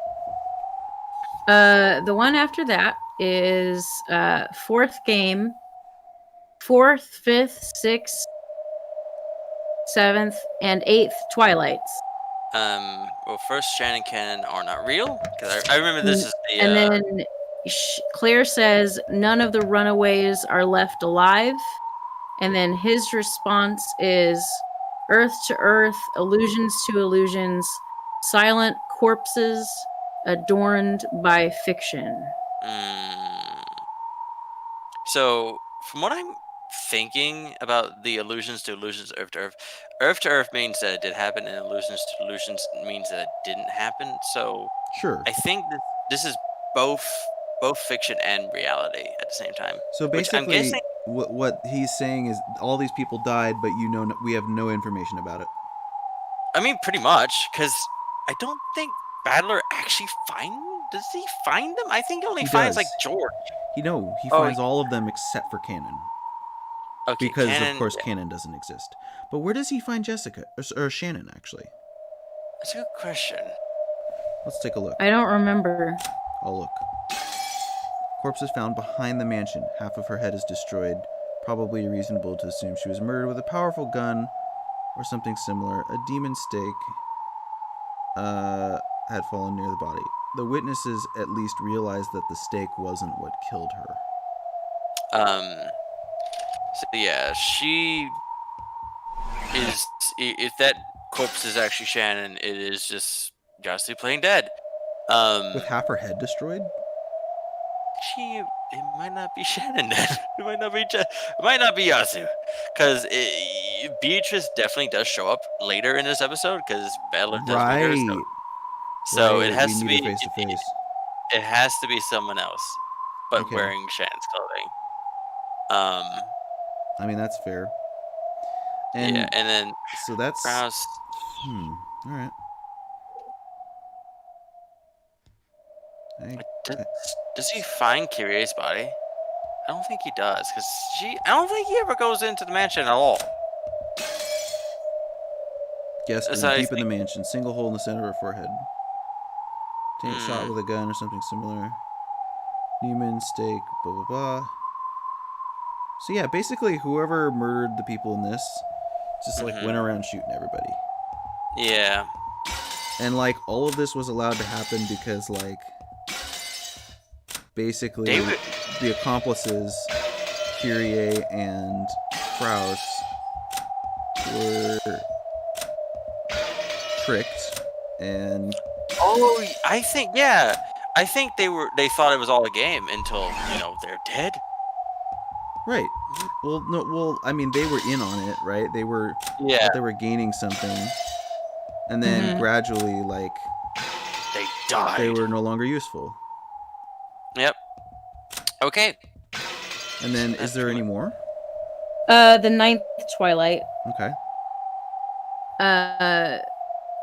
The one after that is fourth game, 4th, 5th, 6th, 7th, and 8th Twilights. Well, first Shannon and Cannon are not real because I remember this is the. And then Claire says none of the runaways are left alive, and then his response is Earth to Earth, illusions to illusions, silent corpses adorned by fiction. So, from what I'm thinking about the illusions to illusions, Earth to Earth, Earth to Earth means that it did happen, and illusions to illusions means that it didn't happen. So, sure, I think this is both fiction and reality at the same time. So basically, I'm guessing, what he's saying is all these people died, but we have no information about it. I mean, pretty much, because I don't think Battler actually does he find them? I think he only finds like George. He finds all of them except for Cannon. Okay, because Cannon, of course Cannon doesn't exist. But where does he find Jessica or Shannon actually? That's a good question. Let's take a look. I don't remember. I'll look. Corpse is found behind the mansion. Half of her head is destroyed. Probably reasonable to assume she was murdered with a powerful gun or something similar. A demon stake had fallen near the body. The witnesses at least realized that the stake wasn't what killed her. So yeah, she is. If that corpse is actually Shannon, it is just Yasu playing dead. With half her head destroyed. It might not be Shannon then. It might not be Yasu, because Beatrice definitely does show up later in this episode because Battler does meet her. So it has to be face to face. It has to be someone else, but wearing Shannon's clothing. I mean that's fair. And then so that's Krause. All right. Does he find Kyrie's body? I don't think he does, because I don't think he ever goes into the mansion at all. Guest room, deep in the mansion, single hole in the center of her forehead. Take a shot with a gun or something similar. Newman, stake, blah blah blah. So yeah, basically whoever murdered the people in this just like went around shooting everybody. Yeah. And like all of this was allowed to happen because like basically the accomplices, Kyrie and Kraus, were tricked and... Oh, I think they thought it was all a game until, they're dead. Right. Well, I mean, they were in on it, right? They were gaining something, and then gradually, like, they died. They were no longer useful. Yep. Okay. And then, is there any more? The 9th Twilight. Okay.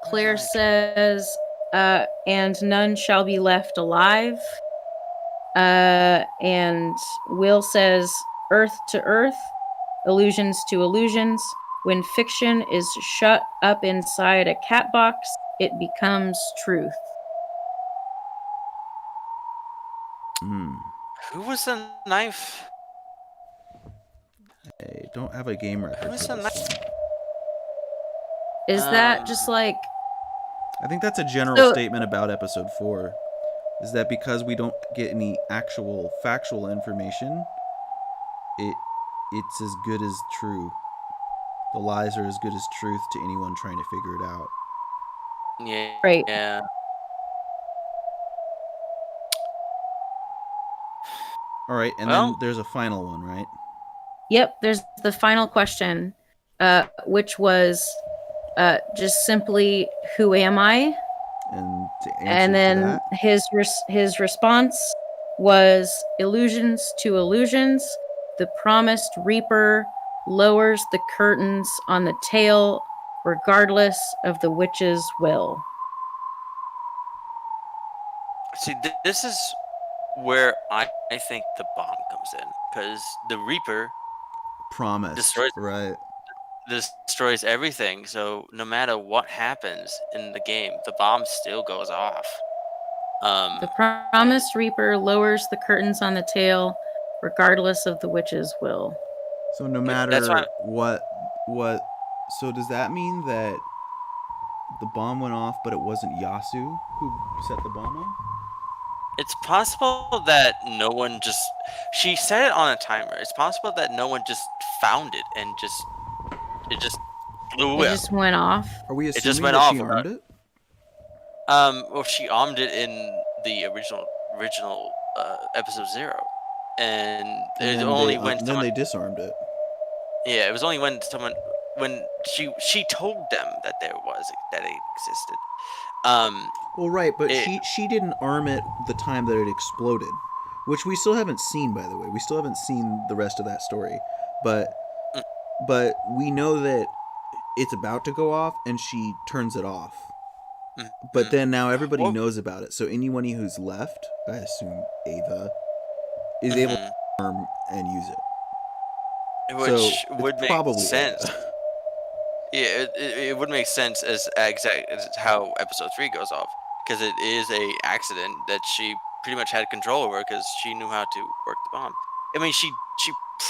Claire says, and none shall be left alive. And Will says, earth to earth, illusions to illusions. When fiction is shut up inside a cat box, it becomes truth. Who was the knife? I don't have a game record. Who was the knife? Is that just like... I think that's a general statement about episode 4. Is that because we don't get any actual factual information, it's as good as true. The lies are as good as truth to anyone trying to figure it out. Yeah. Right. Yeah. All right, and then there's a final one, right? Yep, there's the final question, which was just simply, who am I? And then his response was, illusions to illusions. The promised reaper lowers the curtains on the tale regardless of the witch's will. See, this is where I think the bomb comes in, because the reaper destroys everything. So no matter what happens in the game, the bomb still goes off. The promised reaper lowers the curtains on the tale regardless of the witch's will. So no matter what, so does that mean that the bomb went off, but it wasn't Yasu who set the bomb off? It's possible that no one she set it on a timer. It's possible that no one just found it and it just blew It just went off. Are we assuming it just went that off she armed it? Well, she armed it in the original episode 0, and it only when then they disarmed it. Yeah, it was only when she told them that it existed. Well, right, but she didn't arm it the time that it exploded, which we still haven't seen, by the way. We still haven't seen the rest of that story, but we know that it's about to go off, and she turns it off. But then now everybody knows about it, so anyone who's left, I assume Ava, is able to arm and use it. Which would make probably sense. Yeah, it would make sense as how episode 3 goes off, because it is a accident that she pretty much had control over, because she knew how to work the bomb. I mean, she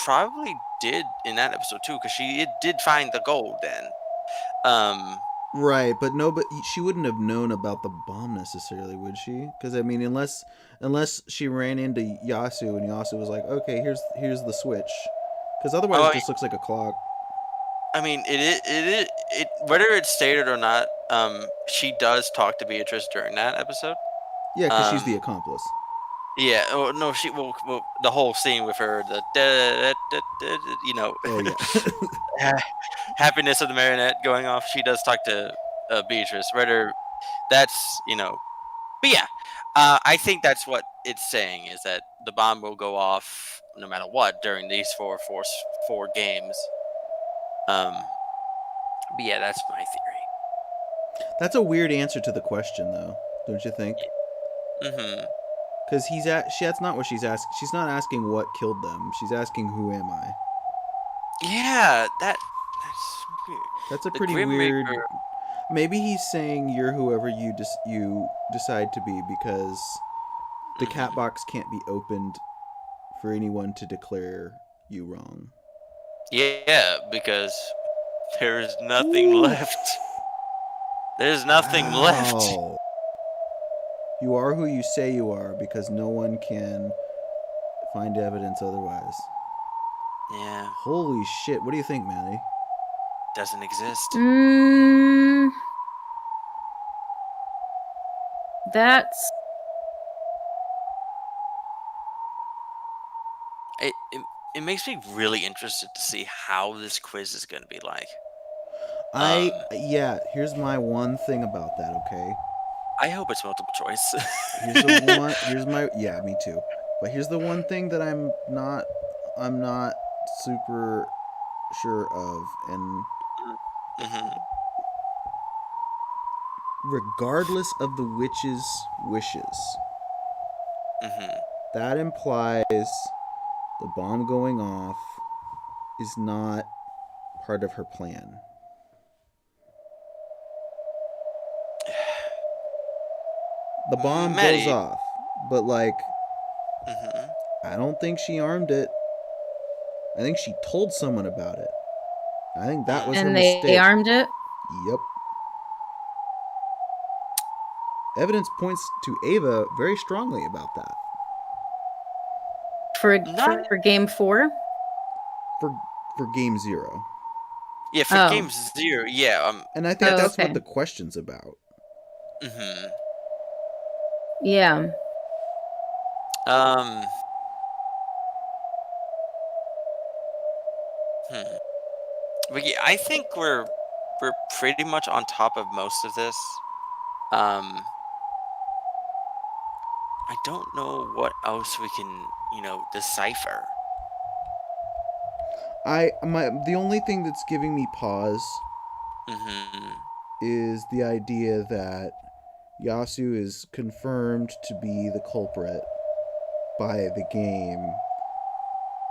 probably did in that episode too, because she did find the gold then. Right, but she wouldn't have known about the bomb necessarily, would she? Because I mean, unless she ran into Yasu and Yasu was like, okay, here's the switch, because otherwise it just looks like a clock. I mean, it whether it's stated or not, she does talk to Beatrice during that episode. Yeah, because she's the accomplice. Yeah. Oh no, the whole scene with her, happiness of the marionette going off. She does talk to Beatrice. Whether that's but yeah, I think that's what it's saying, is that the bomb will go off no matter what during these four games. But yeah, that's my theory. That's a weird answer to the question, though, don't you think? Mm-hmm. Because that's not what she's asking. She's not asking what killed them. She's asking, who am I? Yeah, that's weird. That's a pretty weird... Maybe he's saying you're whoever you decide to be, because the cat box can't be opened for anyone to declare you wrong. Yeah, because there's nothing left. There's nothing left. You are who you say you are because no one can find evidence otherwise. Yeah. Holy shit. What do you think, Maddie? Doesn't exist. That's... It makes me really interested to see how this quiz is going to be like. Yeah, here's my one thing about that, okay? I hope it's multiple choice. Yeah, me too. But here's the one thing that I'm not super sure of, and regardless of the witch's wishes, that implies the bomb going off is not part of her plan. The bomb goes off, but like, I don't think she armed it. I think she told someone about it. I think that was her mistake. And they armed it? Yep. Evidence points to Ava very strongly about that. For game 4? For game 0. Yeah, for game 0, yeah. And I think that's what the question's about. Yeah. But yeah, I think we're pretty much on top of most of this. I don't know what else we can, decipher. The only thing that's giving me pause is the idea that Yasu is confirmed to be the culprit by the game,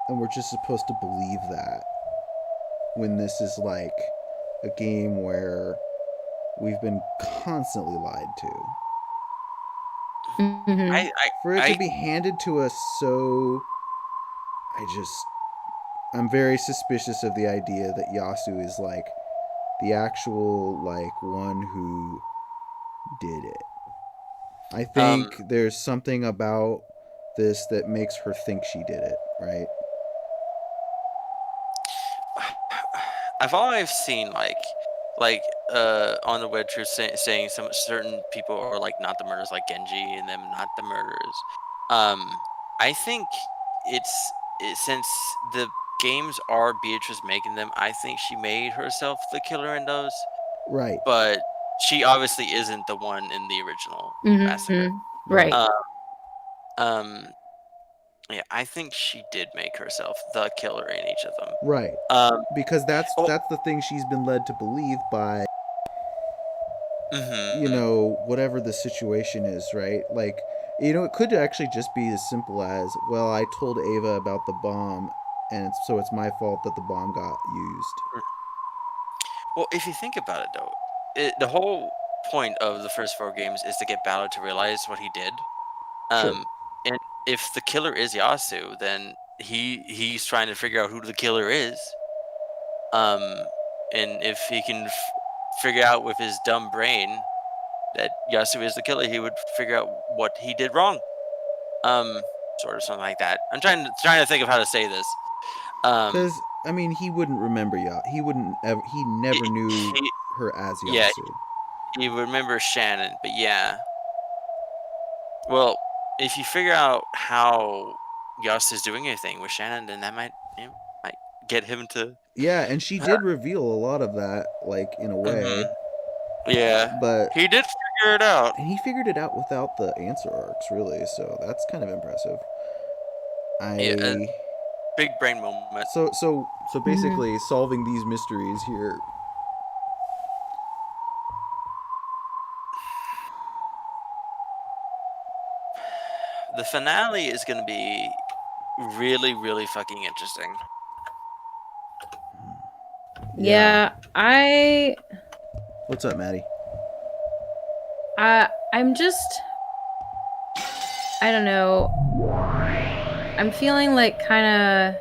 and we're just supposed to believe that when this is like a game where we've been constantly lied to. For it to be handed to us so... I'm very suspicious of the idea that Yasu is like the actual one who did it. I think there's something about this that makes her think she did it, right? I've always seen on the web truth saying some certain people are like not the murderers, like Genji and them not the murderers. I think since the games are Beatrice making them, I think she made herself the killer in those. Right. But she obviously isn't the one in the original massacre. Right. Yeah, I think she did make herself the killer in each of them. Right. Because that's the thing she's been led to believe by whatever the situation is, right? Like, it could actually just be as simple as, well, I told Ava about the bomb, and so it's my fault that the bomb got used. Well, if you think about it, though, the whole point of the first 4 games is to get Ballard to realize what he did. Sure. And if the killer is Yasu, then he's trying to figure out who the killer is. And if he can figure out with his dumb brain that Yasu is the killer, he would figure out what he did wrong. Sort of something like that. I'm trying to think of how to say this. Because he wouldn't remember He wouldn't ever. He never knew her as Yasu. Yeah, he would remember Shannon, but yeah. Well, if you figure out how Yasu's doing anything with Shannon, then that might get him to. Yeah, and she did reveal a lot of that, in a way. Yeah, but he did figure it out. And he figured it out without the answer arcs, really. So that's kind of impressive. Big brain moment. So basically, solving these mysteries here. The finale is going to be really, really fucking interesting. Yeah, What's up, Maddie? I'm just... I don't know. I'm feeling kind of...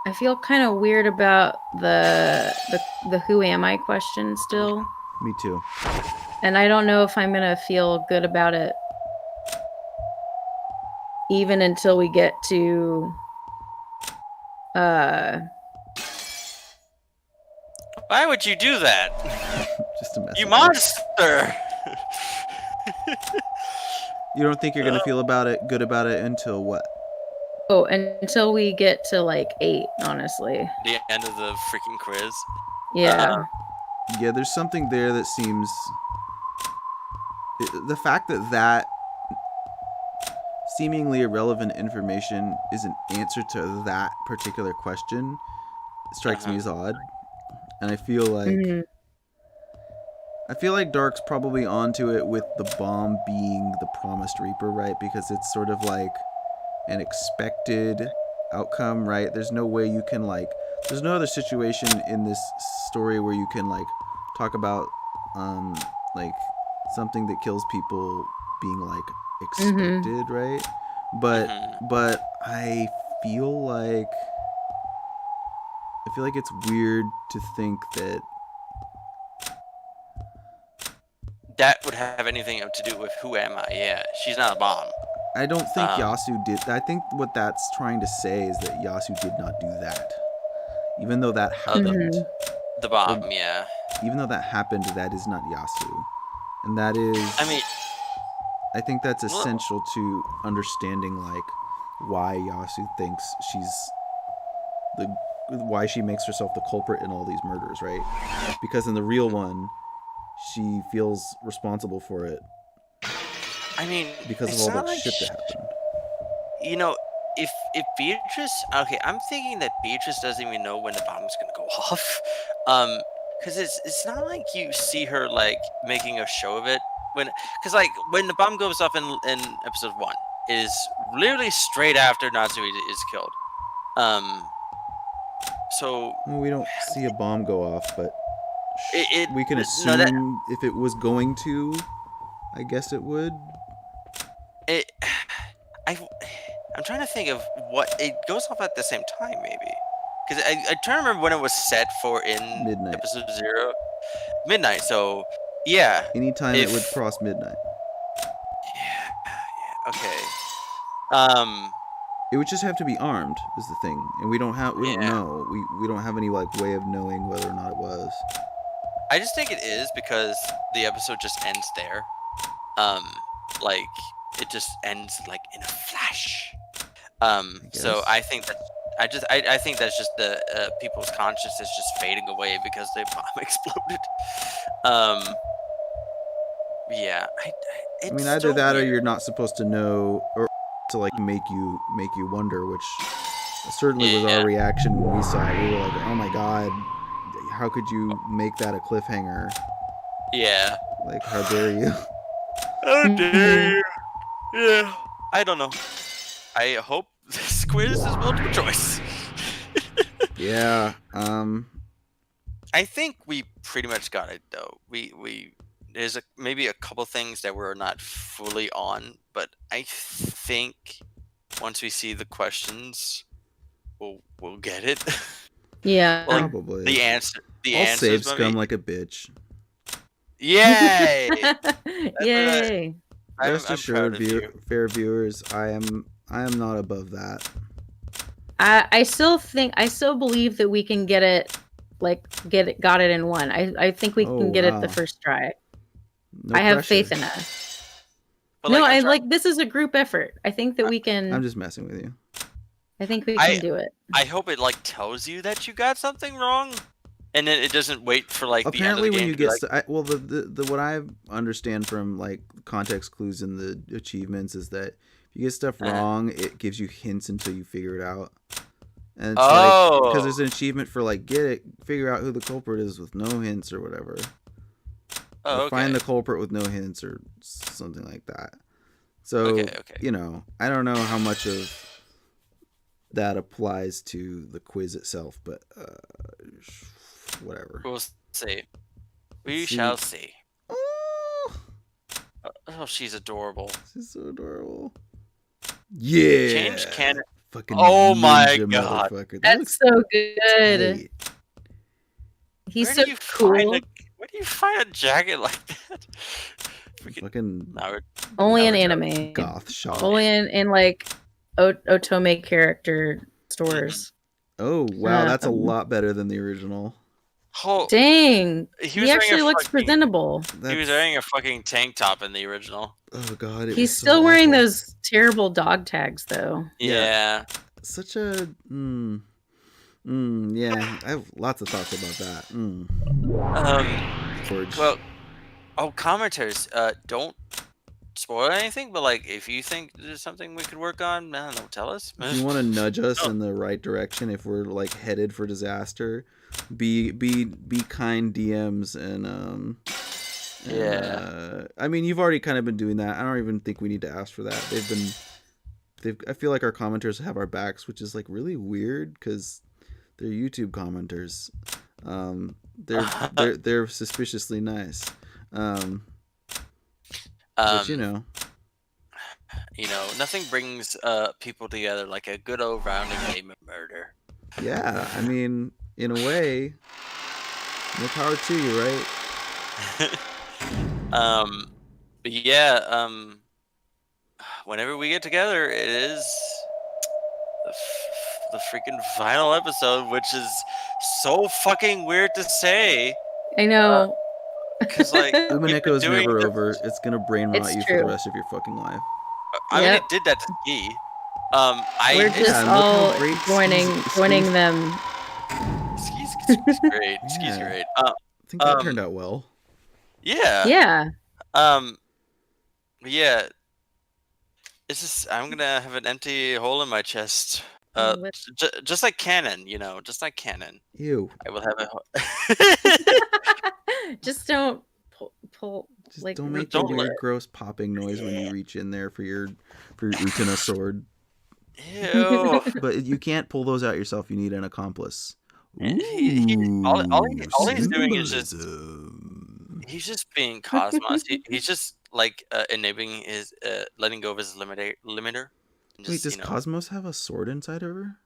I feel kind of weird about the who am I question still. Me too. And I don't know if I'm gonna feel good about it even until we get to Why would you do that? Just a mess. You monster! You don't think you're gonna feel good about it until what? Oh, until we get to like 8, honestly. The end of the freaking quiz. Yeah. Yeah, there's something there that seems... The fact that seemingly irrelevant information is an answer to that particular question strikes me as odd. And I feel like... I feel like Dark's probably onto it with the bomb being the promised reaper, right? Because it's sort of like an expected outcome, right? There's no way you can like... There's no other situation in this story where you can like talk about like something that kills people being like expected, right? But I feel like it's weird to think that would have anything to do with who am I? Yeah, she's not a bomb. I don't think Yasu did. I think what that's trying to say is that Yasu did not do that. Even though that happened. The bomb, yeah. Even though that happened, that is not Yasu. And that is... I think that's essential to understanding, like, why Yasu thinks why she makes herself the culprit in all these murders, right? Because in the real one, she feels responsible for it. I mean, because of all that shit that happened. You know, if Beatrice, okay, I'm thinking that Beatrice doesn't even know when the bomb's gonna go off, because it's not like you see her like making a show of it because like when the bomb goes off in episode 1 is literally straight after Natsui is killed, so we don't see a bomb go off, but we can assume if it was going to, I guess it would. I'm trying to think of what it goes off at the same time, maybe, because I try to remember when it was set for in midnight. Episode 0, midnight. So yeah, anytime it would cross midnight. Yeah. Okay. It would just have to be armed, is the thing, and we don't know. We don't have any like way of knowing whether or not it was. I just think it is because the episode just ends there. Like it just ends like in a flash. So I think that I think that's just the people's consciousness just fading away because the bomb exploded. Yeah. I mean, either so that weird. Or you're not supposed to know, or to like make you wonder, which certainly was our reaction when we saw it. We were like, oh my god, how could you make that a cliffhanger? Yeah. Like, how dare you? How dare you? Yeah. I don't know. I hope this quiz is multiple choice. Yeah. I think we pretty much got it though. There's maybe a couple things that we're not fully on, but I think once we see the questions, we'll get it. Yeah. Like, probably. The answer. I'll save Scum like a bitch. Yay! Yay! Rest assured, fair viewers, I am not above that. I still believe that we can get it, got it in one. I think we can get it the first try. No I have pressure. faith in us. But no, this is a group effort. I think that we can. I'm just messing with you. I think we can do it. I hope it tells you that you got something wrong, and then it doesn't wait for apparently the end of the game when you get the what I understand from context clues in the achievements is that if you get stuff wrong, it gives you hints until you figure it out. And it's because there's an achievement for figure out who the culprit is with no hints or whatever. Oh, okay. Find the culprit with no hints or something like that. So, I don't know how much of that applies to the quiz itself, but whatever. We'll see. We shall see. Oh, she's adorable. She's so adorable. Yeah. Change canon. Fucking my god. That's so good. Great. He's so cool. Where do you find a jacket like that? Fucking Only in anime. goth shop. Only in like otome character stores. Oh wow, that's a lot better than the original. Oh, dang, he wearing actually a looks fucking- presentable. He was wearing a fucking tank top in the original. Oh god, He's still wearing those terrible dog tags though. Yeah. Such a yeah. I have lots of thoughts about that. George. Well, commenters, don't spoil anything, but like if you think there's something we could work on, I don't know, tell us. If you want to nudge us in the right direction, if we're like headed for disaster, be kind DMs and yeah. I mean, you've already kind of been doing that. I don't even think we need to ask for that. I feel like our commenters have our backs, which is like really weird because they're YouTube commenters. They're suspiciously nice. But nothing brings people together like a good old rounding game of murder. Yeah, I mean, in a way, more power to you, right? But yeah, whenever we get together, it is the freaking final episode, which is so fucking weird to say. I know. Because like Umineko is never over. It's gonna brain rot you for the rest of your fucking life. I mean, it did that to me. We're just all joining them. Ski's great. Ski's great. I think that turned out well. Yeah. Yeah. Yeah. It's just I'm gonna have an empty hole in my chest. Just like canon, just like canon. Ew. I will have a. Just don't pull. Just like, don't make the weird, gross popping noise when you reach in there for your Utena sword. Ew. But you can't pull those out yourself. You need an accomplice. All he's doing is just he's just being Cosmos. He's just like enabling his letting go of his limiter. Just, wait, does Cosmos have a sword inside of her?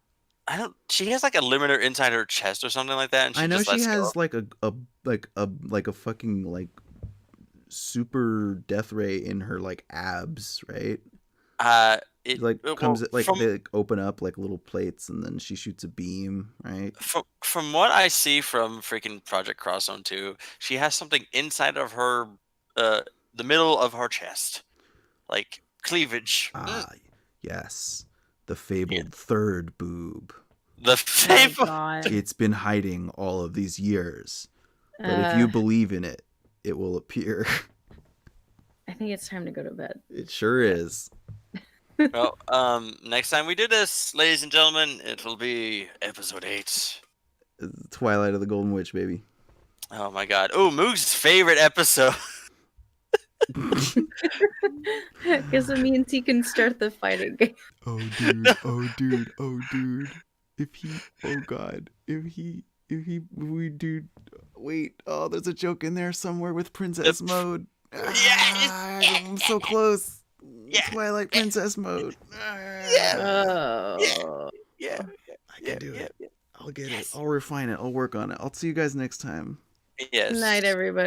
I don't. She has like a limiter inside her chest or something like that. And I know she has like a fucking like super death ray in her like abs, right? It like comes they open up like little plates and then she shoots a beam, right? From what I see from freaking Project Cross Zone 2, she has something inside of her, the middle of her chest, like cleavage. Yes, the fabled third boob. The fabled. It's been hiding all of these years, but if you believe in it, it will appear. I think it's time to go to bed. It sure is. Well, next time we do this, ladies and gentlemen, it'll be episode 8. Twilight of the Golden Witch, baby. Oh my god. Oh, Moog's favorite episode. Because it means he can start the fighting game. Oh dude, oh dude, oh dude. Wait, oh, there's a joke in there somewhere with princess mode. I'm so close. Twilight princess mode. Yeah. I can do it. I'll get it. I'll refine it. I'll work on it. I'll see you guys next time. Yes. Good night, everybody.